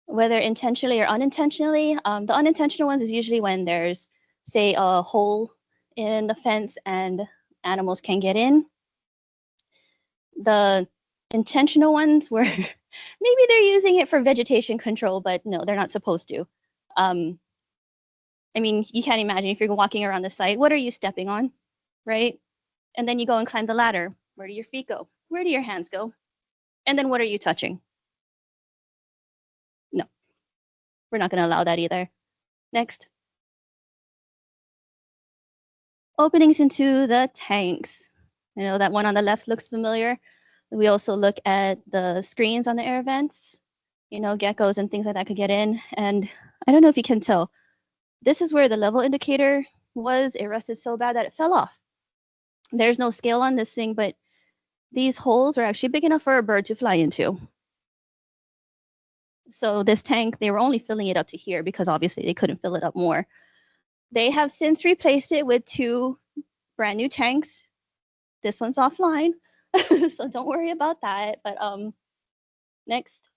whether intentionally or unintentionally. The unintentional ones is usually when there's, say, a hole in the fence and animals can get in. The intentional ones where maybe they're using it for vegetation control, but no, they're not supposed to. I mean, you can't imagine if you're walking around the site, what are you stepping on, right? And then you go and climb the ladder. Where do your feet go? Where do your hands go? And then what are you touching? No, we're not going to allow that either. Next. Openings into the tanks. I know that one on the left looks familiar. We also look at the screens on the air vents. You know, geckos and things like that could get in. And I don't know if you can tell, this is where the level indicator was. It rusted so bad that it fell off. There's no scale on this thing, but these holes are actually big enough for a bird to fly into. So this tank, they were only filling it up to here because obviously they couldn't fill it up more. They have since replaced it with 2 brand new tanks. This one's offline, so don't worry about that. But next.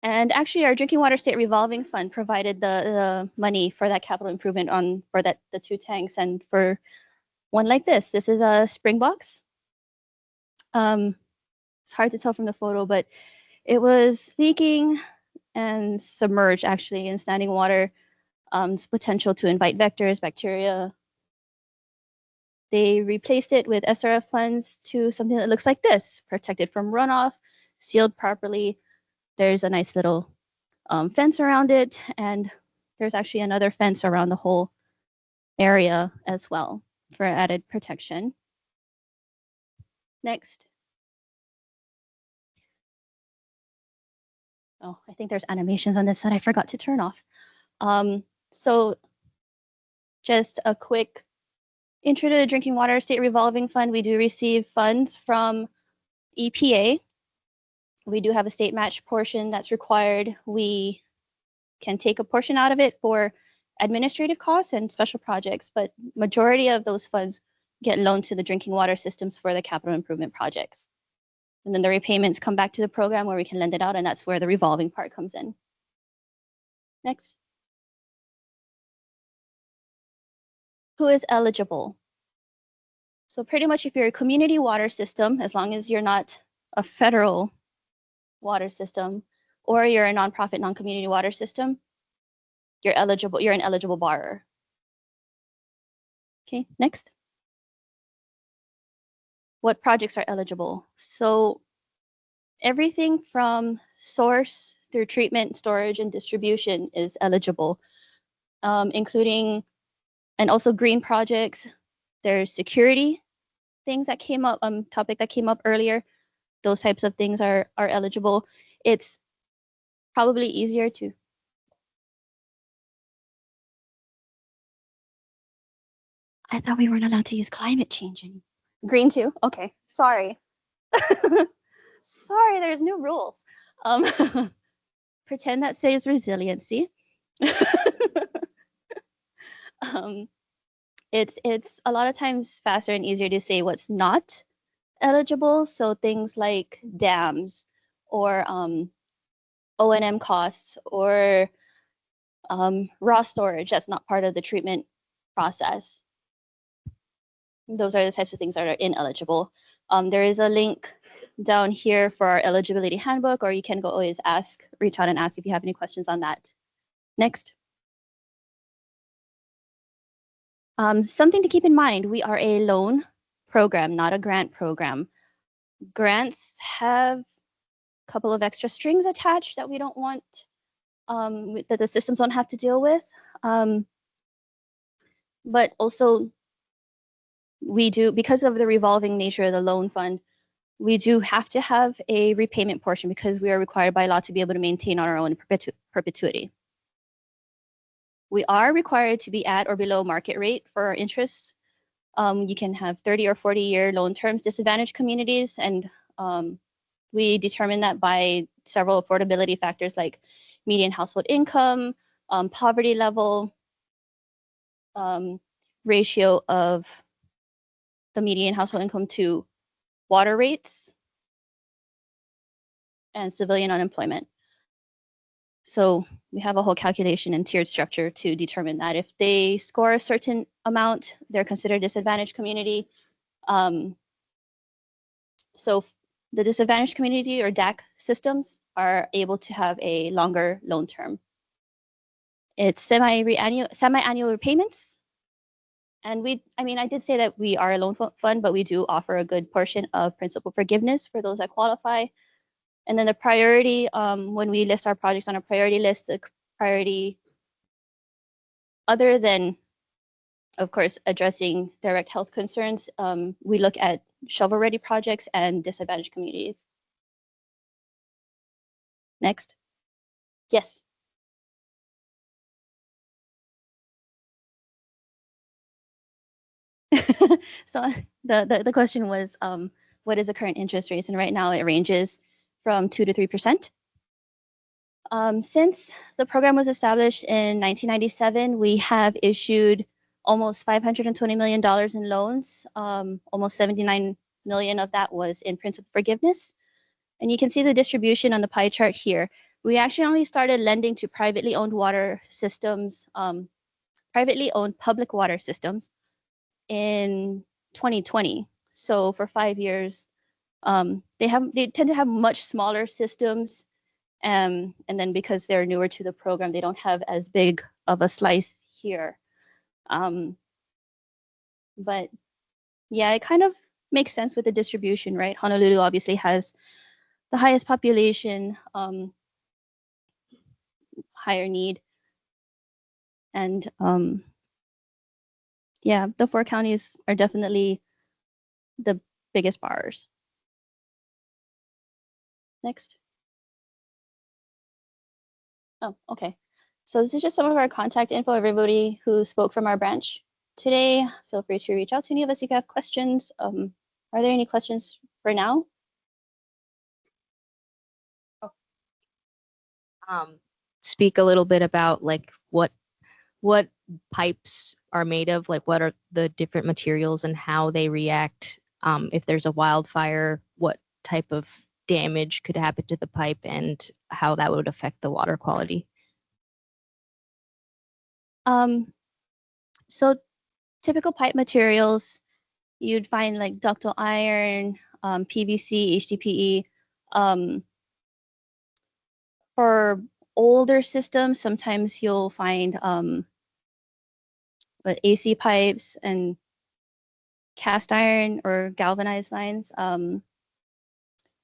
And actually, our Drinking Water State Revolving Fund provided the money for that capital improvement for the 2 tanks, and for one like this. This is a Springboks. It's hard to tell from the photo, but it was leaking and submerged actually in standing water. It's potential to invite vectors, bacteria. They replaced it with SRF funds to something that looks like this, protected from runoff, sealed properly. There's a nice little fence around it, and there's actually another fence around the whole area as well for added protection. Next. Oh, I think there's animations on this that I forgot to turn off. So just a quick intro to the Drinking Water State Revolving Fund. We do receive funds from EPA. We do have a state match portion that's required. We can take a portion out of it for administrative costs and special projects, but majority of those funds get loaned to the drinking water systems for the capital improvement projects. And then the repayments come back to the program where we can lend it out, and that's where the revolving part comes in. Next. Who is eligible? So pretty much if you're a community water system, as long as you're not a federal water system, or you're a nonprofit, non-community water system, you're eligible, you're an eligible borrower. Okay, next. What projects are eligible? So everything from source through treatment, storage, and distribution is eligible, including, and also green projects. There's security things that came up, topic that came up earlier. Those types of things are eligible. It's probably easier to. I thought we weren't allowed to use climate change in green too. Okay, sorry. Sorry, there's new rules. Pretend that says resiliency. It's a lot of times faster and easier to say what's not eligible. So things like dams or O&M costs or raw storage that's not part of the treatment process. Those are the types of things that are ineligible. There is a link down here for our eligibility handbook, or you can go always reach out and ask if you have any questions on that. Next. Something to keep in mind, we are a loan program, not a grant program. Grants have a couple of extra strings attached that we don't want, that the systems don't have to deal with. But also we do, because of the revolving nature of the loan fund, we do have to have a repayment portion because we are required by law to be able to maintain on our own in perpetuity. We are required to be at or below market rate for our interest. You can have 30 or 40-year loan terms, disadvantaged communities, and we determine that by several affordability factors like median household income, poverty level, ratio of the median household income to water rates, and civilian unemployment. So we have a whole calculation and tiered structure to determine that. If they score a certain amount, they're considered disadvantaged community. So the disadvantaged community or DAC systems are able to have a longer loan term. It's semi-annual repayments. And I did say that we are a loan fund, but we do offer a good portion of principal forgiveness for those that qualify. And then the priority, when we list our projects on a priority list, the priority, other than, of course, addressing direct health concerns, we look at shovel-ready projects and disadvantaged communities. Next. Yes. So the question was, what is the current interest rates? And right now it ranges from 2 to 3%. Since the program was established in 1997, we have issued almost $520 million in loans. Almost 79 million of that was in principal forgiveness. And you can see the distribution on the pie chart here. We actually only started lending to privately owned water systems, privately owned public water systems in 2020. So for 5 years, they tend to have much smaller systems. And then because they're newer to the program, they don't have as big of a slice here. But yeah, it kind of makes sense with the distribution, right? Honolulu obviously has the highest population, higher need. And yeah, the 4 counties are definitely the biggest borrowers. Next. Oh, okay. So this is just some of our contact info, everybody who spoke from our branch today. Feel free to reach out to any of us if you have questions. Are there any questions for now? Speak a little bit about like what pipes are made of, like what are the different materials and how they react. If there's a wildfire, what type of damage could happen to the pipe and how that would affect the water quality. So typical pipe materials, you'd find like ductile iron, PVC, HDPE. For older systems, sometimes you'll find AC pipes and cast iron or galvanized lines.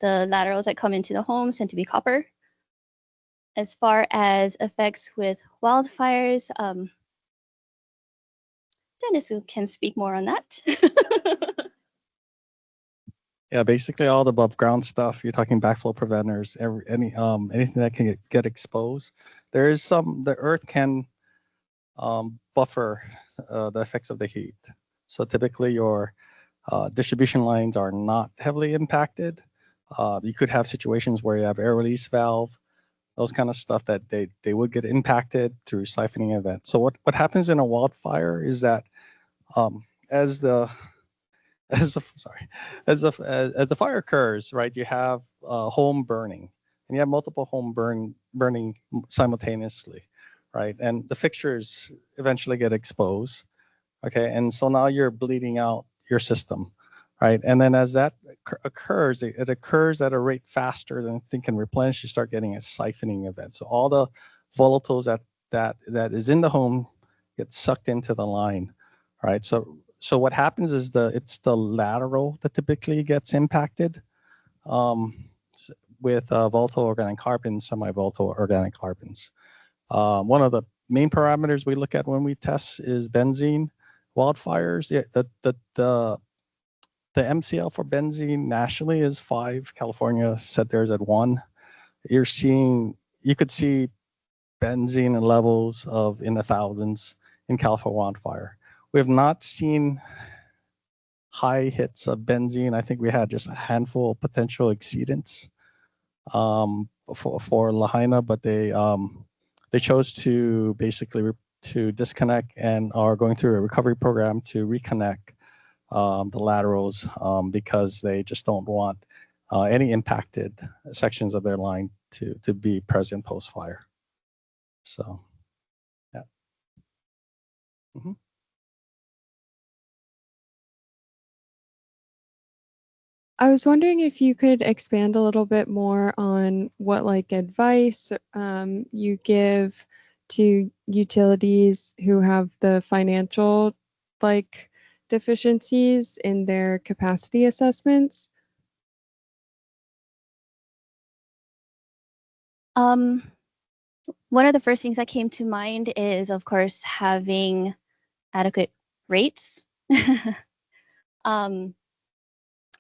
The laterals that come into the homes tend to be copper. As far as effects with wildfires, Dennis can speak more on that. Yeah, basically all the above ground stuff. You're talking backflow preventers, anything that can get exposed. There is the earth can buffer the effects of the heat. So typically your distribution lines are not heavily impacted. You could have situations where you have air release valve, those kind of stuff that they would get impacted through siphoning event. So what happens in a wildfire is that as the fire occurs, right, you have home burning, and you have multiple home burning simultaneously, right, and the fixtures eventually get exposed, okay, and so now you're bleeding out your system, right, and then as that occurs, it occurs at a rate faster than thing can replenish. You start getting a siphoning event. So all the volatiles that is in the home get sucked into the line, right? So so what happens is it's the lateral that typically gets impacted with volatile organic carbons, semi-volatile organic carbons. One of the main parameters we look at when we test is benzene wildfires. Yeah, the MCL for benzene nationally is 5. California set theirs at 1. You could see benzene levels in the thousands in California wildfire. We have not seen high hits of benzene. I think we had just a handful of potential exceedants for Lahaina, but they chose to basically to disconnect and are going through a recovery program to reconnect the laterals because they just don't want any impacted sections of their line to be present post-fire. So, yeah. Mm-hmm. I was wondering if you could expand a little bit more on what like advice you give to utilities who have the financial like deficiencies in their capacity assessments. One of the first things that came to mind is, of course, having adequate rates.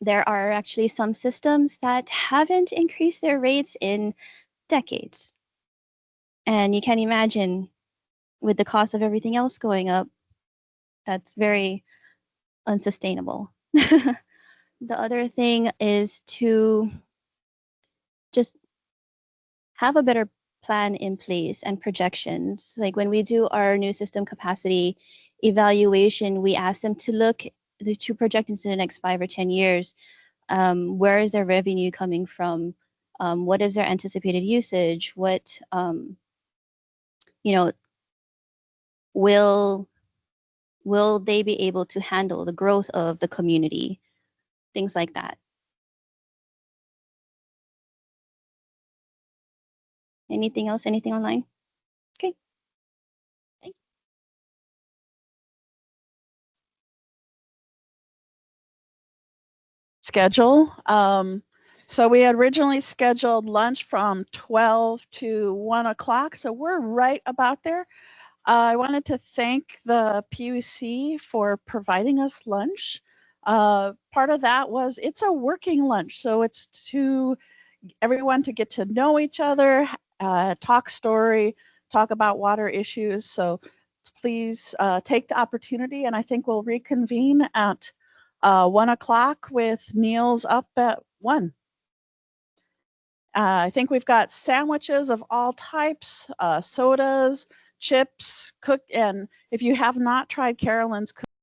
There are actually some systems that haven't increased their rates in decades. And you can imagine with the cost of everything else going up, that's very unsustainable. The other thing is to just have a better plan in place and projections. Like when we do our new system capacity evaluation, we ask them to look to project into the next 5 or 10 years. Where is their revenue coming from? What is their anticipated usage? What, will they be able to handle the growth of the community? Things like that. Anything else? Anything online? Okay. Schedule. So we had originally scheduled lunch from 12 to 1 o'clock. So we're right about there. I wanted to thank the PUC for providing us lunch. Part of that was it's a working lunch. So it's to everyone to get to know each other, talk story, talk about water issues. So please take the opportunity, and I think we'll reconvene at 1 o'clock with meals up at 1. I think we've got sandwiches of all types, sodas, chips, and if you have not tried Carolyn's